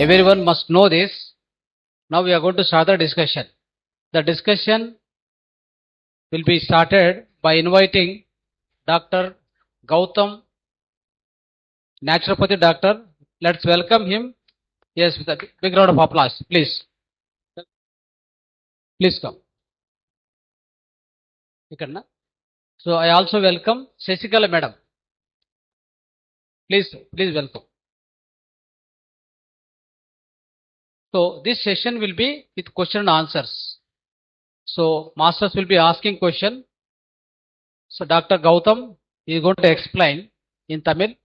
Everyone must know this. Now we are going to start the discussion. The discussion will be started by inviting Dr. Gautam, naturopathy doctor. Let's welcome him. Yes, with a big round of applause, please. Please come. So I also welcome Shashikala madam. Please welcome. So this session will be with question and answers. So masters will be asking question. So Dr. Gautam is going to explain in Tamil.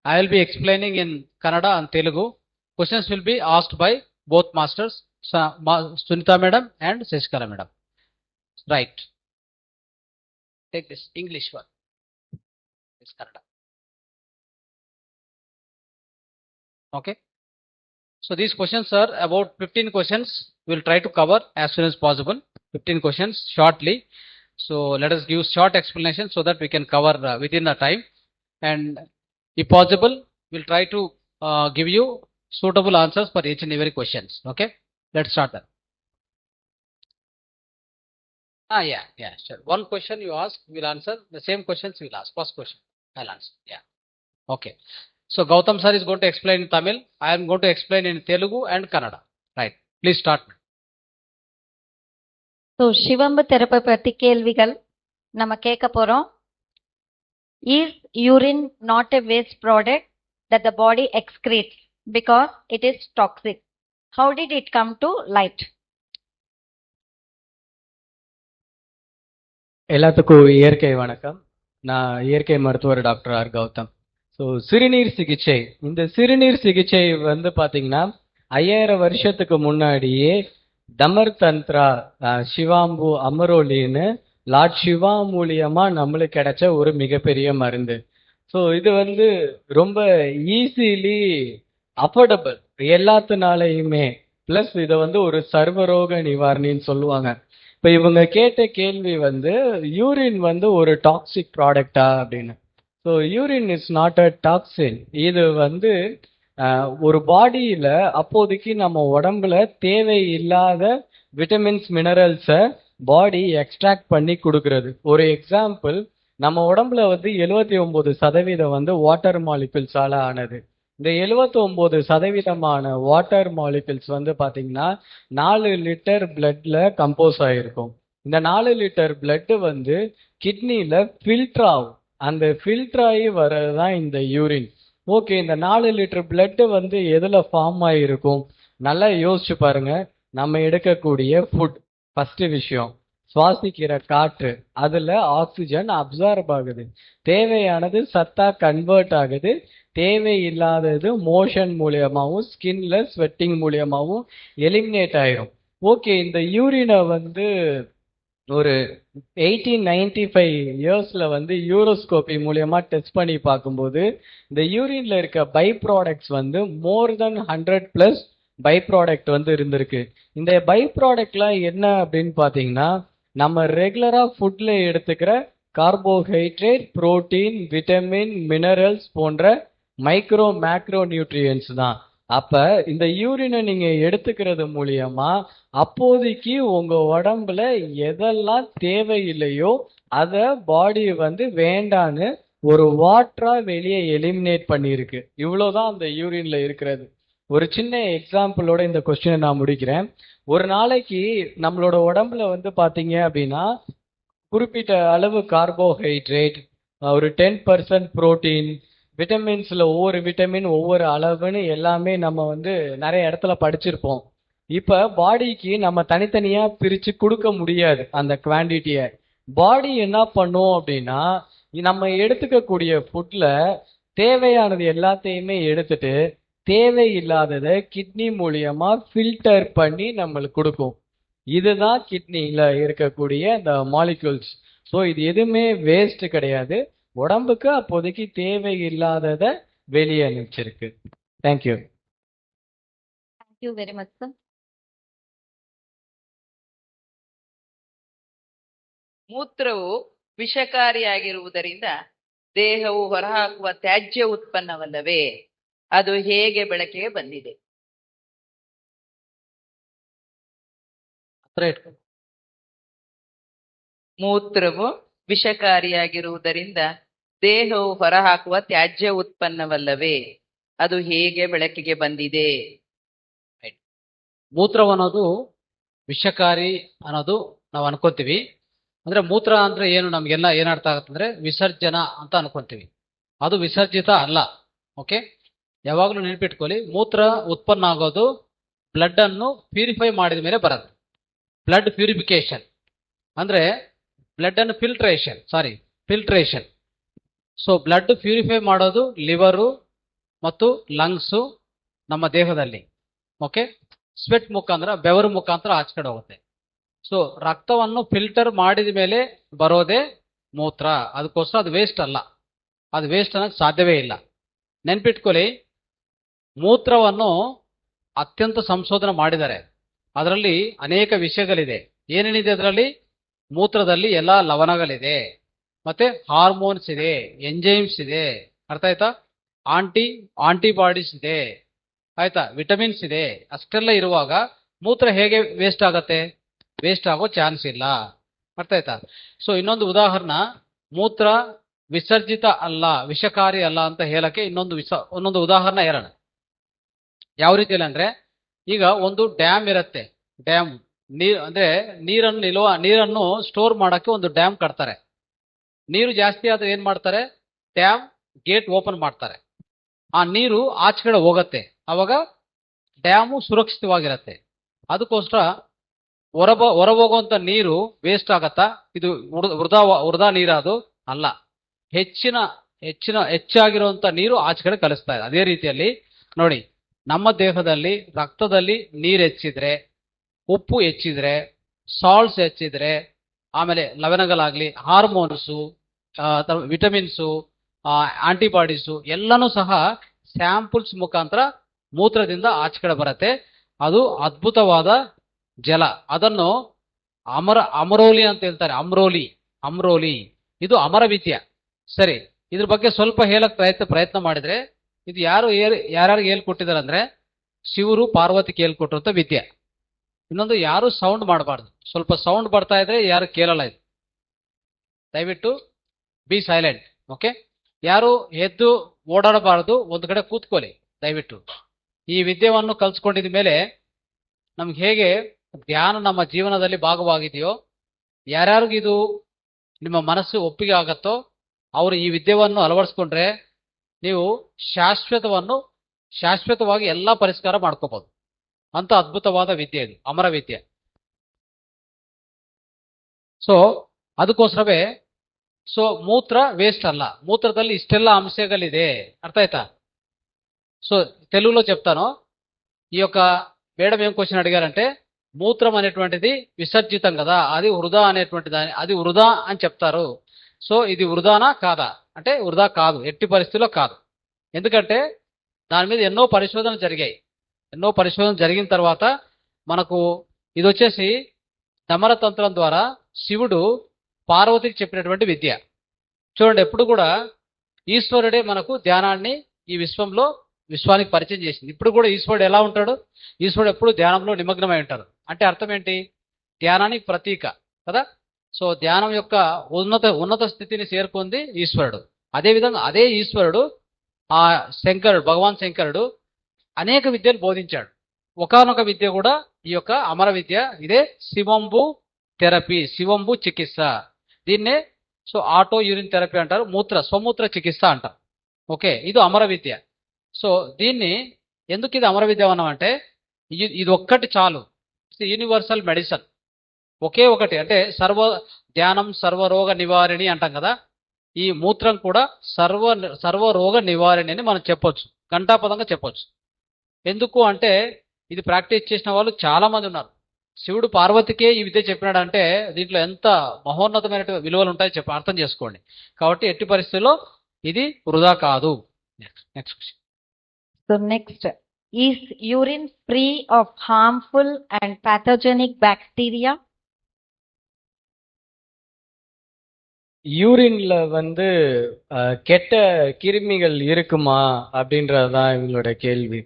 I will be explaining in Kannada and Telugu. Questions will be asked by both masters, Sunita madam and Shashikala madam. Right. Take this English one. It's Kannada. Okay. So these questions are about 15 questions. We'll try to cover as soon as possible. 15 questions shortly. So let us give short explanation so that we can cover within the time. And if possible, we'll try to give you suitable answers for each and every questions. Okay. Let's start that. Yeah, sure. One question you ask, we'll answer. The same questions we'll ask. First question, I'll answer. Yeah. Okay. So Gautam sir is going to explain in Tamil. I am going to explain in Telugu and Kannada. Right. Please start. So சிவம்பு தெரப்பை பற்றி கேள்விகள் நம்ம கேட்க போறோம். Is urine not a waste product that the body excretes because it is toxic? How did it come to light? எல்லாத்துக்கும் இயற்கை வணக்கம். நான் இயற்கை மருத்துவர் டாக்டர் ஆர் கௌதம். ஸோ சிறுநீர் சிகிச்சை, இந்த சிறுநீர் சிகிச்சை வந்து பார்த்தீங்கன்னா 5000 வருஷத்துக்கு முன்னாடியே தமர் தந்த்ரா சிவாம்பு அமரோலின்னு லார்ட் சிவா மூலியமா நம்மளுக்கு கிடைச்ச ஒரு மிகப்பெரிய மருந்து. ஸோ இது வந்து ரொம்ப ஈஸிலி அஃபோர்டபுள் எல்லாத்தினாலையுமே, பிளஸ் இதை வந்து ஒரு சர்வரோக நிவாரணின்னு சொல்லுவாங்க. இப்போ இவங்க கேட்ட கேள்வி வந்து யூரின் வந்து ஒரு டாக்ஸிக் ப்ராடக்டா அப்படின்னு. So urine is not a toxin. இது வந்து ஒரு பாடியில் அப்போதைக்கு நம்ம உடம்புல தேவையில்லாத விட்டமின்ஸ் மினரல்ஸை பாடி எக்ஸ்ட்ராக்ட் பண்ணி கொடுக்கறது. ஒரு எக்ஸாம்பிள், நம்ம உடம்புல வந்து 79% வந்து வாட்டர் மாலிகுல்ஸால ஆனது. இந்த 79% வாட்டர் மாலிகுல்ஸ் வந்து பார்த்தீங்கன்னா 4 லிட்டர் பிளட்ல கம்போஸ் ஆகிருக்கும். இந்த 4 லிட்டர் பிளட் வந்து கிட்னியில் ஃபில்டர் ஆகும். அந்த ஃபில்டர் ஆகி வர்றது தான் இந்த யூரின். ஓகே, இந்த 4 லிட்டர் பிளட் வந்து எதில் ஃபார்ம் ஆகிருக்கும்? நல்லா யோசிச்சு பாருங்க. நம்ம எடுக்கக்கூடிய ஃபுட், ஃபர்ஸ்ட் விஷயம் சுவாசிக்கிற காற்று, அதில் ஆக்சிஜன் அப்சார்ப் ஆகுது, தேவையானது சத்தா கன்வெர்ட் ஆகுது, தேவையில்லாதது மோஷன் மூலியமாகவும் ஸ்கின்ல ஸ்வெட்டிங் மூலியமாகவும் எலிமினேட் ஆயிரும். ஓகே, இந்த யூரினை வந்து ஒரு 1895 இயர்ஸ்ல வந்து யூரோஸ்கோபி மூலியமா டெஸ்ட் பண்ணி பார்க்கும்போது இந்த யூரின்ல இருக்க பை ப்ராடக்ட்ஸ் வந்து மோர் தென் 100+ பை ப்ராடக்ட் வந்து இருந்திருக்கு. இந்த பை ப்ராடக்ட்லாம் என்ன அப்படின்னு பார்த்தீங்கன்னா, நம்ம ரெகுலரா ஃபுட்ல எடுத்துக்கிற கார்போஹைட்ரேட், புரோட்டீன், விட்டமின், மினரல்ஸ் போன்ற மைக்ரோ மேக்ரோ நியூட்ரியன்ஸ் தான். அப்ப இந்த யூரினை நீங்க எடுத்துக்கிறது மூலியமா அப்போதைக்கு உங்க உடம்புல எதெல்லாம் தேவையில்லையோ அதை பாடி வந்து வேண்டான்னு ஒரு வாட்டரா வெளியே எலிமினேட் பண்ணியிருக்கு. இவ்வளவுதான் அந்த யூரின்ல இருக்கிறது. ஒரு சின்ன எக்ஸாம்பிளோட இந்த கொஸ்டினை நான் முடிக்கிறேன். ஒரு நாளைக்கு நம்மளோட உடம்புல வந்து பாத்தீங்க அப்படின்னா குறிப்பிட்ட அளவு கார்போஹைட்ரேட், ஒரு 10% புரோட்டீன், விட்டமின்ஸ்ல ஒவ்வொரு விட்டமின் ஒவ்வொரு அளவுன்னு எல்லாமே நம்ம வந்து நிறைய இடத்துல படிச்சிருப்போம். இப்ப பாடிக்கு நம்ம தனித்தனியா பிரிச்சு கொடுக்க முடியாது அந்த குவான்டிட்டியை. பாடி என்ன பண்ணும் அப்படின்னா, நம்ம எடுத்துக்கக்கூடிய ஃபுட்ல தேவையானது எல்லாத்தையுமே எடுத்துட்டு தேவையில்லாததை கிட்னி மூலியமா ஃபில்டர் பண்ணி நம்மளுக்கு கொடுக்கும். இதுதான் கிட்னில இருக்கக்கூடிய இந்த மாலிகூல்ஸ். ஸோ இது எதுவுமே வேஸ்ட் கிடையாது, உடம்புக்கு அப்போதைக்கு தேவையில்லாததை வெளியே அனுப்பிச்சிருக்கு. Thank you. Thank you very much, sir. ಮೂತ್ರವು ವಿಷಕಾರಿಯಾಗಿರುವುದರಿಂದ ದೇಹವು ಹೊರಹಾಕುವ ತ್ಯಾಜ್ಯ ಉತ್ಪನ್ನವಲ್ಲವೇ? ಅದು ಹೇಗೆ ಬೆಳಕಿಗೆ ಬಂದಿದೆ? ರೈಟ್. ಮೂತ್ರವು ವಿಷಕಾರಿಯಾಗಿರುವುದರಿಂದ ದೇಹವು ಹೊರಹಾಕುವ ತ್ಯಾಜ್ಯ ಉತ್ಪನ್ನವಲ್ಲವೇ? ಅದು ಹೇಗೆ ಬೆಳಕಿಗೆ ಬಂದಿದೆ? ಮೂತ್ರವನ್ನೋದು ವಿಷಕಾರಿ ಅನ್ನೋದು ನಾವು ಅನ್ಕೊಂತೀವಿ. ಅಂದ್ರೆ ಮೂತ್ರ ಅಂದ್ರೆ ಏನು ನಮ್ಗೆಲ್ಲ ಏನ್ ಅರ್ಥ ಆಗುತ್ತೆ ಅಂದ್ರೆ ವಿಸರ್ಜನ ಅಂತ ಅನ್ಕೊಂತೀವಿ. ಅದು ವಿಸರ್ಜಿತ ಅಲ್ಲ. ಓಕೆ, ಯಾವಾಗಲೂ ನೆನಪಿಟ್ಕೊಳ್ಳಿ, ಮೂತ್ರ ಉತ್ಪನ್ನ ಆಗೋದು ಬ್ಲಡ್ ಅನ್ನು ಪ್ಯೂರಿಫೈ ಮಾಡಿದ ಮೇಲೆ ಬರುತ್ತೆ. ಬ್ಲಡ್ ಪ್ಯೂರಿಫಿಕೇಶನ್ ಅಂದ್ರೆ ಬ್ಲಡ್ ಅನ್ನು ಫಿಲ್ಟ್ರೇಷನ್. ಸೊ ಬ್ಲಡ್ ಪ್ಯೂರಿಫೈ ಮಾಡೋದು ಲಿವರು ಮತ್ತು ಲಂಗ್ಸು ನಮ್ಮ ದೇಹದಲ್ಲಿ. ಓಕೆ, ಸ್ವೆಟ್ ಮುಖಾಂತರ, ಬೆವರು ಮುಖಾಂತರ ಆಚೆ ಹೋಗುತ್ತೆ. ಸೊ ರಕ್ತವನ್ನು ಫಿಲ್ಟರ್ ಮಾಡಿದ ಮೇಲೆ ಬರೋದೇ ಮೂತ್ರ. ಅದಕ್ಕೋಸ್ಕರ ಅದು ವೇಸ್ಟ್ ಅಲ್ಲ, ಅದು ವೇಸ್ಟ್ ಅನ್ನೋಕ್ಕೆ ಸಾಧ್ಯವೇ ಇಲ್ಲ. ನೆನ್ಪಿಟ್ಕೊಳ್ಳಿ, ಮೂತ್ರವನ್ನು ಅತ್ಯಂತ ಸಂಶೋಧನೆ ಮಾಡಿದ್ದಾರೆ. ಅದರಲ್ಲಿ ಅನೇಕ ವಿಷಯಗಳಿದೆ. ಏನೇನಿದೆ ಅದರಲ್ಲಿ? ಮೂತ್ರದಲ್ಲಿ ಎಲ್ಲ ಲವಣಗಳಿದೆ, ಮತ್ತೆ ಹಾರ್ಮೋನ್ಸ್ ಇದೆ, ಎಂಜೈಮ್ಸ್ ಇದೆ, ಅರ್ಥ ಆಯ್ತಾ? ಆಂಟಿಬಾಡೀಸ್ ಇದೆ, ಆಯ್ತಾ? ವಿಟಮಿನ್ಸ್ ಇದೆ. ಅಷ್ಟೆಲ್ಲ ಇರುವಾಗ ಮೂತ್ರ ಹೇಗೆ ವೇಸ್ಟ್ ಆಗತ್ತೆ? ವೇಸ್ಟ್ ಆಗೋ ಚಾನ್ಸ್ ಇಲ್ಲ, ಅರ್ಥ ಆಯ್ತಾ? ಸೊ ಇನ್ನೊಂದು ಉದಾಹರಣೆ, ಮೂತ್ರ ವಿಸರ್ಜಿತ ಅಲ್ಲ, ವಿಷಕಾರಿ ಅಲ್ಲ ಅಂತ ಹೇಳಕ್ಕೆ ಇನ್ನೊಂದು ಉದಾಹರಣೆ ಹೇಳೋಣ. ಯಾವ ರೀತಿಯಲ್ಲಿ ಅಂದ್ರೆ, ಈಗ ಒಂದು ಡ್ಯಾಮ್ ಇರುತ್ತೆ. ಡ್ಯಾಮ್ ಅಂದ್ರೆ ನೀರನ್ನು ಸ್ಟೋರ್ ಮಾಡಕ್ಕೆ ಒಂದು ಡ್ಯಾಮ್ ಕಟ್ತಾರೆ. ನೀರು ಜಾಸ್ತಿ ಆದ್ರೆ ಏನ್ ಮಾಡ್ತಾರೆ? ಡ್ಯಾಮ್ ಗೇಟ್ ಓಪನ್ ಮಾಡ್ತಾರೆ. ಆ ನೀರು ಆಚೆಗಡೆ ಹೋಗತ್ತೆ, ಅವಾಗ ಡ್ಯಾಮು ಸುರಕ್ಷಿತವಾಗಿರತ್ತೆ. ಅದಕ್ಕೋಸ್ಕರ ಹೊರಹೋಗುವಂತ ನೀರು ವೇಸ್ಟ್ ಆಗತ್ತಾ? ಇದು ವೃಧಾ ನೀರಾದು ಅಲ್ಲ. ಹೆಚ್ಚಾಗಿರುವಂತ ನೀರು ಆಚೆಗಡೆ ಕಳಿಸ್ತಾ ಇದೆ. ಅದೇ ರೀತಿಯಲ್ಲಿ ನೋಡಿ, ನಮ್ಮ ದೇಹದಲ್ಲಿ ರಕ್ತದಲ್ಲಿ ನೀರು ಹೆಚ್ಚಿದ್ರೆ, ಉಪ್ಪು ಹೆಚ್ಚಿದ್ರೆ, ಸಾಲ್ಟ್ಸ್ ಹೆಚ್ಚಿದ್ರೆ, ಆಮೇಲೆ ಲವಣಗಳಾಗ್ಲಿ, ಹಾರ್ಮೋನ್ಸು, ವಿಟಮಿನ್ಸು, ಆಂಟಿಬಾಡೀಸು ಎಲ್ಲನೂ ಸಹ ಸ್ಯಾಂಪಲ್ಸ್ ಮುಖಾಂತರ ಮೂತ್ರದಿಂದ ಆಚೆ ಕಡೆ ಬರುತ್ತೆ. ಅದು ಅದ್ಭುತವಾದ ಜಲ. ಅದನ್ನು ಅಮರೋಲಿ ಅಂತ ಹೇಳ್ತಾರೆ. ಅಮ್ರೋಲಿ ಇದು ಅಮರ ವಿದ್ಯೆ. ಸರಿ, ಇದ್ರ ಬಗ್ಗೆ ಸ್ವಲ್ಪ ಹೇಳಕ್ ಪ್ರಯತ್ನ ಮಾಡಿದ್ರೆ, ಇದು ಯಾರ್ಯಾರಿಗೆ ಹೇಳ್ಕೊಟ್ಟಿದ್ದಾರೆ ಅಂದ್ರೆ ಶಿವರು ಪಾರ್ವತಿಗೆ ಹೇಳ್ಕೊಟ್ಟಿರುವಂತ ವಿದ್ಯೆ. ಇನ್ನೊಂದು, ಯಾರು ಸೌಂಡ್ ಮಾಡಬಾರ್ದು. ಸ್ವಲ್ಪ ಸೌಂಡ್ ಬರ್ತಾ ಇದ್ರೆ ಯಾರು ಕೇಳಲ್ಲ. ಇದು ದಯವಿಟ್ಟು ಬಿ ಸೈಲೆಂಟ್. ಓಕೆ, ಯಾರು ಎದ್ದು ಓಡಾಡಬಾರದು, ಒಂದು ಕಡೆ ಕೂತ್ಕೊಳ್ಳಿ ದಯವಿಟ್ಟು. ಈ ವಿದ್ಯೆಯನ್ನು ಕಲ್ಸ್ಕೊಂಡಿದ ಮೇಲೆ ನಮ್ಗೆ ಹೇಗೆ ಧ್ಯಾನ ನಮ್ಮ ಜೀವನದಲ್ಲಿ ಭಾಗವಾಗಿದೆಯೋ, ಯಾರ್ಯಾರಿಗೂ ಇದು ನಿಮ್ಮ ಮನಸ್ಸು ಒಪ್ಪಿಗೆ ಆಗತ್ತೋ ಅವರು ಈ ವಿದ್ಯೆಯನ್ನು ಅಳವಡಿಸ್ಕೊಂಡ್ರೆ ನೀವು ಶಾಶ್ವತವಾಗಿ ಎಲ್ಲ ಪರಿಷ್ಕಾರ ಮಾಡ್ಕೋಬಹುದು. ಅಂತ ಅದ್ಭುತವಾದ ವಿದ್ಯೆ ಇದು, ಅಮರ ವಿದ್ಯೆ. ಸೊ ಅದಕ್ಕೋಸ್ಕರವೇ ಮೂತ್ರ ವೇಸ್ಟ್ ಅಲ್ಲ. మూత్రದಲ್ಲಿ ఇష్టెల్ల అంశాలిదే, అర్థ అవుతా? సో తెలుగులో చెప్తాను. ఈ యొక్క మేడం ఏం క్వశ్చన్ అడిగారంటే, మూత్రం అనేటువంటిది విసర్జితం కదా, అది వృధా అనేటువంటి దాని, అది వృధా అని చెప్తారు. సో ఇది వృధానా కాదా అంటే వృధా కాదు, ఎట్టి పరిస్థితుల్లో కాదు. ఎందుకంటే దాని మీద ఎన్నో పరిశోధనలు జరిగాయి. ఎన్నో పరిశోధనలు జరిగిన తర్వాత మనకు ఇది వచ్చేసి దమరతంత్రం ద్వారా శివుడు పార్వతికి చెప్పినటువంటి విద్య. చూడండి, ఎప్పుడు కూడా ఈశ్వరుడే మనకు ధ్యానాన్ని ఈ విశ్వానికి పరిచయం చేసింది. ఇప్పుడు కూడా ఈశ్వరుడు ఎలా ఉంటాడు? ఈశ్వరుడు ఎప్పుడు ధ్యానంలో నిమగ్నమై ఉంటారు. అంటే అర్థం ఏంటి? ధ్యానానికి ప్రతీక కదా. సో ధ్యానం యొక్క ఉన్నత స్థితిని చేరుకుంది ఈశ్వరుడు. అదేవిధంగా అదే ఈశ్వరుడు, ఆ భగవాన్ శంకరుడు అనేక విద్యలు బోధించాడు. ఒకానొక విద్య కూడా ఈ యొక్క అమర విద్య. ఇదే శివంబు థెరపీ, శివంబు చికిత్స. దీన్నే ఆటో యూరిన్ థెరపీ అంటారు, స్వమూత్ర చికిత్స అంటారు. ఓకే, ఇది అమర విద్య. సో దీన్ని ఎందుకు ఇది అమర విద్య అన్నామంటే, ఇది ఒక్కటి చాలు, యూనివర్సల్ మెడిసిన్. ఒకే ఒకటి, అంటే ధ్యానం సర్వరోగ నివారిణి అంటాం కదా, ఈ మూత్రం కూడా సర్వరోగ నివారిణి అని మనం చెప్పొచ్చు, ఘంటాపదంగా చెప్పొచ్చు. ఎందుకు అంటే ఇది ప్రాక్టీస్ చేసిన వాళ్ళు చాలా మంది ఉన్నారు. శివుడు పార్వతికే ఈ విద్య చెప్పినాడంటే దీంట్లో ఎంత మహోన్నతమైన విలువలు ఉంటాయో అర్థం చేసుకోండి. కాబట్టి ఎట్టి పరిస్థితుల్లో ఇది వృధా కాదు. Next question. So next, is urine free of harmful and pathogenic bacteria? யூரின்ல கெட்ட கிருமிகள் இருக்குமா அப்படின்றதுதான் இவங்களோட கேள்வி.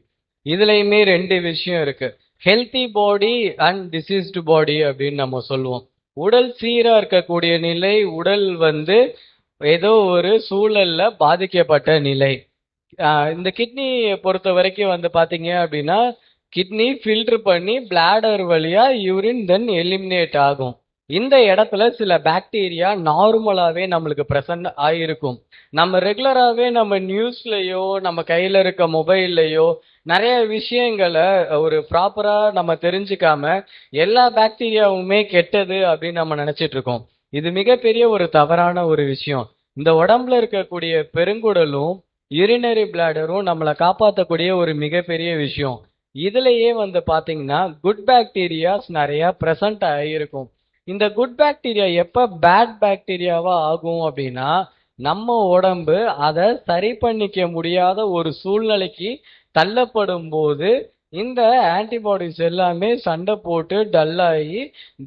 இதுலயுமே ரெண்டு விஷயம் இருக்கு. ஹெல்த்தி பாடி அண்ட் டிசீஸ்டு பாடி அப்படின்னு நம்ம சொல்லுவோம். உடல் சீரா இருக்கக்கூடிய நிலை, உடல் வந்து ஏதோ ஒரு சூழல்ல பாதிக்கப்பட்ட நிலை. இந்த கிட்னி பொறுத்த வரைக்கும் வந்து பாத்தீங்க அப்படின்னா, கிட்னி ஃபில்டர் பண்ணி பிளாடர் வழியா யூரின் தென் எலிமினேட் ஆகும். இந்த இடத்துல சில பாக்டீரியா நார்மலாவே நம்மளுக்கு பிரசன்ட் ஆயிருக்கும். நம்ம ரெகுலராகவே நம்ம நியூஸ்லயோ நம்ம கையில இருக்க மொபைல்லையோ நிறைய விஷயங்களை ஒரு ப்ராப்பரா நம்ம தெரிஞ்சுக்காம எல்லா பாக்டீரியாவுமே கெட்டது அப்படின்னு நம்ம நினைச்சிட்டு இருக்கோம். இது மிகப்பெரிய ஒரு தவறான ஒரு விஷயம். இந்த உடம்புல இருக்கக்கூடிய பெருங்குடலும் யூரினரி பிளாடரும் நம்மளை காப்பாற்றக்கூடிய ஒரு மிகப்பெரிய விஷயம். இதுலயே வந்து பாத்தீங்கன்னா குட் பாக்டீரியாஸ் நிறைய பிரசன்ட் ஆகியிருக்கும். இந்த குட் பாக்டீரியா எப்ப பேட் பாக்டீரியாவா ஆகும் அப்படின்னா, நம்ம உடம்பு அதை சரி பண்ணிக்க முடியாத ஒரு சூழ்நிலைக்கு தள்ளப்படும் போது இந்த ஆன்டிபாடிஸ் எல்லாமே சண்டை போட்டு டல்லாகி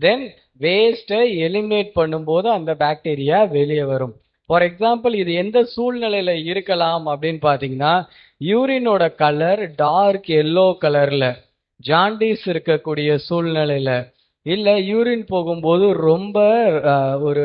தென் வேஸ்ட்டை எலிமினேட் பண்ணும்போது அந்த பாக்டீரியா வெளியே வரும். ஃபார் எக்ஸாம்பிள், இது எந்த சூழ்நிலையில இருக்கலாம் அப்படின்னு பாத்தீங்கன்னா, யூரினோட கலர் டார்க் எல்லோ கலர்ல, ஜாண்டிஸ் இருக்கக்கூடிய சூழ்நிலையில, இல்ல யூரின் போகும்போது ரொம்ப ஒரு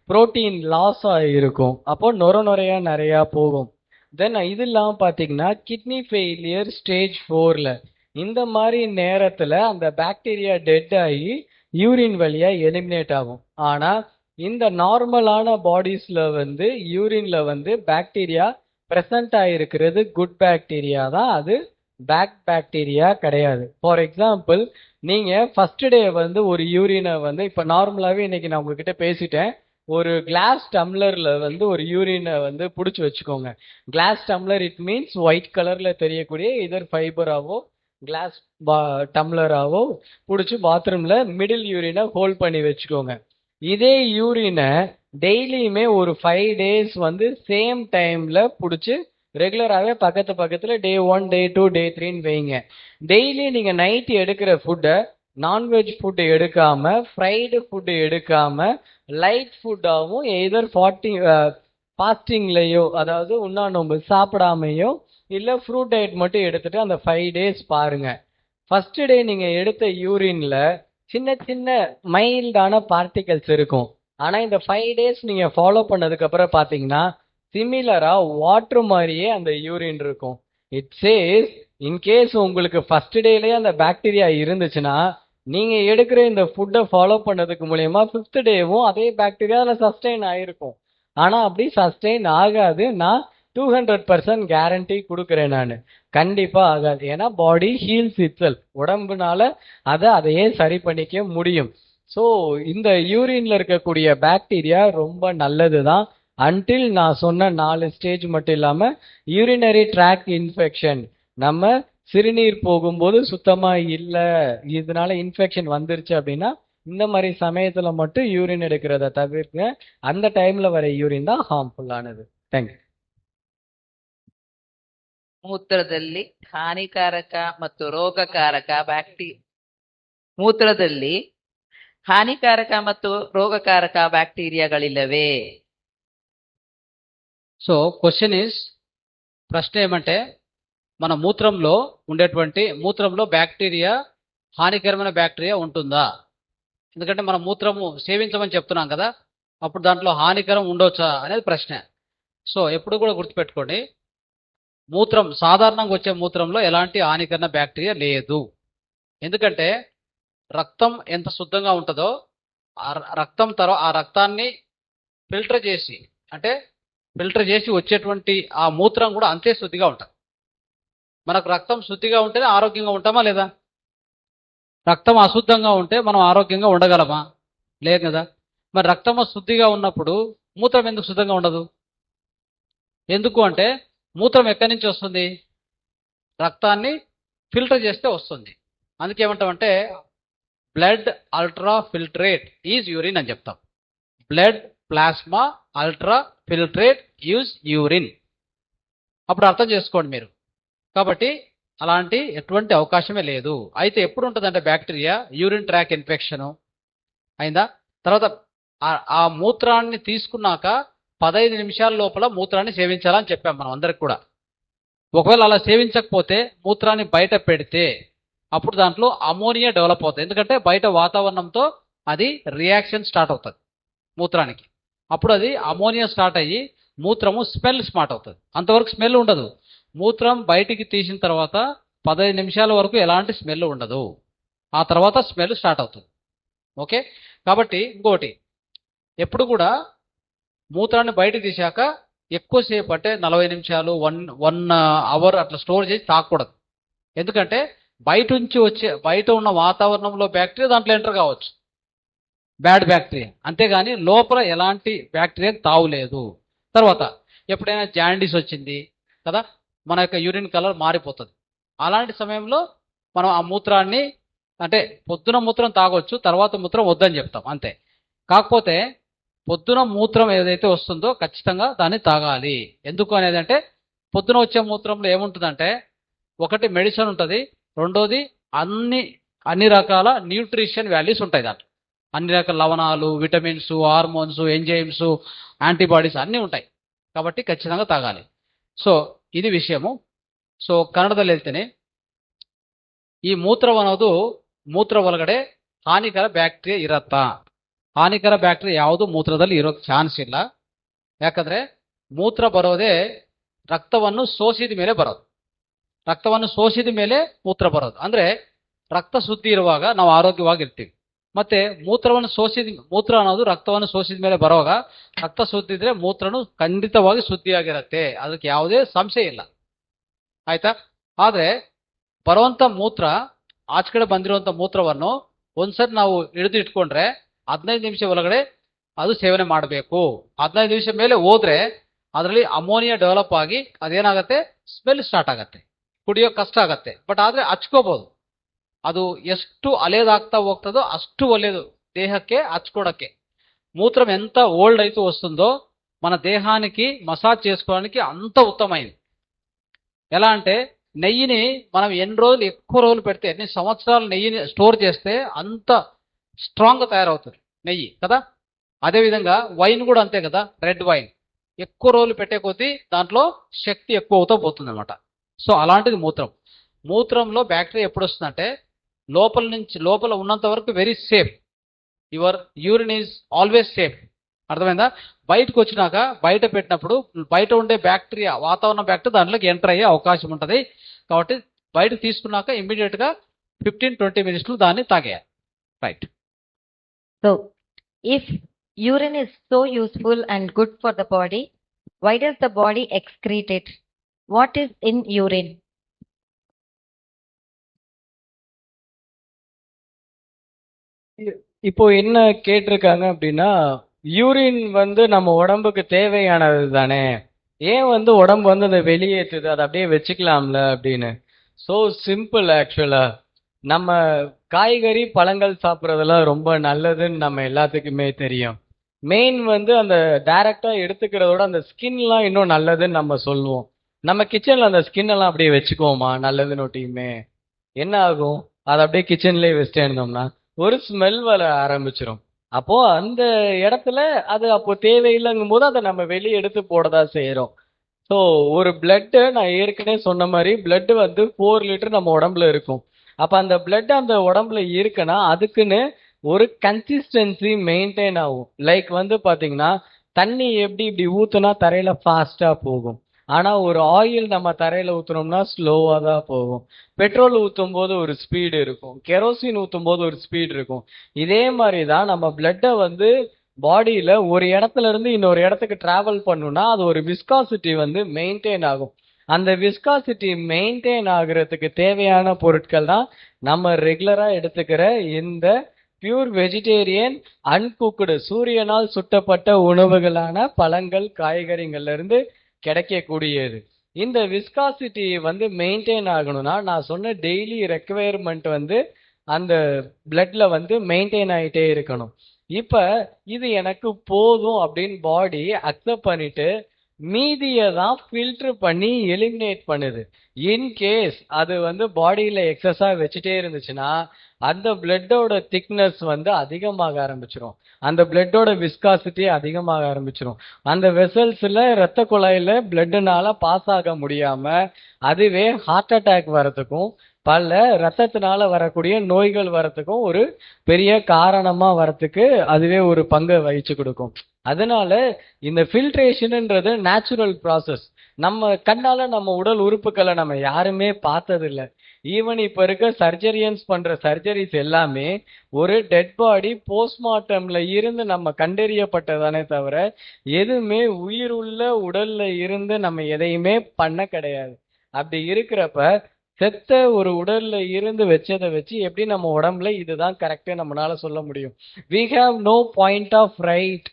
புரோட்டீன் லாஸ் ஆகிருக்கும், அப்போ நுரையா நிறையா போகும். தென் இது இல்லாமல் பார்த்தீங்கன்னா கிட்னி ஃபெயிலியர் ஸ்டேஜ் 4ல இந்த மாதிரி நேரத்தில் அந்த பாக்டீரியா டெட் ஆகி யூரின் வழியாக எலிமினேட் ஆகும். ஆனால் இந்த நார்மலான பாடிஸில் வந்து யூரின்ல வந்து பாக்டீரியா ப்ரெசண்ட் ஆகிருக்கிறது குட் பாக்டீரியா தான், அது பேட் பாக்டீரியா கிடையாது. ஃபார் எக்ஸாம்பிள், நீங்கள் ஃபர்ஸ்ட் டே வந்து ஒரு யூரினை வந்து இப்போ நார்மலாகவே இன்னைக்கு நான் உங்ககிட்ட பேசிட்டேன், ஒரு கிளாஸ் டம்ளர்ல வந்து ஒரு யூரினை வந்து பிடிச்சி வச்சுக்கோங்க. Class tumbler it means white கலர்ல தெரியக்கூடிய இதர் ஃபைபராவோ கிளாஸ் டம்ளராவோ பிடிச்சி பாத்ரூம்ல மிடில் யூரினை ஹோல்ட் பண்ணி வச்சுக்கோங்க. இதே யூரினை டெய்லியுமே ஒரு 5 days வந்து சேம் டைம்ல பிடிச்சி ரெகுலராகவே பக்கத்துல டே 1 டே 2 டே 3ன்னு வைங்க. டெய்லி நீங்க நைட்டு எடுக்கிற ஃபுட்டை நான்வெஜ் ஃபுட்டு எடுக்காம, ஃப்ரைடு ஃபுட்டு எடுக்காம, லைட் ஃபுட்டாகவும் எதர் ஃபாஸ்டிங்லையோ, அதாவது உண்ணாநோம்பு சாப்பிடாமையோ இல்லை ஃப்ரூட் டயட் மட்டும் எடுத்துட்டு அந்த 5 days பாருங்க. ஃபர்ஸ்ட் டே நீங்க எடுத்த யூரின்ல சின்ன சின்ன மைல்டான பார்ட்டிகல்ஸ் இருக்கும். ஆனா இந்த 5 days நீங்க ஃபாலோ பண்ணதுக்கு அப்புறம் பாத்தீங்கன்னா சிமிலரா வாட்டர் மாதிரியே அந்த யூரின் இருக்கும். இட் சேஸ் இன்கேஸ் உங்களுக்கு ஃபர்ஸ்ட் டேலயே அந்த பாக்டீரியா இருந்துச்சுன்னா நீங்க எடுக்கிற இந்த ஃபுட்டை ஃபாலோ பண்ணதுக்கு மூலியமா 5th டேவும் அதே பாக்டீரியா அதில் சஸ்டெயின் ஆயிருக்கும். ஆனா அப்படி சஸ்டெயின் ஆகாது. நான் 200% கேரண்டி கொடுக்குறேன். நான் கண்டிப்பா ஆகாது. ஏன்னா பாடி ஹீல்ஸ் இட்செல்ஃப், உடம்புனால அதையே சரி பண்ணிக்க முடியும். ஸோ இந்த யூரின்ல இருக்கக்கூடிய பாக்டீரியா ரொம்ப நல்லது தான், அன்டில் நான் சொன்ன 4 ஸ்டேஜ் மட்டும் இல்லாம யூரினரி ட்ராக் இன்ஃபெக்ஷன், நம்ம சிறுநீர் போகும்போது சுத்தமா இல்லை, இதனால இன்ஃபெக்ஷன் வந்துருச்சு அப்படின்னா இந்த மாதிரி சமயத்துல மட்டும் யூரின் எடுக்கிறத தவிர்க்க. அந்த டைம்ல வர யூரின் தான் ஹார்ம்ஃபுல்லானது. தேங்க்யூ. ಮೂತ್ರದಲ್ಲಿ ಹಾನಿಕಾರಕ ಮತ್ತು ರೋಗಕಾರಕ ಮೂತ್ರದಲ್ಲಿ ಹಾನಿಕಾರಕ ಮತ್ತು ರೋಗಕಾರಕ ಬ್ಯಾಕ್ಟೀರಿಯಾಗಳಿಲ್ಲವೇ? సో క్వశ్చన్ ఈస్, ప్రశ్న ఏమంటే మన మూత్రంలో ఉండేటువంటి మూత్రంలో బ్యాక్టీరియా, హానికరమైన బ్యాక్టీరియా ఉంటుందా? ఎందుకంటే మనం మూత్రము సేవించమని చెప్తున్నాం కదా, అప్పుడు దాంట్లో హానికరం ఉండొచ్చా అనేది ప్రశ్న. సో ఎప్పుడు కూడా గుర్తుపెట్టుకోండి, మూత్రం సాధారణంగా వచ్చే మూత్రంలో ఎలాంటి హానికరణ బ్యాక్టీరియా లేదు. ఎందుకంటే రక్తం ఎంత శుద్ధంగా ఉంటుందో ఆ రక్తాన్ని ఫిల్టర్ చేసి వచ్చేటువంటి ఆ మూత్రం కూడా అంతే శుద్ధిగా ఉంటుంది. మనకు రక్తం శుద్ధిగా ఉంటేనే ఆరోగ్యంగా ఉంటామా లేదా? రక్తం అశుద్ధంగా ఉంటే మనం ఆరోగ్యంగా ఉండగలమా? లేదు కదా. మరి రక్తం శుద్ధిగా ఉన్నప్పుడు మూత్రం ఎందుకు శుద్ధంగా ఉండదు? ఎందుకు అంటే మూత్రం ఎక్కడి నుంచి వస్తుంది? రక్తాన్ని ఫిల్టర్ చేస్తే వస్తుంది. అందుకే ఏమంటామంటే blood ultra filtrate is urine అని చెప్తాం. Blood plasma ultra filtrate use urine. అప్పుడు అర్థం చేసుకోండి మీరు. కాబట్టి అలాంటి ఎటువంటి అవకాశమే లేదు. అయితే ఎప్పుడు ఉంటుందంటే బ్యాక్టీరియా, యూరిన్ ట్రాక్ ఇన్ఫెక్షన్ అయిందా, తర్వాత ఆ మూత్రాన్ని తీసుకున్నాక 15 నిమిషాల లోపల మూత్రాన్ని సేవించాలని చెప్పాం మనం అందరికి కూడా. ఒకవేళ అలా సేవించకపోతే మూత్రాన్ని బయట పెడితే అప్పుడు దాంట్లో అమోనియా డెవలప్ అవుతుంది. ఎందుకంటే బయట వాతావరణంతో అది రియాక్షన్ స్టార్ట్ అవుతుంది మూత్రానికి. అప్పుడు అది అమోనియా స్టార్ట్ అయ్యి మూత్రము స్మెల్ స్టార్ట్ అవుతుంది. అంతవరకు స్మెల్ ఉండదు. మూత్రం బయటికి తీసిన తర్వాత 15 నిమిషాల వరకు ఎలాంటి స్మెల్ ఉండదు. ఆ తర్వాత స్మెల్ స్టార్ట్ అవుతుంది. ఓకే, కాబట్టి ఇంకోటి, ఎప్పుడు కూడా మూత్రాన్ని బయటకు తీశాక ఎక్కువసేపు అంటే 40 నిమిషాలు 1 అవర్ అట్లా స్టోర్ చేసి తాగకూడదు. ఎందుకంటే బయట ఉన్న వాతావరణంలో బ్యాక్టీరియా దాంట్లో ఎంటర్ కావచ్చు, బ్యాడ్ బ్యాక్టీరియా, అంతేగాని లోపల ఎలాంటి బ్యాక్టీరియా తావులేదు. తర్వాత ఎప్పుడైనా జాండీస్ వచ్చింది కదా, మన యొక్క యూరిన్ కలర్ మారిపోతుంది. అలాంటి సమయంలో మనం ఆ మూత్రాన్ని అంటే పొద్దున మూత్రం తాగొచ్చు, తర్వాత మూత్రం వద్దని చెప్తాం అంతే. కాకపోతే పొద్దున మూత్రం ఏదైతే వస్తుందో ఖచ్చితంగా దాన్ని తాగాలి. ఎందుకు అనేది అంటే పొద్దున వచ్చే మూత్రంలో ఏముంటుందంటే ఒకటి మెడిసిన్ ఉంటుంది, రెండోది అన్ని రకాల న్యూట్రిషన్ వాల్యూస్ ఉంటాయి దాంట్లో. అన్ని రకాల లవణాలు, విటమిన్స్, హార్మోన్స్, ఎంజైమ్స్, యాంటీబాడీస్ అన్నీ ఉంటాయి. కాబట్టి ఖచ్చితంగా తాగాలి. సో ఇది ವಿಷಯము. ಸೊ ಕನ್ನಡದಲ್ಲಿ ಹೇಳ್ತೇನೆ, ಈ ಮೂತ್ರ ಒಳಗಡೆ ಹಾನಿಕರ ಬ್ಯಾಕ್ಟೀರಿಯಾ ಇರತ್ತಾ? ಹಾನಿಕರ ಬ್ಯಾಕ್ಟೀರಿಯಾ ಯಾವುದು ಮೂತ್ರದಲ್ಲಿ ಇರೋಕ್ಕೆ ಚಾನ್ಸ್ ಇಲ್ಲ. ಯಾಕಂದ್ರೆ ಮೂತ್ರ ಬರೋದೇ ರಕ್ತವನ್ನು ಸೋಸಿದ ಮೇಲೆ ಬರೋದು. ರಕ್ತವನ್ನು ಸೋಸಿದ ಮೇಲೆ ಮೂತ್ರ ಬರೋದು. ಅಂದ್ರೆ ರಕ್ತ ಶುದ್ಧಿ ಇರುವಾಗ ನಾವು ಆರೋಗ್ಯವಾಗಿರ್ತೀವಿ. ಮತ್ತೆ ಮೂತ್ರ ಅನ್ನೋದು ರಕ್ತವನ್ನು ಸೋಸಿದ ಮೇಲೆ ಬರುವಾಗ ರಕ್ತ ಶುದ್ಧಿ ಇದ್ರೆ ಮೂತ್ರನು ಖಂಡಿತವಾಗಿ ಶುದ್ಧಿಯಾಗಿರುತ್ತೆ, ಅದಕ್ಕೆ ಯಾವುದೇ ಸಂಶಯ ಇಲ್ಲ. ಆಯ್ತಾ? ಆದ್ರೆ ಬರುವಂತ ಮೂತ್ರ, ಆಚೆ ಕಡೆ ಬಂದಿರುವಂತ ಮೂತ್ರವನ್ನು ಒಂದ್ಸರಿ ನಾವು ಹಿಡಿದು ಇಟ್ಕೊಂಡ್ರೆ 15 ನಿಮಿಷ ಒಳಗಡೆ ಅದು ಸೇವನೆ ಮಾಡಬೇಕು. 15 ನಿಮಿಷ ಮೇಲೆ ಹೋದ್ರೆ ಅದರಲ್ಲಿ ಅಮೋನಿಯಾ ಡೆವಲಪ್ ಆಗಿ ಅದೇನಾಗತ್ತೆ, ಸ್ಮೆಲ್ ಸ್ಟಾರ್ಟ್ ಆಗತ್ತೆ, ಕುಡಿಯೋ ಕಷ್ಟ ಆಗತ್ತೆ. ಬಟ್ ಆದ್ರೆ ಹಚ್ಕೋಬಹುದು. ಅದು ಎಷ್ಟು అలేదాಗ್ತಾ ಹೋಗ್ತదో అಷ್ಟು ಒಳ್ಳೆಯದು దేహಕ್ಕೆ హచ్చుకోవడానికి. మూత్రం ఎంత ఓల్డ్ అయితే వస్తుందో మన దేహానికి మసాజ్ చేసుకోవడానికి అంత ఉత్తమమైనది. ఎలా అంటే నెయ్యిని మనం ఎక్కువ రోజులు పెడితే, ఎన్ని సంవత్సరాలు నెయ్యిని స్టోర్ చేస్తే అంత స్ట్రాంగ్గా తయారవుతుంది నెయ్యి కదా. అదేవిధంగా వైన్ కూడా అంతే కదా, రెడ్ వైన్ ఎక్కువ రోజులు పెట్టే కొద్దీ దాంట్లో శక్తి ఎక్కువ అవుతూ పోతుంది అనమాట. సో అలాంటిది మూత్రంలో బ్యాక్టీరియా ఎప్పుడు వస్తుందంటే లోపల ఉన్నంత వరకు very safe. Your urine is always safe. అర్థమైందా? బయటకు వచ్చినాక బయట పెట్టినప్పుడు బయట ఉండే బ్యాక్టీరియా, వాతావరణ బ్యాక్టీరియా దాంట్లోకి ఎంటర్ అయ్యే అవకాశం ఉంటుంది. కాబట్టి బయటకు తీసుకున్నాక ఇమ్మీడియట్ గా 15-20 మినిట్స్లో దాన్ని తాగేయాలి. Right. So, if urine is so useful and good for the body, why does the body excrete it? What is in urine? இப்போ என்ன கேட்டிருக்காங்க அப்படின்னா, யூரின் நம்ம உடம்புக்கு தேவையானது தானே, ஏன் உடம்பு அதை வெளியேற்றுது, அதை அப்படியே வச்சுக்கலாம்ல அப்படின்னு. So simple. ஆக்சுவலா நம்ம காய்கறி பழங்கள் சாப்பிட்றதெல்லாம் ரொம்ப நல்லதுன்னு நம்ம எல்லாத்துக்குமே தெரியும். மெயின் அந்த டைரக்டா எடுத்துக்கிறதோட அந்த ஸ்கின்லாம் இன்னும் நல்லதுன்னு நம்ம சொல்லுவோம். நம்ம கிச்சன்ல அந்த ஸ்கின் எல்லாம் அப்படியே வச்சுக்குவோமா நல்லதுன்னு ஒட்டியுமே? என்ன ஆகும், அதை அப்படியே கிச்சன்லேயே வச்சுட்டே இருந்தோம்னா ஒரு ஸ்மெல் வர ஆரம்பிச்சிடும். அப்போ அந்த இடத்துல அது அப்போ தேவையில்லைங்கும் போது அதை நம்ம வெளியே எடுத்து போடதான் செய்யறோம். ஸோ ஒரு பிளட்டு, நான் ஏற்கனவே சொன்ன மாதிரி பிளட்டு 4 லிட்டர் நம்ம உடம்புல இருக்கும். அப்ப அந்த பிளட் அந்த உடம்புல இருக்குன்னா அதுக்குன்னு ஒரு கன்சிஸ்டன்சி மெயின்டைன் ஆகும். லைக் பாத்தீங்கன்னா தண்ணி எப்படி இப்படி ஊத்துனா தரையில ஃபாஸ்டா போகும், ஆனா ஒரு ஆயில் நம்ம தரையில ஊத்துனோம்னா ஸ்லோவா தான் போகும். பெட்ரோல் ஊத்தும் போது ஒரு ஸ்பீடு இருக்கும், கெரோசின் ஊத்தும் போது ஒரு ஸ்பீடு இருக்கும். இதே மாதிரிதான் நம்ம பிளட்டை பாடியில ஒரு இடத்துல இருந்து இன்னொரு இடத்துக்கு டிராவல் பண்ணுனா அது ஒரு விஸ்காசிட்டி மெயின்டைன் ஆகும். அந்த விஸ்காசிட்டி மெயின்டைன் ஆகுறதுக்கு தேவையான பொருட்கள் தான் நம்ம ரெகுலரா எடுத்துக்கிற இந்த பியூர் வெஜிடேரியன் அன்குக்டு சூரியனால் சுட்டப்பட்ட உணவுகளான பழங்கள், காய்கறிகள்ல இருந்து கிடைக்கக்கூடியது. இந்த விஸ்காசிட்டி மெயின்டைன் ஆகணும்னா நான் சொன்ன டெய்லி ரெக்குவயர்மெண்ட் அந்த பிளட்ல மெயின்டைன் ஆயிட்டே இருக்கணும். இப்ப இது எனக்கு போதும் அப்படின்னு பாடி அக்செப்ட் பண்ணிட்டு மீதியை தான் ஃபில்டர் பண்ணி எலிமினேட் பண்ணுது. இன்கேஸ் அது பாடியில எக்ஸஸா வச்சுட்டே இருந்துச்சுன்னா அந்த பிளட்டோட திக்னஸ் அதிகமாக ஆரம்பிச்சிடும், அந்த பிளட்டோட விஸ்காசிட்டி அதிகமாக ஆரம்பிச்சிடும். அந்த வெசல்ஸ்ல ரத்த குழாயில பிளட்னால பாஸ் ஆக முடியாம அதுவே ஹார்ட் அட்டாக் வரதுக்கும் பல ரத்தத்தினால வரக்கூடிய நோய்கள் வரத்துக்கும் ஒரு பெரிய காரணமா வரத்துக்கு அதுவே ஒரு பங்கை வகிச்சு கொடுக்கும். அதனால இந்த ஃபில்ட்ரேஷன்ன்றது நேச்சுரல் ப்ராசஸ். நம்ம கண்ணால நம்ம உடல் உறுப்புகளை நம்ம யாருமே பார்த்ததில்ல. ஈவன் இப்ப இருக்க சர்ஜரியன்ஸ் பண்ற சர்ஜரிஸ் எல்லாமே ஒரு டெட் பாடி போஸ்ட்மார்ட்டம்ல இருந்து நம்ம கண்டறியப்பட்டதானே தவிர எதுவுமே உயிருள்ள உடல்ல இருந்து நம்ம எதையுமே பண்ண கிடையாது. அப்படி இருக்கிறப்ப செத்த ஒரு உடல்ல இருந்து வச்சதை வச்சு எப்படி நம்ம உடம்புல இதுதான் கரெக்டா நம்மளால சொல்ல முடியும்? we have no point of right.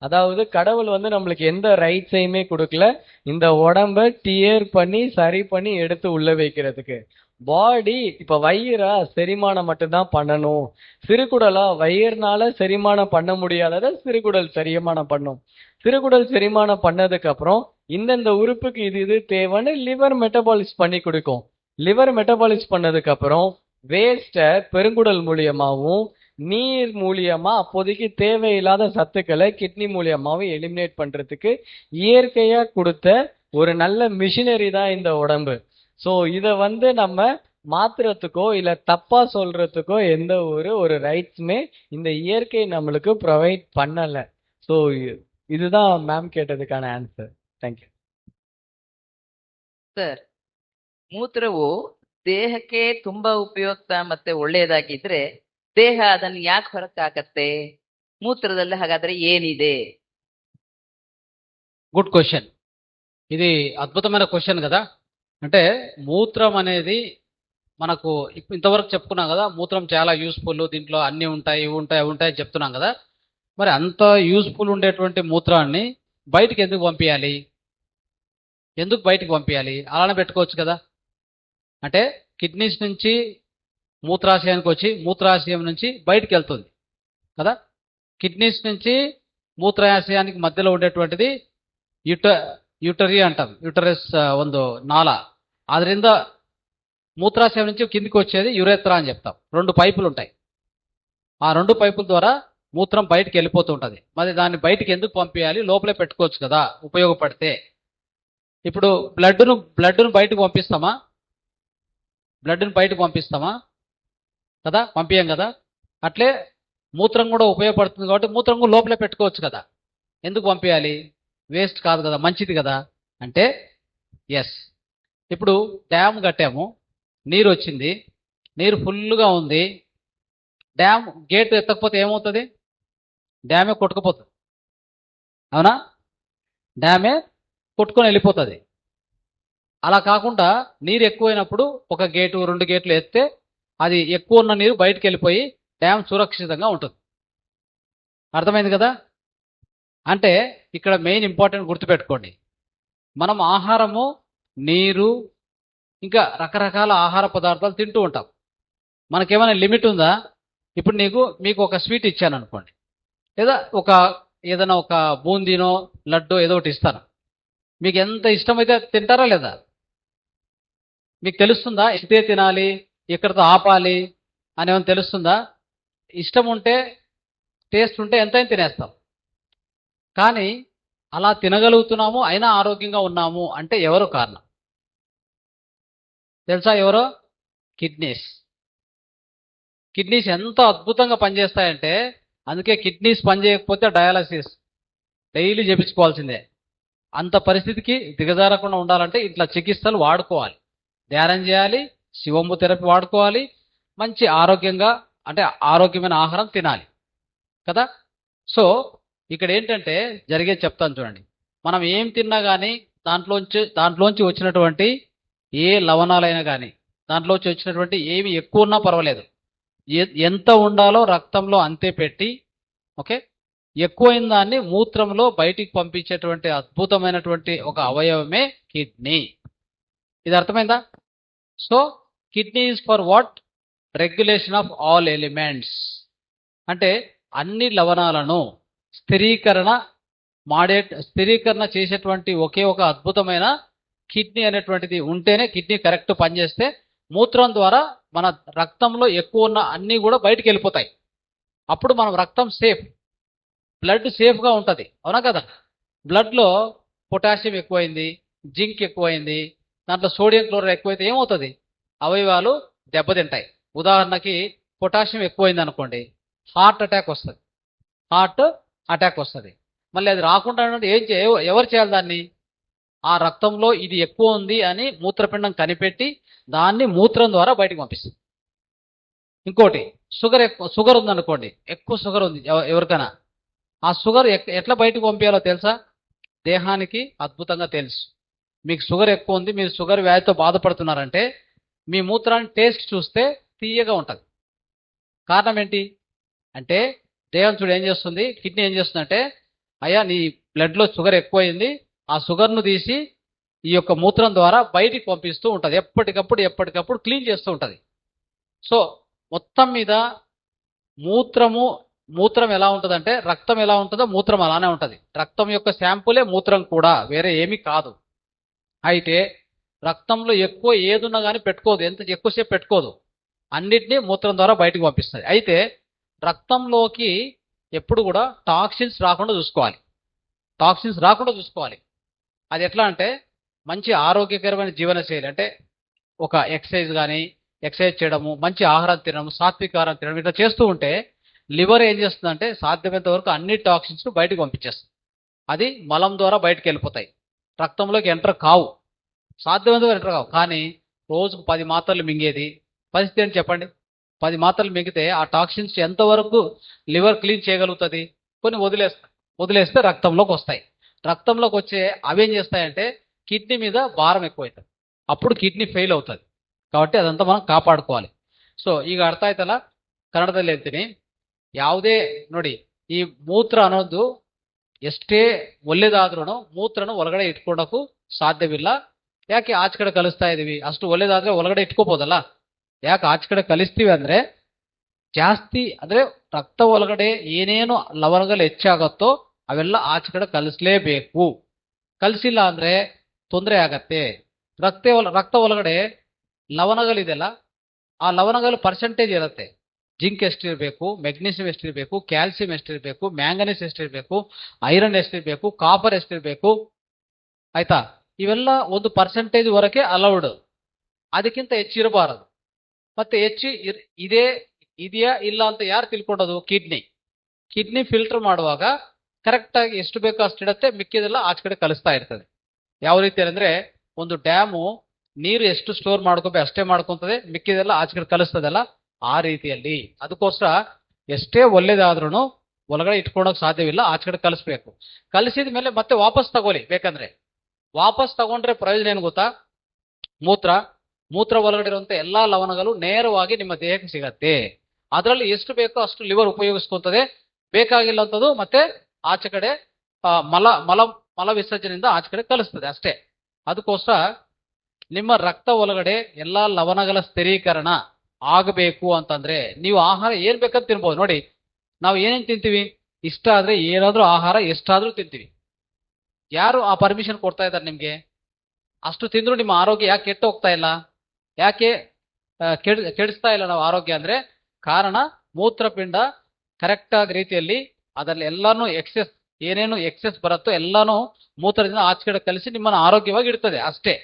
அதாவது கடவுள் வந்து நம்மளுக்கு எந்த ரைட்ஸையுமே கொடுக்கல இந்த உடம்ப டியர் பண்ணி சரி பண்ணி எடுத்து உள்ள வைக்கிறதுக்கு. பாடி இப்ப வயிறா செரிமானம் மட்டும்தான் பண்ணணும், சிறுகுடலா வயிறுனால செரிமானம் பண்ண முடியாததை சிறுகுடல் செரிமானம் பண்ணும். சிறுகுடல் செரிமானம் பண்ணதுக்கு அப்புறம் இந்தந்த உறுப்புக்கு இது இது தேவைன்னு லிவர் மெட்டபாலிஸ் பண்ணி கொடுக்கும். லிவர் மெட்டபாலிஸ் பண்ணதுக்கு அப்புறம் வேஸ்ட்டை பெருங்குடல் மூலியமாவும் நீர் மூலியமா அப்போதைக்கு தேவையில்லாத சத்துக்களை கிட்னி மூலியமாவும் எலிமினேட் பண்றதுக்கு இயற்கையா கொடுத்த ஒரு நல்ல மிஷினரி தான் இந்த உடம்பு. ஸோ இதை வந்து நம்ம மாத்துறதுக்கோ இல்ல தப்பா சொல்றதுக்கோ எந்த ஒரு ரைட்ஸுமே இந்த இயற்கை நம்மளுக்கு ப்ரொவைட் பண்ணல. ஸோ இதுதான் மேம் கேட்டதுக்கான ಆನ್ಸರ್. Thank you. ಸರ್, ಮೂತ್ರವು ದೇಹಕ್ಕೆ ತುಂಬಾ ಉಪಯುಕ್ತ ಮತ್ತೆ ಒಳ್ಳೆಯದಾಗಿದ್ರೆ ದೇಹ ಅದನ್ನು ಯಾಕೆ ಹೊರಕಾಕತ್ತೆ? ಮೂತ್ರದಲ್ಲಿ ಹಾಗಾದ್ರೆ ಏನಿದೆ? Good question. ఇది అద్భుతమైన క్వశ్చన్ కదా. అంటే మూత్రం అనేది మనకు ఇంతవరకు చెప్పుకున్నాం కదా, మూత్రం చాలా యూస్ఫుల్, దీంట్లో అన్నీ ఉంటాయి ఇవి ఉంటాయి అవి ఉంటాయి చెప్తున్నాం కదా. మరి అంత యూస్ఫుల్ ఉండేటువంటి మూత్రాన్ని బయటికి ఎందుకు పంపించాలి? ఎందుకు బయటికి పంపించాలి? అలానే పెట్టుకోవచ్చు కదా. అంటే కిడ్నీస్ నుంచి మూత్రాశయానికి వచ్చి మూత్రాశయం నుంచి బయటికి వెళ్తుంది కదా. కిడ్నీస్ నుంచి మూత్రాశయానికి మధ్యలో ఉండేటువంటిది యూటరీ అంటాం, యూటరస్ ಒಂದು నాళ. ಅದರಿಂದ మూత్రాశయం నుంచి కిందికి వచ్చేది యురేత్రా అని చెప్తాం. 2 పైపులు ఉంటాయి. ఆ 2 పైపుల ద్వారా మూత్రం బయటికి వెళ్ళిపోతూ ఉంటుంది. మరి దాన్ని బయటికి ఎందుకు పంపించాలి? లోపలే పెట్టుకోవచ్చు కదా ఉపయోగపడితే. ఇప్పుడు బ్లడ్ను బయటకు పంపిస్తామా? బ్లడ్ను బయటకు పంపిస్తామా కదా? పంపించాం కదా. అట్లే మూత్రం కూడా ఉపయోగపడుతుంది కాబట్టి మూత్రం కూడా లోపలే పెట్టుకోవచ్చు కదా. ఎందుకు పంపించాలి? వేస్ట్ కాదు కదా, మంచిది కదా. అంటే ఎస్, ఇప్పుడు డ్యామ్ కట్టాము, నీరు వచ్చింది, నీరు ఫుల్గా ఉంది. డ్యామ్ గేట్ ఎత్తకపోతే ఏమవుతుంది? డ్యామే కొట్టుకుపోతుంది, అవునా? డ్యామే కొట్టుకొని వెళ్ళిపోతుంది. అలా కాకుండా నీరు ఎక్కువైనప్పుడు ఒక గేటు 2 గేట్లు ఎత్తే అది ఎక్కువ ఉన్న నీరు బయటకు వెళ్ళిపోయి డ్యామ్ సురక్షితంగా ఉంటుంది. అర్థమైంది కదా. అంటే ఇక్కడ మెయిన్ ఇంపార్టెంట్ గుర్తుపెట్టుకోండి, మనం ఆహారము, నీరు, ఇంకా రకరకాల ఆహార పదార్థాలు తింటూ ఉంటాం. మనకేమైనా లిమిట్ ఉందా? ఇప్పుడు మీకు ఒక స్వీట్ ఇచ్చాను అనుకోండి, లేదా ఏదైనా ఒక బూందీనో లడ్డో ఏదో ఒకటి ఇస్తాను. మీకు ఎంత ఇష్టమైతే తింటారా లేదా? మీకు తెలుస్తుందా ఇంతే తినాలి, ఇక్కడతో ఆపాలి అని ఏమైనా తెలుస్తుందా? ఇష్టం ఉంటే, టేస్ట్ ఉంటే ఎంతైనా తినేస్తాం. కానీ అలా తినగలుగుతున్నాము, అయినా ఆరోగ్యంగా ఉన్నాము అంటే ఎవరు కారణం తెలుసా? ఎవరో? కిడ్నీస్. కిడ్నీస్ ఎంత అద్భుతంగా పనిచేస్తాయంటే, అందుకే కిడ్నీస్ పనిచేయకపోతే డయాలసిస్ డైలీ చేపించుకోవాల్సిందే. అంత పరిస్థితికి దిగజారకుండా ఉండాలంటే ఇట్లా చికిత్సలు వాడుకోవాలి, ధ్యానం చేయాలి, శివంబు థెరపీ వాడుకోవాలి, మంచి ఆరోగ్యంగా అంటే ఆరోగ్యమైన ఆహారం తినాలి కదా. సో ఇక్కడ ఏంటంటే జరిగేది చెప్తాను చూడండి. మనం ఏం తిన్నా కానీ దాంట్లోంచి వచ్చినటువంటి ఏ లవణాలైనా కానీ, దాంట్లోంచి వచ్చినటువంటి ఏమి ఎక్కువ ఉన్నా పర్వాలేదు, ఎంత ఉండాలో రక్తంలో అంతే పెట్టి, ఓకే, ఎక్కువైన దాన్ని మూత్రంలో బయటికి పంపించేటువంటి అద్భుతమైనటువంటి ఒక అవయవమే కిడ్నీ. ఇది అర్థమైందా? So kidney is for what? Regulation of all elements. అంటే అన్ని లవణాలను స్థిరీకరణ చేసేటువంటి ఒకే ఒక అద్భుతమైన కిడ్నీ అనేటువంటిది ఉంటేనే కిడ్నీ కరెక్ట్ పనిచేస్తే మూత్రం ద్వారా మన రక్తంలో ఎక్కువ ఉన్న అన్నీ కూడా బయటికి వెళ్ళిపోతాయి. అప్పుడు మనం రక్తం సేఫ్, బ్లడ్ సేఫ్గా ఉంటుంది, అవునా కదా. బ్లడ్లో పొటాషియం ఎక్కువైంది, జింక్ ఎక్కువైంది, దాంట్లో సోడియం క్లోరైడ్ ఎక్కువైతే ఏమవుతుంది? అవయవాలు దెబ్బతింటాయి. ఉదాహరణకి పొటాషియం ఎక్కువైంది అనుకోండి, హార్ట్ అటాక్ వస్తుంది. హార్ట్ అటాక్ వస్తుంది. మళ్ళీ అది రాకుండా ఉండాలంటే ఎవరు చేయాలి దాన్ని? ఆ రక్తంలో ఇది ఎక్కువ ఉంది అని మూత్రపిండం కనిపెట్టి దాన్ని మూత్రం ద్వారా బయటకు పంపిస్తుంది. ఇంకోటి షుగర్ ఉందనుకోండి, ఎక్కువ షుగర్ ఉంది ఎవరికైనా, ఆ షుగర్ ఎట్లా బయటకు పంపించాలో తెలుసా? దేహానికి అద్భుతంగా తెలుసు. మీకు షుగర్ ఎక్కువ ఉంది, మీరు షుగర్ వ్యాధితో బాధపడుతున్నారంటే మీ మూత్రాన్ని టేస్ట్ చూస్తే తీయగా ఉంటుంది. కారణం ఏంటి అంటే దేహం చూడు ఏం చేస్తుంది, కిడ్నీ ఏం చేస్తుందంటే, అయ్యా నీ బ్లడ్లో షుగర్ ఎక్కువైంది, ఆ షుగర్ను తీసి ఈ యొక్క మూత్రం ద్వారా బయటికి పంపిస్తూ ఉంటుంది. ఎప్పటికప్పుడు క్లీన్ చేస్తూ ఉంటుంది. సో మొత్తం మీద మూత్రం ఎలా ఉంటుందంటే, రక్తం ఎలా ఉంటుందో మూత్రం అలానే ఉంటుంది. రక్తం యొక్క శాంపులే మూత్రం కూడా, వేరే ఏమీ కాదు. అయితే రక్తంలో ఎక్కువ ఏదున్నా కానీ పెట్టుకోదు, ఎంత ఎక్కువసేపు పెట్టుకోదు, అన్నిటినీ మూత్రం ద్వారా బయటకు పంపిస్తుంది. అయితే రక్తంలోకి ఎప్పుడు కూడా టాక్సిన్స్ రాకుండా చూసుకోవాలి. అది ఎట్లా అంటే, మంచి ఆరోగ్యకరమైన జీవనశైలి అంటే ఒక ఎక్సర్సైజ్ చేయడము, మంచి ఆహారం తినడం, సాత్విక ఆహారం తినడం, ఇట్లా చేస్తూ ఉంటే లివర్ ఏం చేస్తుందంటే సాధ్యమైనంత వరకు అన్ని టాక్సిన్స్ బయటకు పంపించేస్తుంది. అది మలం ద్వారా బయటకు వెళ్ళిపోతాయి, రక్తంలోకి ఎంటర్ కావు, సాధ్యమైనంత వరకు ఎంటర్ కావు. కానీ రోజుకు 10 మాత్రలు మింగేది పరిస్థితి ఏంటి చెప్పండి? 10 మాత్రలు మింగితే ఆ టాక్సిన్స్ ఎంతవరకు లివర్ క్లీన్ చేయగలుగుతుంది? కొన్ని వదిలేస్తే రక్తంలోకి వస్తాయి. రక్తంలోకి వచ్చే అవేం చేస్తాయంటే కిడ్నీ మీద భారం ఎక్కువవుతుంది, అప్పుడు కిడ్నీ ఫెయిల్ అవుతుంది. కాబట్టి ಅದಂತ మనం ಕಾಪಾಡ್ಕೊಳ್ಳಿ. ಸೊ ಈಗ ಅರ್ಥ ಆಯ್ತಲ್ಲ ಕನ್ನಡದಲ್ಲಿ ಹೇಳ್ತೀನಿ. ಯಾವುದೇ ನೋಡಿ ಈ ಮೂತ್ರ ಅನ್ನೋದು ಎಷ್ಟೇ ಒಳ್ಳೆದಾದ್ರೂ ಮೂತ್ರನ ಒಳಗಡೆ ಇಟ್ಕೊಳ್ಳೋಕ್ಕೂ ಸಾಧ್ಯವಿಲ್ಲ. ಯಾಕೆ ಆಚೆ ಕಡೆ ಕಲಿಸ್ತಾ ಇದೀವಿ? ಅಷ್ಟು ಒಳ್ಳೆದಾದ್ರೆ ಒಳಗಡೆ ಇಟ್ಕೋಬೋದಲ್ಲ. ಯಾಕೆ ಆಚೆ ಕಡೆ ಕಲಿಸ್ತೀವಿ ಅಂದ್ರೆ ಜಾಸ್ತಿ ಅಂದ್ರೆ ರಕ್ತ ಒಳಗಡೆ ಏನೇನು ಲವಣಗಳು ಹೆಚ್ಚಾಗುತ್ತೋ ಅವೆಲ್ಲ ಆಚೆ ಕಡೆ ಕಲಿಸ್ಲೇಬೇಕು. ಕಲಿಸಿಲ್ಲ ಅಂದ್ರೆ ತೊಂದರೆ ಆಗತ್ತೆ. ರಕ್ತ ಒಳಗಡೆ ಲವಣಗಳಿದೆಯಲ್ಲ, ಆ ಲವಣಗಳ ಪರ್ಸೆಂಟೇಜ್ ಇರುತ್ತೆ. ಜಿಂಕ್ ಎಷ್ಟಿರಬೇಕು, ಮೆಗ್ನೀಷಿಯಂ ಎಷ್ಟಿರಬೇಕು, ಕ್ಯಾಲ್ಸಿಯಂ ಎಷ್ಟಿರಬೇಕು, ಮ್ಯಾಂಗನೀಸ್ ಎಷ್ಟಿರಬೇಕು, ಐರನ್ ಎಷ್ಟಿರಬೇಕು, ಕಾಪರ್ ಎಷ್ಟಿರಬೇಕು, ಆಯ್ತಾ? ಇವೆಲ್ಲ ಒಂದು ಪರ್ಸೆಂಟೇಜ್ ವರಕೆ ಅಲೌಡ್, ಅದಕ್ಕಿಂತ ಹೆಚ್ಚಿರಬಾರದು. ಮತ್ತೆ ಹೆಚ್ಚು ಇದೆಯಾ ಇಲ್ಲ ಅಂತ ಯಾರು ತಿಳ್ಕೊಂಡದು? ಕಿಡ್ನಿ ಫಿಲ್ಟರ್ ಮಾಡುವಾಗ ಕರೆಕ್ಟಾಗಿ ಎಷ್ಟು ಬೇಕೋ ಅಷ್ಟಿಡತ್ತೆ, ಮಿಕ್ಕಿದೆಲ್ಲ ಆಚೆ ಕಡೆ ಕಲಿಸ್ತಾ ಇರ್ತದೆ. ಯಾವ ರೀತಿ ಅಂದ್ರೆ ಒಂದು ಡ್ಯಾಮು ನೀರು ಎಷ್ಟು ಸ್ಟೋರ್ ಮಾಡ್ಕೋಬೇಕು ಅಷ್ಟೇ ಮಾಡ್ಕೊಂತದೆ, ಮಿಕ್ಕಿದೆಲ್ಲ ಆಚೆ ಕಡೆ ಕಲಿಸ್ತದಲ್ಲ, ಆ ರೀತಿಯಲ್ಲಿ. ಅದಕ್ಕೋಸ್ಕರ ಎಷ್ಟೇ ಒಳ್ಳೇದಾದ್ರೂ ಒಳಗಡೆ ಇಟ್ಕೊಳಕ್ ಸಾಧ್ಯವಿಲ್ಲ, ಆಚೆ ಕಡೆ ಕಲಿಸ್ಬೇಕು. ಕಲಿಸಿದ ಮೇಲೆ ಮತ್ತೆ ವಾಪಸ್ ತಗೊಳ್ಳಿ ಬೇಕಂದ್ರೆ. ವಾಪಸ್ ತಗೊಂಡ್ರೆ ಪ್ರಯೋಜನ ಏನು ಗೊತ್ತಾ? ಮೂತ್ರ ಒಳಗಡೆ ಇರುವಂತ ಎಲ್ಲಾ ಲವಣಗಳು ನೇರವಾಗಿ ನಿಮ್ಮ ದೇಹಕ್ಕೆ ಸಿಗತ್ತೆ. ಅದರಲ್ಲಿ ಎಷ್ಟು ಬೇಕೋ ಅಷ್ಟು ಲಿವರ್ ಉಪಯೋಗಿಸ್ಕೊಂತದೆ, ಬೇಕಾಗಿಲ್ಲ ಅಂತದ್ದು ಮತ್ತೆ ಆಚೆ ಕಡೆ ಮಲ ವಿಸರ್ಜನೆಯಿಂದ ಆಚೆ ಕಡೆ ಕಲಿಸ್ತದೆ ಅಷ್ಟೇ. ಅದಕ್ಕೋಸ್ಕರ ನಿಮ್ಮ ರಕ್ತ ಒಳಗಡೆ ಎಲ್ಲಾ ಲವಣಗಳ ಸ್ಥಿರೀಕರಣ ಆಗಬೇಕು ಅಂತಂದ್ರೆ ನೀವು ಆಹಾರ ಏನ್ ಬೇಕಂತ ತಿನ್ಬೋದು. ನೋಡಿ, ನಾವು ಏನೇನು ತಿಂತೀವಿ, ಇಷ್ಟ ಆದ್ರೆ ಏನಾದ್ರೂ ಆಹಾರ ಎಷ್ಟಾದ್ರೂ ತಿಂತೀವಿ. ಯಾರು ಆ ಪರ್ಮಿಷನ್ ಕೊಡ್ತಾ ಇದ್ದಾರೆ ನಿಮ್ಗೆ? ಅಷ್ಟು ತಿಂದ್ರು ನಿಮ್ಮ ಆರೋಗ್ಯ ಯಾಕೆ ಕೆಟ್ಟು ಹೋಗ್ತಾ ಇಲ್ಲ? ಯಾಕೆ ಕೆಡಿಸ್ತಾ ಇಲ್ಲ ನಾವು ಆರೋಗ್ಯ ಅಂದ್ರೆ ಕಾರಣ ಮೂತ್ರಪಿಂಡ ಕರೆಕ್ಟ್ ಆದ ರೀತಿಯಲ್ಲಿ ಅದರಲ್ಲಿ ಎಲ್ಲಾನು ಏನೇನು ಎಕ್ಸೆಸ್ ಬರುತ್ತೋ ಎಲ್ಲಾನು ಮೂತ್ರದಿಂದ ಆಚೆ ಕಡೆ ಕಲಿಸಿ ನಿಮ್ಮನ್ನು ಆರೋಗ್ಯವಾಗಿ ಇಡ್ತದೆ ಅಷ್ಟೇ.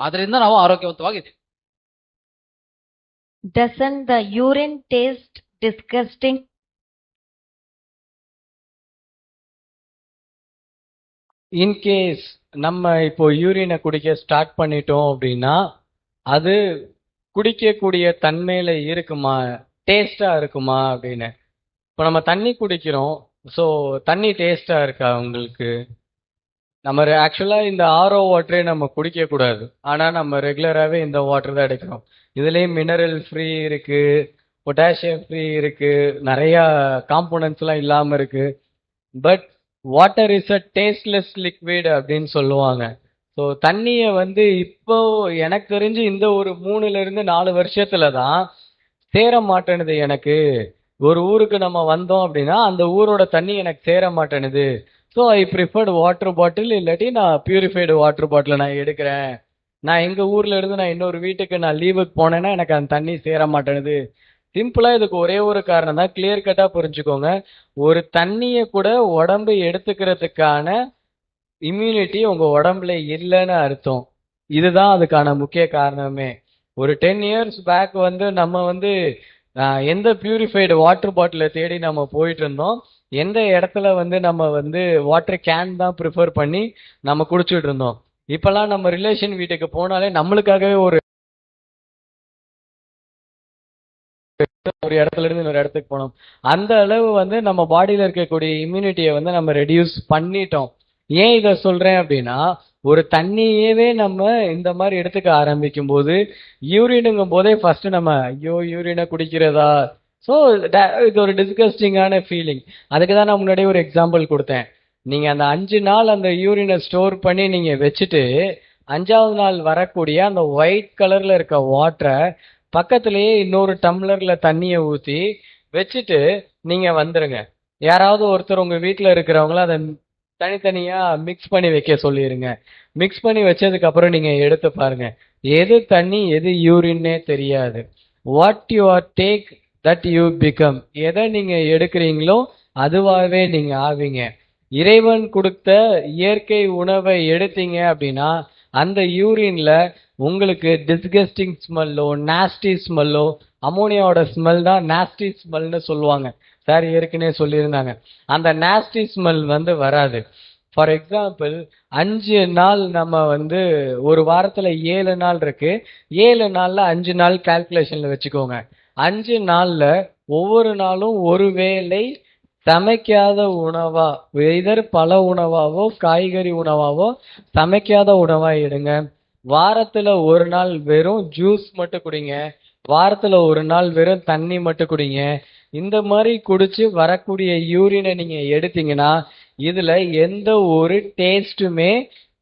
ಅದರಿಂದ ನಾವು ಆರೋಗ್ಯವಂತವಾಗಿದ್ದೀವಿ. Doesn't the urine taste disgusting? In case நம்ம இப்போ யூரினை குடிக்க ஸ்டார்ட் பண்ணிட்டோம் அப்படின்னா அது குடிக்கக்கூடிய தன்மையில இருக்குமா, டேஸ்டா இருக்குமா அப்படின்னு. இப்போ நம்ம தண்ணி குடிக்கிறோம், ஸோ தண்ணி டேஸ்டா இருக்கா உங்களுக்கு? நம்ம ஆக்சுவலா இந்த ஆர்ஓ வாட்டரே நம்ம குடிக்க கூடாது, ஆனா நம்ம ரெகுலராகவே இந்த வாட்டர் தான் எடுக்கிறோம். இதுலேயும் மினரல் ஃப்ரீ இருக்கு, பொட்டாசியம் ஃப்ரீ இருக்கு, நிறைய காம்போனன்ட்ஸ் எல்லாம் இல்லாம இருக்கு. But water is a tasteless liquid அப்படின்னு சொல்லுவாங்க. ஸோ தண்ணியை இப்போ எனக்கு தெரிஞ்சு இந்த ஒரு 3-4 வருஷத்துல தான் சேர மாட்டேனுது எனக்கு. ஒரு ஊருக்கு நம்ம வந்தோம் அப்படின்னா அந்த ஊரோட தண்ணி எனக்கு சேர மாட்டேனுது. So I preferred water bottle, இல்லாட்டி நான் பியூரிஃபைடு வாட்டர் பாட்டில் நான் எடுக்கிறேன். நான் எங்கள் ஊரில் இருந்து நான் இன்னொரு வீட்டுக்கு நான் லீவுக்கு போனேன்னா எனக்கு அந்த தண்ணி சேர மாட்டேனுது. சிம்பிளாக இதுக்கு ஒரே ஒரு காரணம் தான், கிளியர் கட்டாக புரிஞ்சுக்கோங்க. ஒரு தண்ணியை கூட உடம்பு எடுத்துக்கிறதுக்கான இம்யூனிட்டி உங்கள் உடம்புல இல்லைன்னு அர்த்தம். இதுதான் அதுக்கான முக்கிய காரணமே. ஒரு 10 இயர்ஸ் பேக் வந்து நம்ம வந்து எந்த பியூரிஃபைடு வாட்டர் பாட்டிலை தேடி நம்ம போயிட்டு இருந்தோம், எந்த இடத்துல வந்து நம்ம வந்து வாட்டர் கேன் தான் ப்ரிஃபர் பண்ணி நம்ம குடிச்சிட்டு இருந்தோம். இப்பெல்லாம் நம்ம ரிலேஷன் வீட்டுக்கு போனாலே நம்மளுக்காகவே ஒரு இடத்துல இருந்து இன்னொரு இடத்துக்கு போனோம். அந்த அளவு வந்து நம்ம பாடியில இருக்கக்கூடிய இம்யூனிட்டியை வந்து நம்ம ரெடியூஸ் பண்ணிட்டோம். ஏன் இதை சொல்றேன் அப்படின்னா, ஒரு தண்ணியவே நம்ம இந்த மாதிரி எடுத்துக்க ஆரம்பிக்கும் போது யூரினுங்கும் போதே ஃபர்ஸ்ட் நம்ம ஐயோ யூரினை குடிக்கிறதா, ஸோ இது ஒரு டிஸ்கஸ்டிங்கான ஃபீலிங். அதுக்கு தான் நான் முன்னாடியே ஒரு எக்ஸாம்பிள் கொடுத்தேன். நீங்க அந்த 5 நாள் அந்த யூரினை ஸ்டோர் பண்ணி நீங்க வச்சுட்டு 5ஆவது நாள் வரக்கூடிய அந்த ஒயிட் கலர்ல இருக்க வாட்டரை பக்கத்திலேயே இன்னொரு டம்ளர்ல தண்ணியை ஊத்தி வச்சுட்டு நீங்க வந்துருங்க. யாராவது ஒருத்தர் உங்க வீட்டுல இருக்கிறவங்கள அதை தனித்தனியா மிக்ஸ் பண்ணி வைக்க சொல்லிருங்க. மிக்ஸ் பண்ணி வச்சதுக்கு அப்புறம் நீங்க எடுத்து பாருங்க, எது தண்ணி எது யூரின்னே தெரியாது. What you are take that you become. எதை நீங்க எடுக்கிறீங்களோ அதுவாகவே நீங்க ஆவீங்க. இறைவன் கொடுத்த இயற்கை உணவை எடுத்தீங்க அப்படின்னா அந்த யூரின்ல உங்களுக்கு டிஸ்கஸ்டிங் ஸ்மெல்லோ நாஸ்டி ஸ்மெல்லோ, அமோனியாவோட ஸ்மெல் தான் நாஸ்டி ஸ்மெல்னு சொல்லுவாங்க. சார் ஏற்கனவே சொல்லியிருந்தாங்க. அந்த நாஸ்டி ஸ்மெல் வந்து வராது. ஃபார் எக்ஸாம்பிள் 5 நாள் நம்ம வந்து ஒரு வாரத்துல 7 நாள் இருக்கு. 7 நாள்ல 5 நாள் கால்குலேஷன்ல வச்சுக்கோங்க. 5 நாள்ல ஒவ்வொரு நாளும் ஒரு வேளை சமைக்காத உணவா, எதர் பல உணவாவோ காய்கறி உணவாவோ சமைக்காத உணவா எடுங்க. வாரத்துல ஒரு நாள் வெறும் ஜூஸ் மட்டும் குடிங்க. வாரத்துல ஒரு நாள் வெறும் தண்ணி மட்டும் குடிங்க. இந்த மாதிரி குடிச்சு வரக்கூடிய யூரினை நீங்க எடுத்தீங்கன்னா இதுல எந்த ஒரு டேஸ்ட்டுமே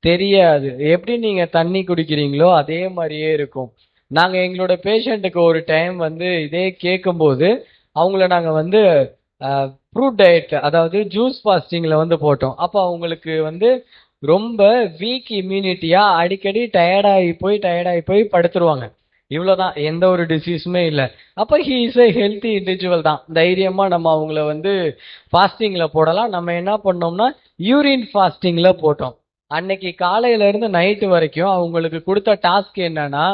தெரியாது. எப்படி நீங்க தண்ணி குடிக்கிறீங்களோ அதே மாதிரியே இருக்கும். நாங்க எங்களோட பேஷண்ட்டுக்கு ஒரு டைம் வந்து இதே கேட்கும்போது அவங்கள நாங்க வந்து ஃப்ரூட் டயட், அதாவது ஜூஸ் ஃபாஸ்டிங்ல வந்து போட்டோம். அப்போ அவங்களுக்கு வந்து ரொம்ப வீக் இம்யூனிட்டியா அடிக்கடி டயர்டாகி போய் படுத்துருவாங்க. இவ்வளவுதான், எந்த ஒரு டிசீஸுமே இல்லை. அப்போ he is a healthy individual தான். தைரியமா நம்ம அவங்கள வந்து ஃபாஸ்டிங்ல போடலாம். நம்ம என்ன பண்ணோம்னா யூரின் ஃபாஸ்டிங்ல போட்டோம். அன்னைக்கு காலையில இருந்து நைட்டு வரைக்கும் அவங்களுக்கு கொடுத்த டாஸ்க் என்னன்னா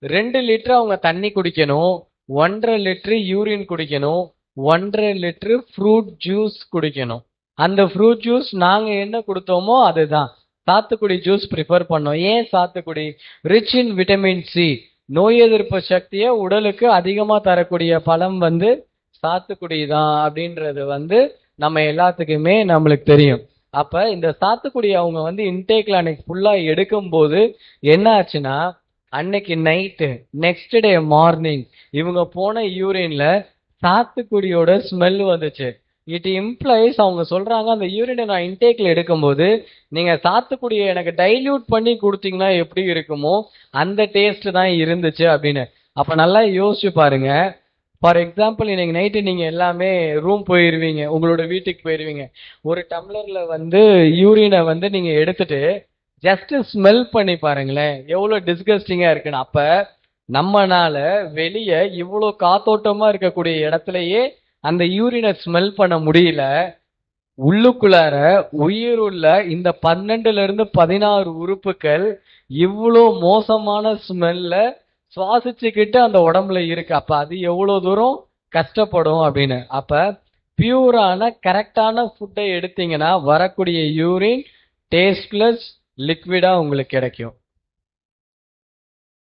2 லிட்டர் அவங்க தண்ணி குடிக்கணும், 1.5 லிட்டர் யூரின் குடிக்கணும், 1.5 லிட்டர் ஃப்ரூட் ஜூஸ் குடிக்கணும். அந்த ஃப்ரூட் ஜூஸ் நாங்க என்ன கொடுத்தோமோ அதுதான். சாத்துக்குடி ஜூஸ் ப்ரிஃபர் பண்ணோம். ஏன் சாத்துக்குடி? Rich in vitamin C. நோய் எதிர்ப்பு சக்தியை உடலுக்கு அதிகமா தரக்கூடிய பழம் வந்து சாத்துக்குடி தான் அப்படின்றது வந்து நம்ம எல்லாத்துக்குமே நம்மளுக்கு தெரியும். அப்ப இந்த சாத்துக்குடி அவங்க வந்து இன்டேக்ல அன்னைக்கு ஃபுல்லா எடுக்கும் போது என்ன ஆச்சுன்னா அன்னைக்கு நைட்டு நெக்ஸ்ட் டே மார்னிங் இவங்க போன யூரின்ல சாத்துக்குடியோட ஸ்மெல் வந்துச்சு. இட் இம்ப்ளைஸ், அவங்க சொல்றாங்க, அந்த யூரினை நான் இன்டேக்ல எடுக்கும்போது நீங்க சாத்துக்குடியை எனக்கு டைல்யூட் பண்ணி கொடுத்தீங்கன்னா எப்படி இருக்குமோ அந்த டேஸ்ட் தான் இருந்துச்சு அப்படின்னு. அப்ப நல்லா யோசிச்சு பாருங்க. ஃபார் எக்ஸாம்பிள் இன்னைக்கு நைட்டு நீங்க எல்லாமே ரூம் போயிருவீங்க, உங்களோட வீட்டுக்கு போயிருவீங்க. ஒரு டம்ளர்ல வந்து யூரினை வந்து நீங்க எடுத்துட்டு ஜஸ்ட் ஸ்மெல் பண்ணி பாருங்களேன் எவ்வளவு டிஸ்கஸ்டிங்கா இருக்குன்னு. அப்ப நம்மனால வெளியே இவ்வளோ காத்தோட்டமா இருக்கக்கூடிய இடத்துலயே அந்த யூரினை ஸ்மெல் பண்ண முடியல. உள்ளுக்குள்ளார உயிருள்ள இந்த 12ல இருந்து 16 உறுப்புகள் இவ்வளோ மோசமான ஸ்மெல்ல சுவாசிச்சுக்கிட்டு அந்த உடம்புல இருக்கு. அப்ப அது எவ்வளவு தூரம் கஷ்டப்படும் அப்படின்னு. அப்ப பியூரான கரெக்டான ஃபுட்டை எடுத்தீங்கன்னா வரக்கூடிய யூரின் டேஸ்ட்லெஸ் லிக்விடா உங்களுக்கு கிடைக்கும்.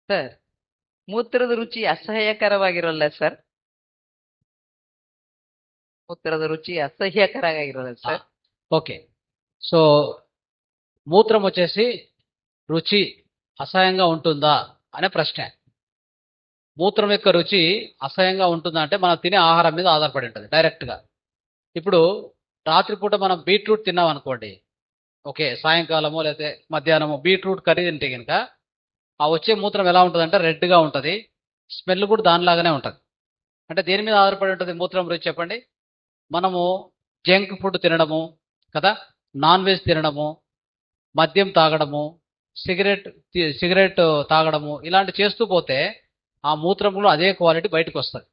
ಸರ್, ಮೂತ್ರದ ರುಚಿ ಅಸಹ್ಯಕರವಾಗಿರಲ್ಲ ಸರ್? ಮೂತ್ರದ ರುಚಿ ಅಸಹ್ಯಕರವಾಗಿರಲ್ಲ ಸರ್? ఓకే. సో మూత్రం వచ్చేసి రుచి అసహ్యంగా ఉంటుందా అనే ప్రశ్న. మూత్రం యొక్క రుచి అసహ్యంగా ఉంటుందా అంటే మనం తినే ఆహారం మీద ఆధారపడి ఉంటుంది డైరెక్ట్గా. ఇప్పుడు రాత్రిపూట మనం బీట్రూట్ తిన్నాం అనుకోండి, ఓకే, సాయంకాలమో లేకపోతే మధ్యాహ్నమో బీట్రూట్ కర్రీ తింటే కనుక ఆ వచ్చే మూత్రం ఎలా ఉంటుంది అంటే రెడ్గా ఉంటుంది, స్మెల్ కూడా దానిలాగానే ఉంటుంది. అంటే దేని మీద ఆధారపడి ఉంటుంది మూత్రం రుచి చెప్పండి? మనము జంక్ ఫుడ్ తినడము కదా, నాన్ వెజ్ తినడము, మద్యం తాగడము, సిగరెట్ తాగడము, ఇలాంటి చేస్తూ పోతే ఆ మూత్రంలో అదే క్వాలిటీ బయటకు వస్తుంది.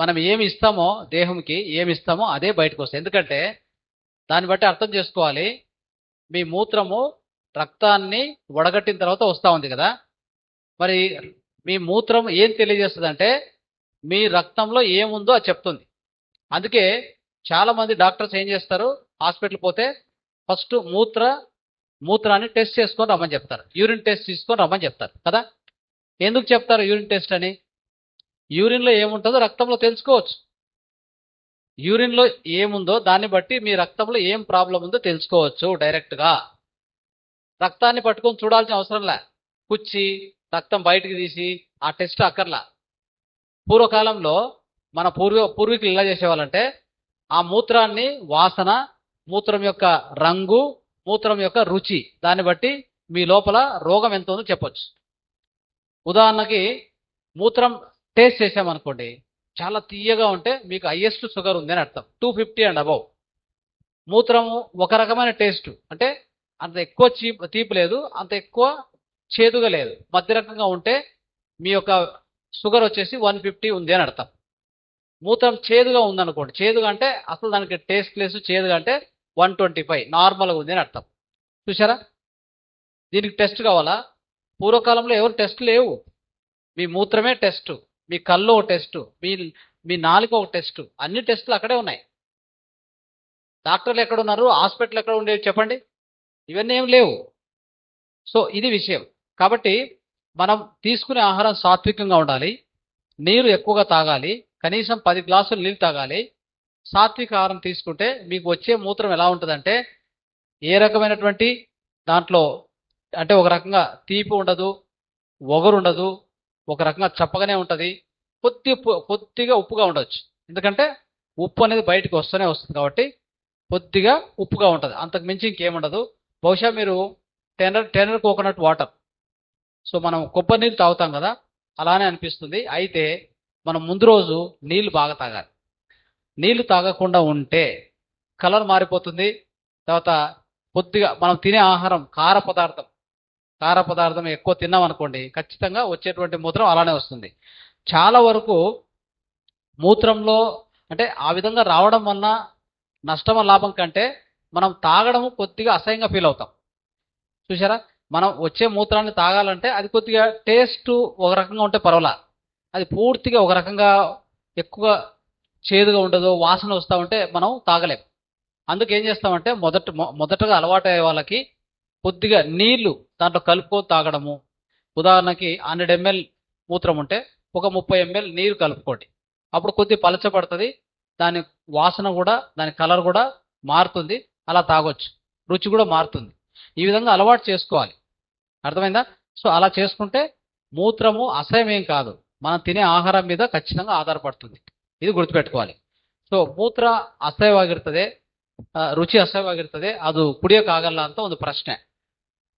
మనం ఏమి ఇస్తామో దేహంకి, ఏమి ఇస్తామో అదే బయటకు వస్తుంది. ఎందుకంటే దాన్ని బట్టి అర్థం చేసుకోవాలి, మీ మూత్రము రక్తాన్ని వడగట్టిన తర్వాత వస్తూ ఉంది కదా, మరి మీ మూత్రం ఏం తెలియజేస్తుంది అంటే మీ రక్తంలో ఏముందో అది చెప్తుంది. అందుకే చాలా మంది డాక్టర్స్ ఏం చేస్తారు, హాస్పిటల్ పోతే ఫస్ట్ మూత్రాన్ని టెస్ట్ చేసుకొని రమ్మని చెప్తారు, యూరిన్ టెస్ట్ తీసుకొని రమ్మని చెప్తారు కదా. ఎందుకు చెప్తారు యూరిన్ టెస్ట్ అని? యూరిన్లో ఏముంటుందో రక్తంలో తెలుసుకోవచ్చు. యూరిన్లో ఏముందో దాన్ని బట్టి మీ రక్తంలో ఏం ప్రాబ్లం ఉందో తెలుసుకోవచ్చు డైరెక్ట్గా. రక్తాన్ని పట్టుకొని చూడాల్సిన అవసరంలే, కుచ్చి రక్తం బయటికి తీసి ఆ టెస్ట్ అక్కర్లా. పూర్వకాలంలో మన పూర్వీకులు ఎలా చేసేవాళ్ళంటే ఆ మూత్రాన్ని వాసన, మూత్రం యొక్క రంగు, మూత్రం యొక్క రుచి, దాన్ని బట్టి మీ లోపల రోగం ఎంత ఉందో చెప్పొచ్చు. ఉదాహరణకి మూత్రం టేస్ట్ చేసామనుకోండి, చాలా తీయగా ఉంటే మీకు హైయెస్ట్ షుగర్ ఉంది అని అర్థం, 250 అండ్ అబౌవ్. మూత్రము ఒక రకమైన టేస్ట్ అంటే అంత ఎక్కువ తీపి లేదు, అంత ఎక్కువ చేదుగా లేదు, మధ్య రకంగా ఉంటే మీ యొక్క షుగర్ వచ్చేసి 150 ఉంది అని అర్థం. మూత్రం చేదుగా ఉందనుకోండి, చేదుగా అంటే అసలు దానికి టేస్ట్ లేదు, చేదుగా అంటే 125 నార్మల్గా ఉంది అని అర్థం. చూసారా, దీనికి టెస్ట్ కావాలా? పూర్వకాలంలో ఎవరు టెస్ట్ లేవు. మీ మూత్రమే టెస్ట్, మీ కళ్ళు ఒక టెస్ట్, మీ నాలుక ఒక టెస్ట్, అన్ని టెస్టులు అక్కడే ఉన్నాయి. డాక్టర్లు ఎక్కడ ఉన్నారు, హాస్పిటల్ ఎక్కడ ఉండేవి చెప్పండి? ఇవన్నీ ఏం లేవు. సో ఇది విషయం. కాబట్టి మనం తీసుకునే ఆహారం సాత్వికంగా ఉండాలి, నీరు ఎక్కువగా తాగాలి, కనీసం 10 గ్లాసులు నీళ్ళు తాగాలి. సాత్విక ఆహారం తీసుకుంటే మీకు వచ్చే మూత్రం ఎలా ఉంటుందంటే ఏ రకమైనటువంటి దాంట్లో అంటే ఒక రకంగా తీపి ఉండదు, ఒగరు ఉండదు, ఒక రకంగా చప్పగానే ఉంటుంది, కొద్దిగా ఉప్పుగా ఉండొచ్చు. ఎందుకంటే ఉప్పు అనేది బయటకు వస్తుంది కాబట్టి కొద్దిగా ఉప్పుగా ఉంటుంది, అంతకు మించి ఇంకేముండదు. బహుశా మీరు టెనర్ కోకోనట్ వాటర్, సో మనం కొబ్బరి నీళ్ళు తాగుతాం కదా, అలానే అనిపిస్తుంది. అయితే మనం ముందు రోజు నీళ్లు బాగా తాగాలి. నీళ్లు తాగకుండా ఉంటే కలర్ మారిపోతుంది. తర్వాత కొద్దిగా మనం తినే ఆహారం కార పదార్థం ఎక్కువ తిన్నాం అనుకోండి, ఖచ్చితంగా వచ్చేటువంటి మూత్రం అలానే వస్తుంది. చాలా వరకు మూత్రంలో అంటే ఆ విధంగా రావడం వలన నష్టం లాభం కంటే మనం తాగడము కొద్దిగా అసహ్యంగా ఫీల్ అవుతాం. చూసారా, మనం వచ్చే మూత్రాన్ని తాగాలంటే అది కొద్దిగా టేస్ట్ ఒక రకంగా ఉంటే పర్వాలా, అది పూర్తిగా ఒక రకంగా ఎక్కువ చేదుగా ఉండదు, వాసన వస్తూ ఉంటే మనం తాగలేం. అందుకు ఏం చేస్తామంటే మొదటగా అలవాటు అయ్యే వాళ్ళకి కొద్దిగా నీళ్లు దాంట్లో కలుపుకొని తాగడము. ఉదాహరణకి 100 ml మూత్రం ఉంటే ఒక 30 ml నీరు కలుపుకోండి, అప్పుడు కొద్ది పలచబడుతుంది, దాని వాసన కూడా దాని కలర్ కూడా మారుతుంది, అలా తాగొచ్చు, రుచి కూడా మారుతుంది. ఈ విధంగా అలవాటు చేసుకోవాలి, అర్థమైందా? సో అలా చేసుకుంటే మూత్రము అసహ్యం ఏం కాదు, మనం తినే ఆహారం మీద ఖచ్చితంగా ಆಧಾರಪಡ್ತದೆ. ಇದು ಗುರುತುపెట్టుకోవాలి. ಸೊ ಮೂತ್ರ ಅಸಹ್ಯವಾಗಿರ್ತದೆ, ರುಚಿ ಅಸಹ್ಯವಾಗಿರ್ತದೆ, ಅದು ಕುಡಿಯೋಕ್ಕಾಗಲ್ಲ ಅಂತ ಒಂದು ಪ್ರಶ್ನೆ.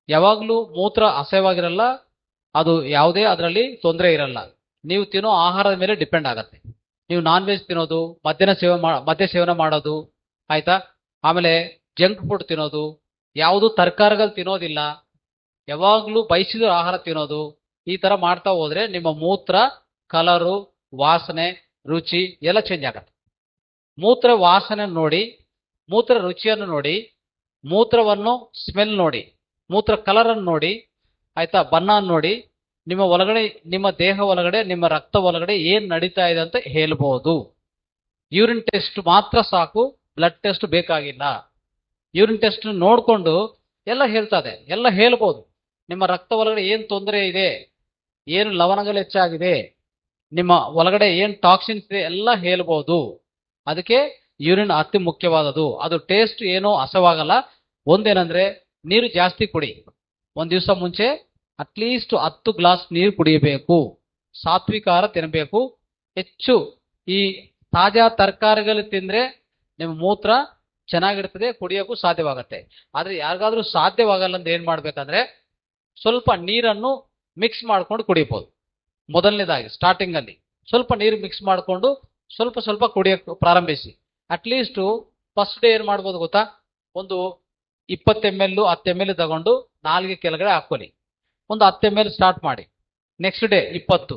ಯಾವಾಗಲೂ ಮೂತ್ರ ಅಸಹ್ಯವಾಗಿರಲ್ಲ, ಅದು ಯಾವುದೇ ಅದರಲ್ಲಿ ತೊಂದರೆ ಇರಲ್ಲ, ನೀವು ತಿನ್ನೋ ಆಹಾರದ ಮೇಲೆ ಡಿಪೆಂಡ್ ಆಗುತ್ತೆ. ನೀವು ನಾನ್ ವೆಜ್ ತಿನ್ನೋದು, ಮದ್ಯ ಸೇವನೆ ಮಾಡೋದು ಆಯ್ತಾ, ಆಮೇಲೆ ಜಂಕ್ ಫುಡ್ ತಿನ್ನೋದು, ಯಾವುದು ತರಕಾರಿಗಳು ತಿನ್ನೋದಿಲ್ಲ, ಯಾವಾಗಲೂ ಬಯಸಿದ ಆಹಾರ ತಿನ್ನೋದು, ಈ ತರ ಮಾಡ್ತಾ ಹೋದ್ರೆ ನಿಮ್ಮ ಮೂತ್ರ ಕಲರು, ವಾಸನೆ, ರುಚಿ ಎಲ್ಲ ಚೇಂಜ್ ಆಗುತ್ತೆ. ಮೂತ್ರ ವಾಸನೆ ನೋಡಿ, ಮೂತ್ರ ರುಚಿಯನ್ನು ನೋಡಿ, ಮೂತ್ರವನ್ನು ಸ್ಮೆಲ್ ನೋಡಿ, ಮೂತ್ರ ಕಲರ್ ಅನ್ನು ನೋಡಿ ಆಯ್ತಾ, ಬಣ್ಣ ನೋಡಿ, ನಿಮ್ಮ ಒಳಗಡೆ, ನಿಮ್ಮ ದೇಹ ಒಳಗಡೆ, ನಿಮ್ಮ ರಕ್ತ ಒಳಗಡೆ ಏನ್ ನಡೀತಾ ಇದೆ ಅಂತ ಹೇಳ್ಬೋದು. ಯೂರಿನ್ ಟೆಸ್ಟ್ ಮಾತ್ರ ಸಾಕು, ಬ್ಲಡ್ ಟೆಸ್ಟ್ ಬೇಕಾಗಿಲ್ಲ. ಯೂರಿನ್ ಟೆಸ್ಟ್ ನೋಡ್ಕೊಂಡು ಎಲ್ಲ ಹೇಳ್ತದೆ, ಎಲ್ಲ ಹೇಳ್ಬೋದು. ನಿಮ್ಮ ರಕ್ತ ಒಳಗಡೆ ಏನು ತೊಂದರೆ ಇದೆ, ಏನು ಲವಣಗಳು ಹೆಚ್ಚಾಗಿದೆ, ನಿಮ್ಮ ಒಳಗಡೆ ಏನು ಟಾಕ್ಸಿನ್ಸ್ ಇದೆ ಎಲ್ಲ ಹೇಳ್ಬೋದು. ಅದಕ್ಕೆ ಯೂರಿನ್ ಅತಿ ಮುಖ್ಯವಾದದ್ದು. ಅದು ಟೇಸ್ಟ್ ಏನೋ ಅಸವಾಗಲ್ಲ. ಒಂದೇನಂದ್ರೆ ನೀರು ಜಾಸ್ತಿ ಕುಡಿ. ಒಂದು ದಿವಸ ಮುಂಚೆ ಅಟ್ಲೀಸ್ಟ್ 10 ಗ್ಲಾಸ್ ನೀರು ಕುಡಿಯಬೇಕು. ಸಾತ್ವಿಕ ಆಹಾರ ತಿನ್ನಬೇಕು. ಹೆಚ್ಚು ಈ ತಾಜಾ ತರಕಾರಿಗಳು ತಿಂದ್ರೆ ನಿಮ್ಮ ಮೂತ್ರ ಚೆನ್ನಾಗಿರ್ತದೆ, ಕುಡಿಯೋಕ್ಕೂ ಸಾಧ್ಯವಾಗುತ್ತೆ. ಆದರೆ ಯಾರಿಗಾದ್ರೂ ಸಾಧ್ಯವಾಗಲ್ಲ ಅಂದ್ರೆ ಏನು ಮಾಡಬೇಕಂದ್ರೆ ಸ್ವಲ್ಪ ನೀರನ್ನು ಮಿಕ್ಸ್ ಮಾಡ್ಕೊಂಡು ಕುಡಿಯಬಹುದು. ಮೊದಲನೇದಾಗಿ ಸ್ಟಾರ್ಟಿಂಗ್ ಅಲ್ಲಿ ಸ್ವಲ್ಪ ನೀರು ಮಿಕ್ಸ್ ಮಾಡಿಕೊಂಡು ಸ್ವಲ್ಪ ಸ್ವಲ್ಪ ಕುಡಿಯೋಕ್ಕೆ ಪ್ರಾರಂಭಿಸಿ. ಅಟ್ಲೀಸ್ಟ್ ಫಸ್ಟ್ ಡೇ ಏನು ಮಾಡ್ಬೋದು ಗೊತ್ತಾ, ಒಂದು 20 ml 10 ml ತಗೊಂಡು ನಾಲ್ಗೆ ಕೆಳಗಡೆ ಹಾಕೊಳ್ಳಿ. ಒಂದು 10 ml ಸ್ಟಾರ್ಟ್ ಮಾಡಿ, ನೆಕ್ಸ್ಟ್ ಡೇ 20,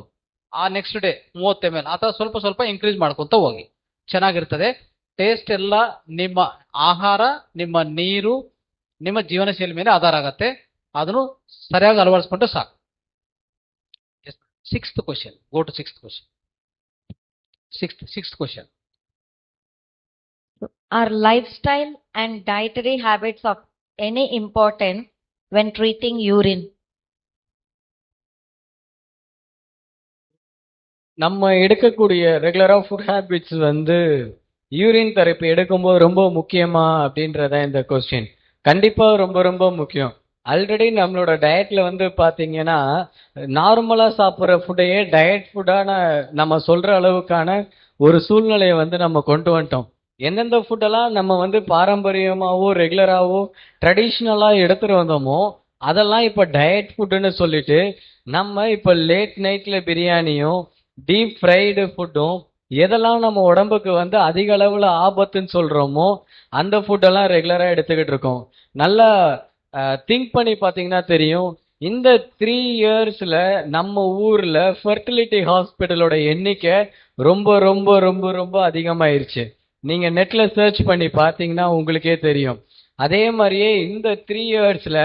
ಆ ನೆಕ್ಸ್ಟ್ ಡೇ 30 ml, ಅಥವಾ ಸ್ವಲ್ಪ ಸ್ವಲ್ಪ ಇನ್ಕ್ರೀಸ್ ಮಾಡ್ಕೊತ ಹೋಗಿ. ಚೆನ್ನಾಗಿರ್ತದೆ. ಟೇಸ್ಟ್ ಎಲ್ಲ ನಿಮ್ಮ ಆಹಾರ, ನಿಮ್ಮ ನೀರು, ನಿಮ್ಮ ಜೀವನ ಶೈಲಿ ಮೇಲೆ ಆಧಾರ ಆಗತ್ತೆ. ಅದನ್ನು ಸರಿಯಾಗಿ ಅಳವಡಿಸ್ಕೊಂಡ್ರೆ ಸಾಕು. Sixth question. Go to sixth question. Sixth question. Are lifestyle and dietary habits of any importance when treating urine? நம்ம எடுக்கக்கூடிய ரெகுலரா ஃபுட் ஹேபிட்ஸ் வந்து யூரின் தெரப்பி எடுக்கும்போது ரொம்ப முக்கியமா அப்படின்றத இந்த கொஸ்டின். கண்டிப்பா ரொம்ப ரொம்ப முக்கியம். ஆல்ரெடி நம்மளோட டயட்ல வந்து பாத்தீங்கன்னா நார்மலா சாப்பிட்ற ஃபுட்டையே டயட் ஃபுட்டான நம்ம சொல்ற அளவுக்கான ஒரு சூழ்நிலையை வந்து நம்ம கொண்டு வந்துட்டோம். எந்தெந்த ஃபுட்டெல்லாம் நம்ம வந்து பாரம்பரியமாவோ ரெகுலராவோ ட்ரெடிஷ்னலா எடுத்துட்டு வந்தோமோ அதெல்லாம் இப்ப டயட் ஃபுட்டுன்னு சொல்லிட்டு நம்ம இப்ப லேட் நைட்ல பிரியாணியும் டீப் ஃப்ரைடு ஃபுட்டும் எதெல்லாம் நம்ம உடம்புக்கு வந்து அதிக அளவுல ஆபத்துன்னு சொல்றோமோ அந்த ஃபுட்டெல்லாம் ரெகுலரா எடுத்துக்கிட்டு இருக்கோம். நல்லா திங்க் பண்ணி பார்த்தீங்கன்னா தெரியும். இந்த 3 இயர்ஸ்ல நம்ம ஊர்ல ஃபெர்டிலிட்டி ஹாஸ்பிட்டலோட எண்ணிக்கை ரொம்ப ரொம்ப ரொம்ப ரொம்ப அதிகமாயிருச்சு. நீங்க நெட்ல சர்ச் பண்ணி பார்த்தீங்கன்னா உங்களுக்கே தெரியும். அதே மாதிரியே இந்த 3 இயர்ஸ்ல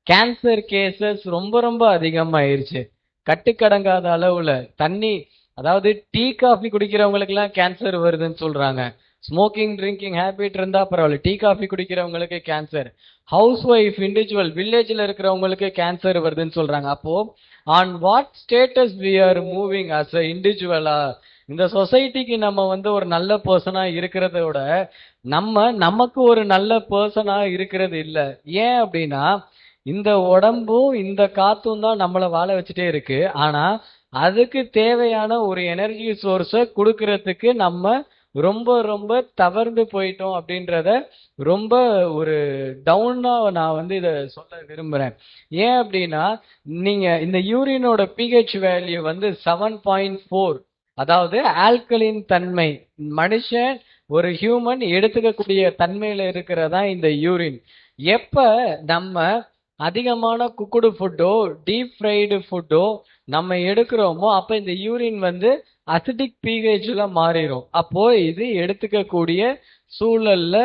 கேன்சர் கேசஸ் ரொம்ப ரொம்ப அதிகமாயிருச்சு. கட்டுக்கடங்காத அளவுல தண்ணி, அதாவது டீ காஃபி குடிக்கிறவங்களுக்குலாம் கேன்சர் வருதுன்னு சொல்றாங்க. ஸ்மோக்கிங் ட்ரிங்கிங் ஹேபிட் இருந்தா பரவாயில்ல, டீ காஃபி குடிக்கிறவங்களுக்கு கேன்சர், ஹவுஸ் ஒய்ஃப் இண்டிவிஜுவல் வில்லேஜ்ல இருக்கிறவங்களுக்கு கேன்சர் வருதுன்னு சொல்றாங்க. அப்போ on what status we are moving as a இண்டிவிஜுவலா? இந்த சொசைட்டிக்கு நம்ம வந்து ஒரு நல்ல பர்சனா இருக்கிறத விட நமக்கு ஒரு நல்ல பர்சனா இருக்கிறது இல்ல. ஏன் அப்படின்னா இந்த உடம்பும் இந்த காத்தும் தான் நம்மளை வாழ வச்சுட்டே இருக்கு. ஆனா அதுக்கு தேவையான ஒரு எனர்ஜி சோர்ஸை கொடுக்கறதுக்கு நம்ம ரொம்ப ரொம்ப தவறுந்து போயிட்டோம் அப்படின்றத ரொம்ப ஒரு டவுனா நான் வந்து இதை சொல்ல விரும்புறேன். ஏன் அப்படின்னா நீங்க இந்த யூரினோட பிஹெச் வேல்யூ வந்து 7.4, அதாவது ஆல்கலின் தன்மை, மனுஷன் ஒரு ஹியூமன் எடுத்துக்கக்கூடிய தன்மையில இருக்கிறதா இந்த யூரின். எப்ப நம்ம அதிகமான குக்குடு ஃபுட்டோ டீப் ஃப்ரைடு ஃபுட்டோ நம்ம எடுக்கிறோமோ அப்ப இந்த யூரின் வந்து அசிடிக் பிஹெச்ல மாறிடும். அப்போ இது எடுத்துக்கக்கூடிய சூழல்ல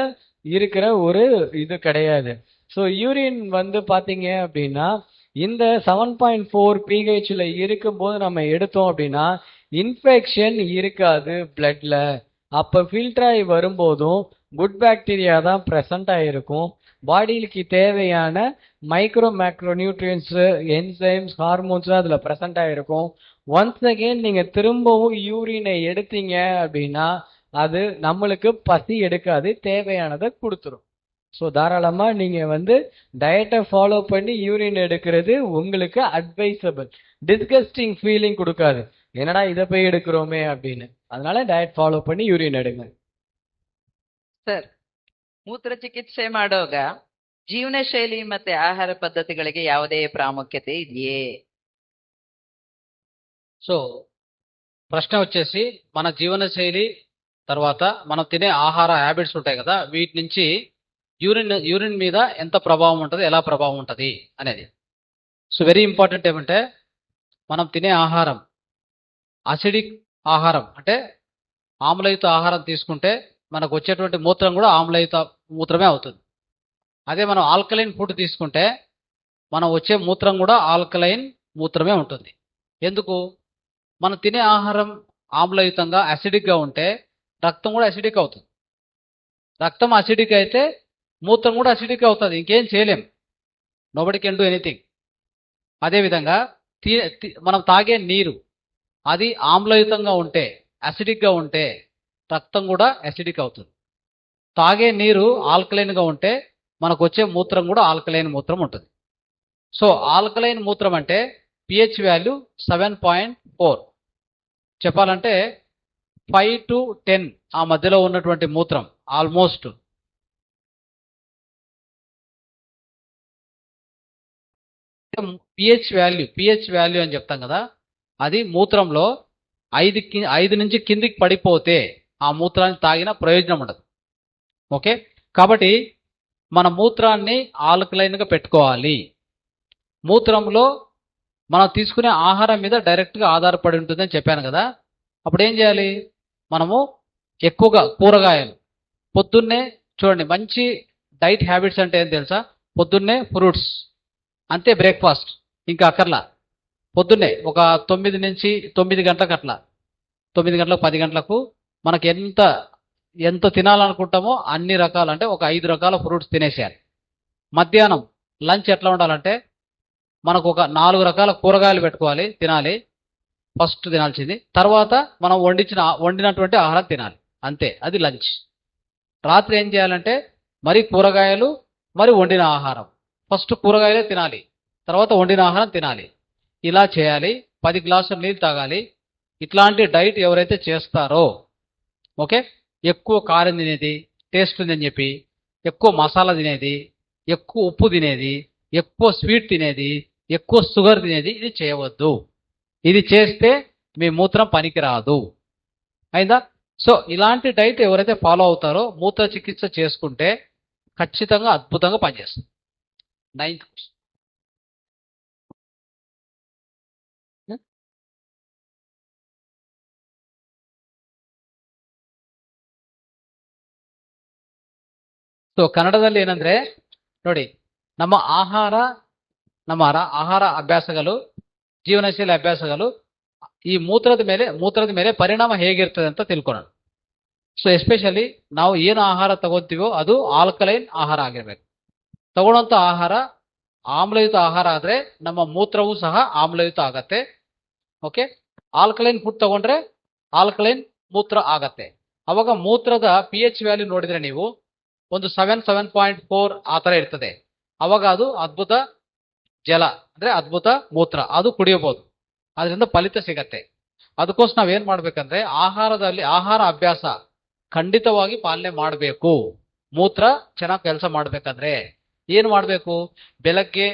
இருக்கிற ஒரு இது கிடையாது. ஸோ யூரின் வந்து பாத்தீங்க அப்படின்னா இந்த 7.4 பிஹெச்ல இருக்கும்போது நம்ம எடுத்தோம் அப்படின்னா இன்ஃபெக்ஷன் இருக்காது பிளட்ல. அப்ப ஃபில்டர் ஆகி வரும்போதும் குட் பாக்டீரியா தான் ப்ரெசண்ட் ஆகிருக்கும். பாடிக்கு தேவையான micro macro nutrients, enzymes, hormones அதுல ப்ரெசண்ட் ஆகிருக்கும். ஒன்ஸ் அகெயின் நீங்க திரும்பவும் யூரினை எடுத்தீங்க அப்படின்னா அது நம்மளுக்கு பசி எடுக்காது, தேவையானதை கொடுத்துரும். ஸோ தாராளமா நீங்க வந்து டயட்டை ஃபாலோ பண்ணி யூரின் எடுக்கிறது உங்களுக்கு அட்வைசபிள். டிஸ்கஸ்டிங் ஃபீலிங் கொடுக்காது, என்னடா இதை போய் எடுக்கிறோமே அப்படின்னு. அதனால டயட் ஃபாலோ பண்ணி யூரின் எடுங்க. ಸರ್, ಮೂತ್ರ ಚಿಕಿತ್ಸೆ ಮಾಡುವಾಗ ಜೀವನ ಶೈಲಿ ಮತ್ತೆ ಆಹಾರ ಪದ್ಧತಿಗಳಿಗೆ ಯಾವುದೇ ಪ್ರಾಮುಖ್ಯತೆ ಇದೆಯೇ? సో ప్రశ్న వచ్చేసి మన జీవన శైలి తర్వాత మనం తినే ఆహార హ్యాబిట్స్ ఉంటాయి కదా, వీటి నుంచి యూరిన్ మీద ఎంత ప్రభావం ఉంటుంది, ఎలా ప్రభావం ఉంటుంది అనేది. సో వెరీ ఇంపార్టెంట్ ఏమంటే మనం తినే ఆహారం అసిడిక్ ఆహారం అంటే ఆమ్లయుత ఆహారం తీసుకుంటే మనకు వచ్చేటువంటి మూత్రం కూడా ఆమ్లయుత మూత్రమే అవుతుంది. అదే మనం ఆల్కలైన్ ఫుడ్ తీసుకుంటే మనం వచ్చే మూత్రం కూడా ఆల్కలైన్ మూత్రమే ఉంటుంది. ఎందుకు? మనం తినే ఆహారం ఆమ్లయుతంగా అసిడిక్గా ఉంటే రక్తం కూడా అసిడిక్ అవుతుంది. రక్తం అసిడిక్ అయితే మూత్రం కూడా అసిడిక్ అవుతుంది. ఇంకేం చేయలేం, నోబడి కెన్ డూ ఎనీథింగ్. అదేవిధంగా మనం తాగే నీరు అది ఆమ్లయుతంగా ఉంటే, అసిడిక్గా ఉంటే రక్తం కూడా అసిడిక్ అవుతుంది. తాగే నీరు ఆల్కలైన్గా ఉంటే మనకు వచ్చే మూత్రం కూడా ఆల్కలైన్ మూత్రం ఉంటుంది. సో ఆల్కలైన్ మూత్రం అంటే పిహెచ్ వాల్యూ 7.4. చెప్పాలంటే 5 to 10 ఆ మధ్యలో ఉన్నటువంటి మూత్రం ఆల్మోస్ట్. పిహెచ్ వాల్యూ అని చెప్తాం కదా, అది మూత్రంలో 5 నుంచి కిందికి పడిపోతే ఆ మూత్రాన్ని తాగిన ప్రయోజనం ఉండదు. ఓకే, కాబట్టి మన మూత్రాన్ని ఆల్కలైన్గా పెట్టుకోవాలి. మూత్రంలో మనం తీసుకునే ఆహారం మీద డైరెక్ట్గా ఆధారపడి ఉంటుందని చెప్పాను కదా. అప్పుడు ఏం చేయాలి? మనము ఎక్కువగా కూరగాయలు పొద్దున్నే చూడండి, మంచి డైట్ హ్యాబిట్స్ అంటే ఏం తెలుసా? పొద్దున్నే ఫ్రూట్స్ అంతే, బ్రేక్ఫాస్ట్ ఇంకా అక్కర్లా. పొద్దున్నే ఒక 9 నుంచి 9 గంటలకు అట్లా 9 గంటలకు 10 గంటలకు మనకి ఎంత తినాలనుకుంటామో అన్ని రకాలు అంటే ఒక 5 రకాల ఫ్రూట్స్ తినేసేయాలి. మధ్యాహ్నం లంచ్ ఎట్లా ఉండాలంటే మనకు ఒక 4 రకాల కూరగాయలు పెట్టుకోవాలి, తినాలి. ఫస్ట్ తినాల్సింది. తర్వాత మనం వండినటువంటి ఆహారం తినాలి. అంతే, అది లంచ్. రాత్రి ఏం చేయాలంటే మరి కూరగాయలు మరి వండిన ఆహారం. ఫస్ట్ కూరగాయలే తినాలి, తర్వాత వండిన ఆహారం తినాలి. ఇలా చేయాలి. 10 గ్లాసులు నీళ్ళు తాగాలి. ఇట్లాంటి డైట్ ఎవరైతే చేస్తారో ఓకే, ఎక్కువ కారం తినేది, టేస్ట్ ఉందని చెప్పి ఎక్కువ మసాలా తినేది, ఎక్కువ ఉప్పు తినేది, ఎక్కువ స్వీట్ తినేది, ఎక్కువ షుగర్ తినేది ఇది చేయవద్దు. ఇది చేస్తే మీ మూత్రం పనికిరాదు. అయిందా? సో ఇలాంటి డైట్ ఎవరైతే ఫాలో అవుతారో మూత్ర చికిత్స చేసుకుంటే ఖచ్చితంగా అద్భుతంగా పనిచేస్తుంది. 9th question. ಸೊ ಕನ್ನಡದಲ್ಲಿ ಏನಂದ್ರೆ ನೋಡಿ, ನಮ್ಮ ಆಹಾರ ಅಭ್ಯಾಸಗಳು, ಜೀವನಶೈಲಿ ಅಭ್ಯಾಸಗಳು ಈ ಮೂತ್ರದ ಮೇಲೆ ಪರಿಣಾಮ ಹೇಗಿರ್ತದೆ ಅಂತ ತಿಳ್ಕೊಳ್ಳೋಣ. ಸೊ ಎಸ್ಪೆಷಲಿ ನಾವು ಏನು ಆಹಾರ ತಗೋತೀವೋ ಅದು ಆಲ್ಕಲೈನ್ ಆಹಾರ ಆಗಿರ್ಬೇಕು. ತಗೊಳ್ಳೋಂಥ ಆಹಾರ ಆಮ್ಲಯುತ ಆಹಾರ ಆದ್ರೆ ನಮ್ಮ ಮೂತ್ರವೂ ಸಹ ಆಮ್ಲಯುತ ಆಗತ್ತೆ. ಓಕೆ, ಆಲ್ಕಲೈನ್ ಫುಡ್ ತಗೊಂಡ್ರೆ ಆಲ್ಕಲೈನ್ ಮೂತ್ರ ಆಗತ್ತೆ. ಅವಾಗ ಮೂತ್ರದ pH ವ್ಯಾಲ್ಯೂ ನೋಡಿದ್ರೆ ನೀವು ಒಂದು 7.4 ಆ ಥರ ಇರ್ತದೆ. ಅವಾಗ ಅದು ಅದ್ಭುತ ಜಲ ಅಂದ್ರೆ ಅದ್ಭುತ ಮೂತ್ರ, ಅದು ಕುಡಿಯಬಹುದು. ಅದರಿಂದ ಫಲಿತ ಸಿಗತ್ತೆ. ಅದಕ್ಕೋಸ್ಕರ ನಾವೇನ್ ಮಾಡ್ಬೇಕಂದ್ರೆ ಆಹಾರ ಅಭ್ಯಾಸ ಖಂಡಿತವಾಗಿ ಪಾಲನೆ ಮಾಡಬೇಕು. ಮೂತ್ರ ಚೆನ್ನಾಗಿ ಕೆಲಸ ಮಾಡ್ಬೇಕಂದ್ರೆ ಏನ್ ಮಾಡ್ಬೇಕು? ಬೆಳಗ್ಗೆ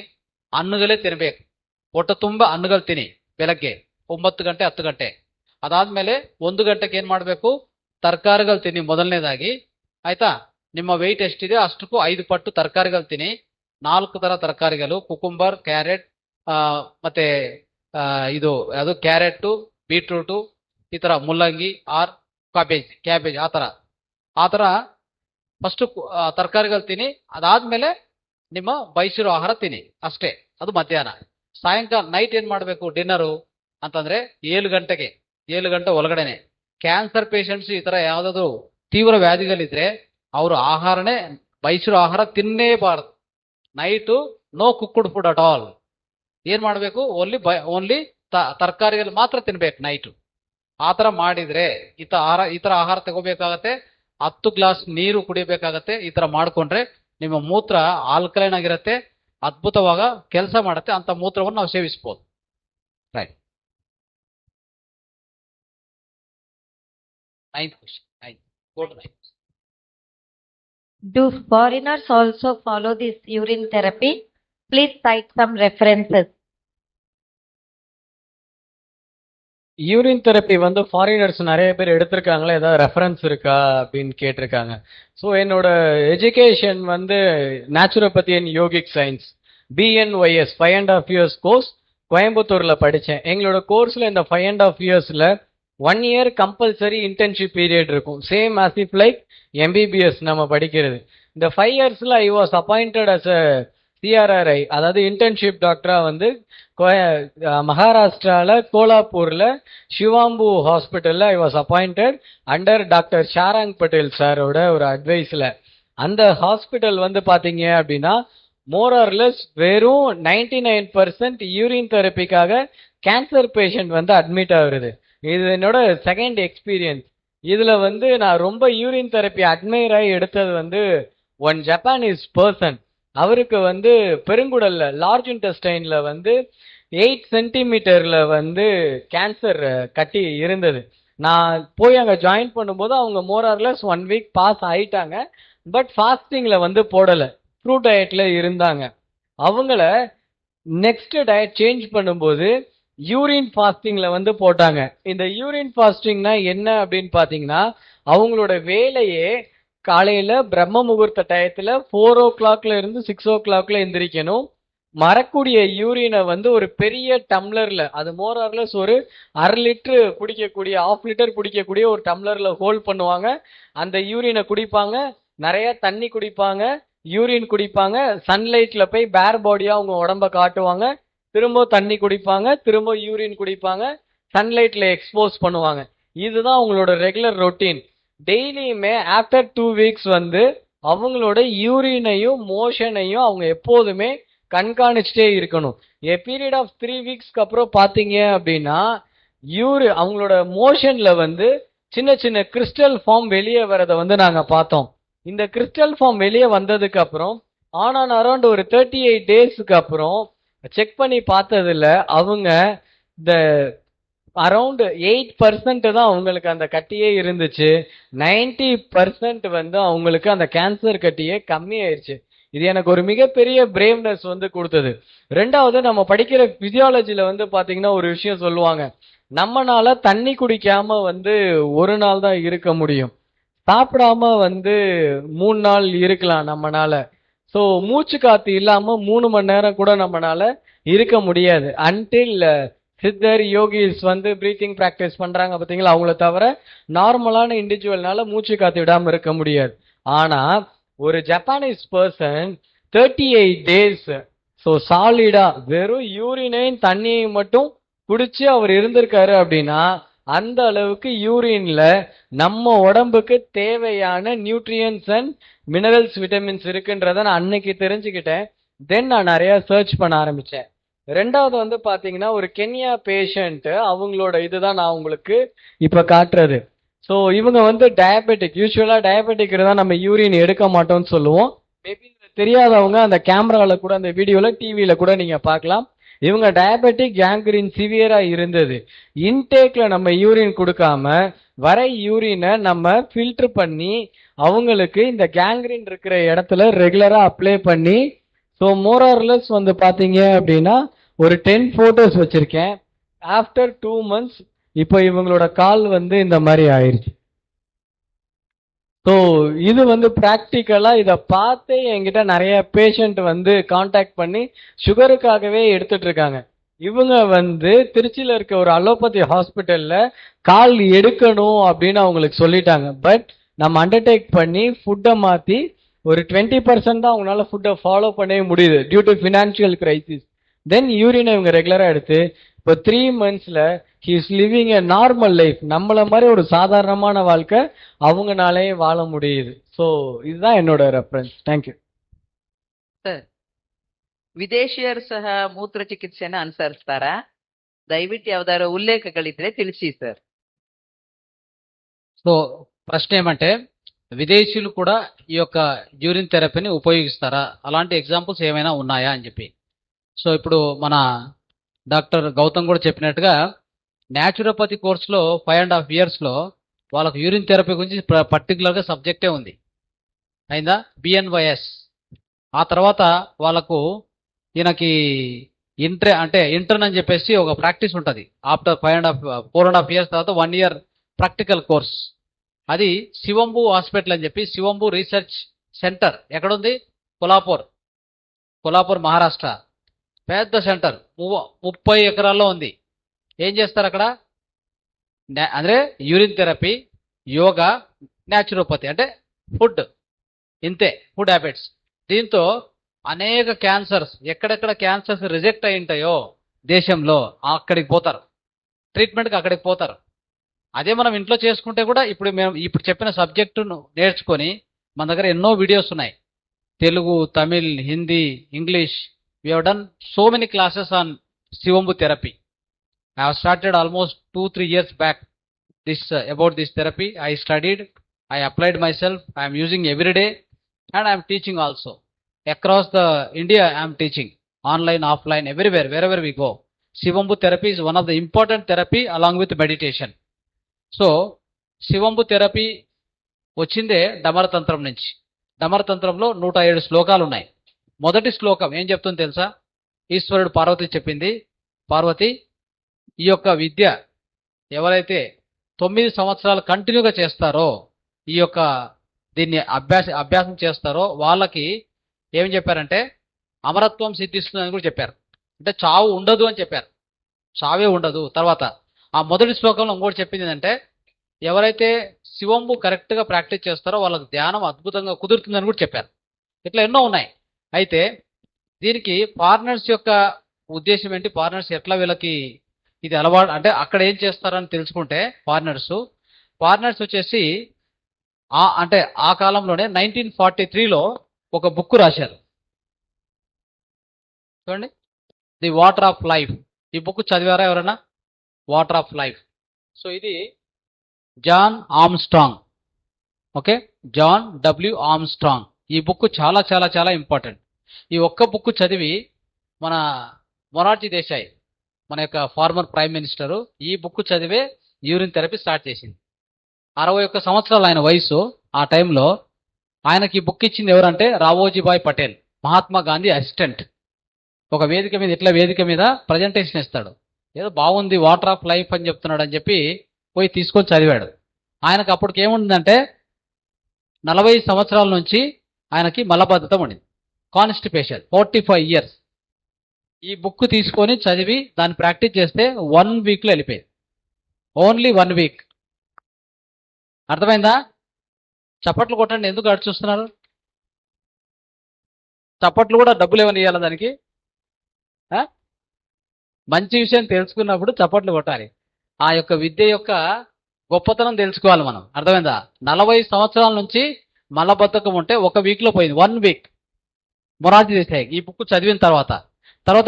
ಹಣ್ಣುಗಳೇ ತಿನ್ಬೇಕು. ಹೊಟ್ಟೆ ತುಂಬ ಹಣ್ಣುಗಳು ತಿನ್ನಿ ಬೆಳಗ್ಗೆ 9 ಗಂಟೆ 10 ಗಂಟೆ. ಅದಾದ್ಮೇಲೆ 1 ಗಂಟೆಗೆ ಏನ್ ಮಾಡ್ಬೇಕು? ತರಕಾರಿಗಳು ತಿನ್ನಿ ಮೊದಲನೇದಾಗಿ. ಆಯ್ತಾ? ನಿಮ್ಮ ವೆಯ್ಟ್ ಎಷ್ಟಿದೆ ಅಷ್ಟಕ್ಕೂ 5 ಪಟ್ಟು ತರಕಾರಿಗಳು ತಿನ್ನಿ. 4 ತರ ತರಕಾರಿಗಳು, ಕುಕುಂಬರ್, ಕ್ಯಾರೆಟ್, ಮತ್ತೆ ಇದು ಅದು ಕ್ಯಾರೆಟ್, ಬೀಟ್ರೂಟು, ಈ ತರ ಮುಲ್ಲಂಗಿ ಆರ್ ಕ್ಯಾಬೇಜ್ ಆ ತರ ಫಸ್ಟ್ ತರಕಾರಿಗಳು ತಿನ್ನಿ. ಅದಾದ್ಮೇಲೆ ನಿಮ್ಮ ಬಯಸಿರೋ ಆಹಾರ ತಿನ್ನಿ ಅಷ್ಟೇ. ಅದು ಮಧ್ಯಾಹ್ನ. ಸಾಯಂಕಾಲ ನೈಟ್ ಏನ್ ಮಾಡ್ಬೇಕು ಡಿನ್ನರು ಅಂತಂದ್ರೆ 7 ಗಂಟೆ ಒಳಗಡೆನೆ. ಕ್ಯಾನ್ಸರ್ ಪೇಷಂಟ್ಸ್ ಈ ತರ ಯಾವ್ದಾದ್ರು ತೀವ್ರ ವ್ಯಾಧಿಗಳಿದ್ರೆ ಅವರು ಆಹಾರನೇ ಬಯಸಿರೋ ಆಹಾರ ತಿನ್ನೇಬಾರದು. Night no cooked food at all. ಏನ್ ಮಾಡ್ಬೇಕು? ಓನ್ಲಿ ತರಕಾರಿಗಳು ಮಾತ್ರ ತಿನ್ಬೇಕು ನೈಟು. ಆ ತರ ಮಾಡಿದ್ರೆ ಈ ತರ ಆಹಾರ ತಗೋಬೇಕಾಗತ್ತೆ. 10 ಗ್ಲಾಸ್ ನೀರು ಕುಡಿಬೇಕಾಗತ್ತೆ. ಈ ತರ ಮಾಡ್ಕೊಂಡ್ರೆ ನಿಮ್ಮ ಮೂತ್ರ ಆಲ್ಕಲೈನ್ ಆಗಿರುತ್ತೆ, ಅದ್ಭುತವಾಗ ಕೆಲಸ ಮಾಡುತ್ತೆ. ಅಂತ ಮೂತ್ರವನ್ನು ನಾವು ಸೇವಿಸಬಹುದು. Right. 9th question. 9th. Go to 9th. Do foreigners also follow this urine therapy? Please cite some references. Urine therapy வந்து ஃபாரினர்ஸ் நிறைய பேர் எடுத்திருக்காங்களா, ஏதாவது ரெஃபரன்ஸ் இருக்கா அப்படின்னு கேட்டிருக்காங்க. ஸோ என்னோட எஜுகேஷன் வந்து naturopathy and yogic science BNYS 5.5 years course கோயம்புத்தூர்ல படித்தேன். எங்களோட கோர்ஸ்ல இந்த 5.5 yearsல 1 year கம்பல்சரி இன்டர்ன்ஷிப் பீரியட் இருக்கும். Same as if like MBBS நம்ம படிக்கிறது. இந்த 5 yearsல I was appointed as a CRRI, அதாவது இன்டர்ன்ஷிப் டாக்டரா வந்து மகாராஷ்டிரால கோலாப்பூர்ல சிவாம்பு ஹாஸ்பிட்டல்ல I was appointed under doctor Sharang Patel சாரோட ஒரு அட்வைஸ்ல. அந்த ஹாஸ்பிட்டல் வந்து பாத்தீங்க அப்படின்னா மோர் ஆர் லெஸ் வெறும் 99% யூரின் தெரப்பிக்காக கேன்சர் பேஷண்ட் வந்து அட்மிட் ஆகுறது. இது என்னோட செகண்ட் எக்ஸ்பீரியன்ஸ். இதுல வந்து நான் ரொம்ப யூரின் தெரப்பி அட்மைர் ஆகி எடுத்தது வந்து ஒன் ஜப்பானீஸ் பர்சன். அவருக்கு வந்து பெருங்குடல்ல லார்ஜ் இன்டெஸ்டைன்ல வந்து 8 சென்டிமீட்டர்ல வந்து கேன்சர் கட்டி இருந்தது. நான் போய் அங்க ஜாயின் பண்ணும்போது அவங்க more or less 1 week pass ஆயிட்டாங்க. பட் ஃபாஸ்டிங்ல வந்து போடல, ஃப்ரூட் டயட்ல இருந்தாங்க. அவங்கள நெக்ஸ்ட் டயட் சேஞ்ச் பண்ணும்போது யூரின் ஃபாஸ்டிங்ல வந்து போட்டாங்க. இந்த யூரின் ஃபாஸ்டிங்னா என்ன அப்படின்னு பாத்தீங்கன்னா அவங்களோட வேலையே காலையில பிரம்ம முகூர்த்த டயத்துல 4 o'clock இருந்து 6 o'clock எந்திரிக்கணும். மறக்கூடிய யூரினை வந்து ஒரு பெரிய டம்ளர்ல, அது மோர் ஆர்லெஸ் ஒரு 1/2 லிட்டர் குடிக்கக்கூடிய, 1/2 லிட்டர் குடிக்கக்கூடிய ஒரு டம்ளர்ல ஹோல்ட் பண்ணுவாங்க. அந்த யூரினை குடிப்பாங்க, நிறைய தண்ணி குடிப்பாங்க, யூரின் குடிப்பாங்க. சன்லைட்ல போய் பேர் பாடியா அவங்க உடம்ப காட்டுவாங்க. திரும்ப தண்ணி குடிப்பாங்க, திரும்ப யூரின் குடிப்பாங்க, சன்லைட்ல எக்ஸ்போஸ் பண்ணுவாங்க. இதுதான் அவங்களோட ரெகுலர் ரொட்டீன். டெய்லியுமே ஆஃப்டர் 2 வீக்ஸ் வந்து அவங்களோட யூரினையும் மோஷனையும் அவங்க எப்போதுமே கண்காணிச்சுட்டே இருக்கணும். பீரியட் ஆஃப் 3 வீக்ஸ்க்கு அப்புறம் பாத்தீங்க அப்படின்னா அவங்களோட மோஷன்ல வந்து சின்ன சின்ன கிறிஸ்டல் ஃபார்ம் வெளியே வரதை வந்து நாங்க பார்த்தோம். இந்த கிறிஸ்டல் ஃபார்ம் வெளியே வந்ததுக்கு அப்புறம் ஆன் அரௌண்ட் ஒரு 38 டேஸ்க்கு அப்புறம் செக் பண்ணி பார்த்ததுல அவங்க இந்த அரௌண்ட் 8% தான் அவங்களுக்கு அந்த கட்டியே இருந்துச்சு. 90% வந்து அவங்களுக்கு அந்த கேன்சர் கட்டியே கம்மியாயிருச்சு. இது எனக்கு ஒரு மிகப்பெரிய பிரேவ்னஸ் வந்து கொடுத்தது. ரெண்டாவது, நம்ம படிக்கிற பிசியாலஜில வந்து பாத்தீங்கன்னா ஒரு விஷயம் சொல்லுவாங்க, நம்மனால தண்ணி குடிக்காம வந்து ஒரு நாள் தான் இருக்க முடியும், சாப்பிடாம வந்து 3 நாள் இருக்கலாம் நம்மனால. ஸோ மூச்சு காத்து இல்லாம 3 மணி நேரம் கூட நம்மனால இருக்க முடியாது. அன்டில் சித்தர் யோகிஸ் வந்து பிரீத்திங் பிராக்டிஸ் பண்றாங்க பாத்தீங்களா, அவங்கள தவிர நார்மலான இண்டிவிஜுவல்னால மூச்சு காத்து விடாம இருக்க முடியாது. ஆனா ஒரு ஜப்பானீஸ் பர்சன் 38 டேஸ் ஸோ சாலிடா வெறும் யூரினையும் தண்ணியையும் மட்டும் குடிச்சு அவர் இருந்திருக்காரு அப்படின்னா அந்த அளவுக்கு யூரின்ல நம்ம உடம்புக்கு தேவையான நியூட்ரியன்ஸ் அண்ட் மினரல்ஸ், விட்டமின்ஸ் இருக்குன்றத நான் அன்னைக்கு தெரிஞ்சுக்கிட்டேன். தென் நான் நிறைய சர்ச் பண்ண ஆரம்பிச்சேன். ரெண்டாவது வந்து பாத்தீங்கன்னா ஒரு கென்யா பேஷண்ட், அவங்களோட இதுதான் நான் உங்களுக்கு இப்ப காட்டுறது. ஸோ இவங்க வந்து டயபெட்டிக், யூஸ்வலா டயபெட்டிக் இருந்தால் நம்ம யூரின் எடுக்க மாட்டோம்னு சொல்லுவோம். மேபி தெரியாதவங்க அந்த கேமரால கூட, அந்த வீடியோல டிவியில கூட நீங்க பார்க்கலாம். இவங்க டயபெட்டிக் கேங்க்ரீன் சிவியரா இருந்தது. இன்டேக்ல நம்ம யூரின் கொடுக்காம வர யூரினை நம்ம ஃபில்டர் பண்ணி அவங்களுக்கு இந்த கேங்க்ரீன் இருக்கிற இடத்துல ரெகுலரா அப்ளை பண்ணி, ஸோ மோரார்லெஸ் வந்து பாத்தீங்க அப்படின்னா ஒரு 10 போட்டோஸ் வச்சிருக்கேன். ஆஃப்டர் 2 months இப்போ இவங்களோட கால் வந்து இந்த மாதிரி ஆயிருச்சு. ஸோ இது வந்து ப்ராக்டிக்கலா இதை பார்த்து என்கிட்ட நிறைய பேஷண்ட் வந்து காண்டாக்ட் பண்ணி சுகருக்காகவே எடுத்துட்டு இருக்காங்க. இவங்க வந்து திருச்சியில இருக்க ஒரு அலோபதி ஹாஸ்பிட்டல்ல கால் எடுக்கணும் அப்படின்னு அவங்களுக்கு சொல்லிட்டாங்க. பட் நம்ம அண்டர்டேக் பண்ணி ஃபுட்டை மாத்தி ஒரு 20% தான் அவங்களால ஃபுட்டை ஃபாலோ பண்ணவே முடியுது due to financial crisis. Then யூரினை இவங்க ரெகுலரா எடுத்து இப்போ 3 monthsல he is living a normal life. நம்மள மாதிரி ஒரு சாதாரணமான வாழ்க்கை அவங்கனாலே வாழ முடியுது. ஸோ இதுதான் என்னோட ரெஃபரன்ஸ். தேங்க்யூ. ಸರ್, ವಿದೇಶಿಯರು ಸಹ ಮೂತ್ರ ಚಿಕಿತ್ಸೆನ ಅನುಸರಿಸ್ತಾರಾ? ದಯವಿಟ್ಟು ಯಾವ್ದಾದ್ರು ಉಲ್ಲೇಖಗಳಿದ್ರೆ ತಿಳಿಸಿ ಸರ್. సో ప్రశ్న ఏమంటే విదేశీయులు కూడా ఈ యొక్క యూరిన్ థెరపీని ఉపయోగిస్తారా, అలాంటి ఎగ్జాంపుల్స్ ఏమైనా ఉన్నాయా అని చెప్పి. సో ఇప్పుడు మన డాక్టర్ గౌతమ్ కూడా చెప్పినట్టుగా న్యాచురోపతి కోర్సులో 5.5 yearsలో వాళ్ళకు యూరిన్ థెరపీ గురించి పర్టికులర్గా సబ్జెక్టే ఉంది, అయిందా, బిఎన్వైఎస్. ఆ తర్వాత వాళ్ళకు ఈయనకి ఇంటర్న్ అని చెప్పేసి ఒక ప్రాక్టీస్ ఉంటుంది. ఆఫ్టర్ 4.5 years తర్వాత 1 year ప్రాక్టికల్ కోర్స్. అది శివంబు హాస్పిటల్ అని చెప్పి, శివంబు రీసెర్చ్ సెంటర్ ఎక్కడుంది? కొల్లాపూర్ మహారాష్ట్ర. పెద్ద సెంటర్, 30 ఎకరాల్లో ఉంది. ఏం చేస్తారు అక్కడ? అంటే యూరిన్ థెరపీ, యోగా, న్యాచురోపతి, అంటే ఫుడ్, ఇంతే, ఫుడ్ హ్యాబిట్స్. దీంతో అనేక క్యాన్సర్స్, ఎక్కడెక్కడ క్యాన్సర్స్ రిజెక్ట్ అయి ఉంటాయో దేశంలో అక్కడికి పోతారు, ట్రీట్మెంట్కి అక్కడికి పోతారు. అదే మనం ఇంట్లో చేసుకుంటే కూడా ఇప్పుడు చెప్పిన సబ్జెక్టును నేర్చుకొని మన దగ్గర ఎన్నో వీడియోస్ ఉన్నాయి, Telugu, Tamil, Hindi, English. We have done so many classes on Shivambu therapy. I have started almost 2-3 years back about this therapy. I studied, I applied myself, I am using every day, and I am teaching also. Across the India I am teaching, online, offline, everywhere, wherever we go. Shivambu therapy is one of the important therapy along with meditation. So Shivambu therapy వచ్చిందే డమరతంత్రం నుంచి. డమరతంత్రంలో 107 శ్లోకాలు ఉన్నాయి. మొదటి శ్లోకం ఏం చెప్తుందో తెలుసా? ఈశ్వరుడు పార్వతి చెప్పింది, పార్వతి ఈ యొక్క విద్య ఎవరైతే 9 సంవత్సరాలు కంటిన్యూగా చేస్తారో, ఈ యొక్క దీన్ని అభ్యాసం చేస్తారో వాళ్ళకి ఏం చెప్పారంటే అమరత్వం సిద్ధిస్తుందని కూడా చెప్పారు. అంటే చావు ఉండదు అని చెప్పారు, చావే ఉండదు. తర్వాత ఆ మొదటి శ్లోకంలో ఇంకోటి చెప్పింది ఏంటంటే ఎవరైతే శివంబు కరెక్ట్గా ప్రాక్టీస్ చేస్తారో వాళ్ళకి ధ్యానం అద్భుతంగా కుదురుతుందని కూడా చెప్పారు. ఇట్లా ఎన్నో ఉన్నాయి. అయితే దీనికి ఫారినర్స్ యొక్క ఉద్దేశం ఏంటి, ఫారినర్స్ ఎట్లా వీళ్ళకి ఇది అలవాటు అంటే అక్కడ ఏం చేస్తారని తెలుసుకుంటే ఫారినర్స్ వచ్చేసి అంటే ఆ కాలంలోనే 1943లో ఒక బుక్ రాశారు చూడండి, ది వాటర్ ఆఫ్ లైఫ్. ఈ బుక్ చదివారా ఎవరైనా? Water of life. సో ఇది John Armstrong, okay, John W Armstrong. ఈ బుక్ చాలా చాలా చాలా ఇంపార్టెంట్. ఈ ఒక్క బుక్ చదివి మన మొరార్జీ దేశాయ్, మన యొక్క ఫార్మర్ ప్రైమ్ మినిస్టరు, ఈ బుక్ చదివే యూరిన్ థెరపీ స్టార్ట్ చేసింది. 61 సంవత్సరాలు ఆయన వయసు. ఆ టైంలో ఆయనకి ఈ బుక్ ఇచ్చింది ఎవరంటే రావోజీభాయ్ పటేల్, మహాత్మా గాంధీ అసిస్టెంట్. ఒక వేదిక మీద ఇట్లా వేదిక మీద ప్రజెంటేషన్ ఇస్తాడు, ఏదో బాగుంది వాటర్ ఆఫ్ లైఫ్ అని చెప్తున్నాడు అని చెప్పి పోయి తీసుకొని చదివాడు. ఆయనకు అప్పటికి ఏముందంటే 40 సంవత్సరాల నుంచి ఆయనకి మలబద్ధతం ఉండింది, కాన్స్టిపేషన్, 45 years. ఈ బుక్ తీసుకొని చదివి దాన్ని ప్రాక్టీస్ చేస్తే 1 weekలో వెళ్ళిపోయింది. Only 1 week. అర్థమైందా? చప్పట్లు కొట్టండి. ఎందుకు అటు చూస్తున్నారు? చప్పట్లు కూడా డబ్బులు ఏమైనా ఇవ్వాలి దానికి? మంచి విషయం తెలుసుకున్నప్పుడు చప్పట్లు కొట్టాలి. ఆ యొక్క విద్య యొక్క గొప్పతనం తెలుసుకోవాలి మనం. అర్థమైందా? 40 సంవత్సరాల నుంచి మలబద్ధకం ఉంటే 1 weekలో పోయింది. 1 week. మొరార్జీ దేశాయ్ ఈ బుక్ చదివిన తర్వాత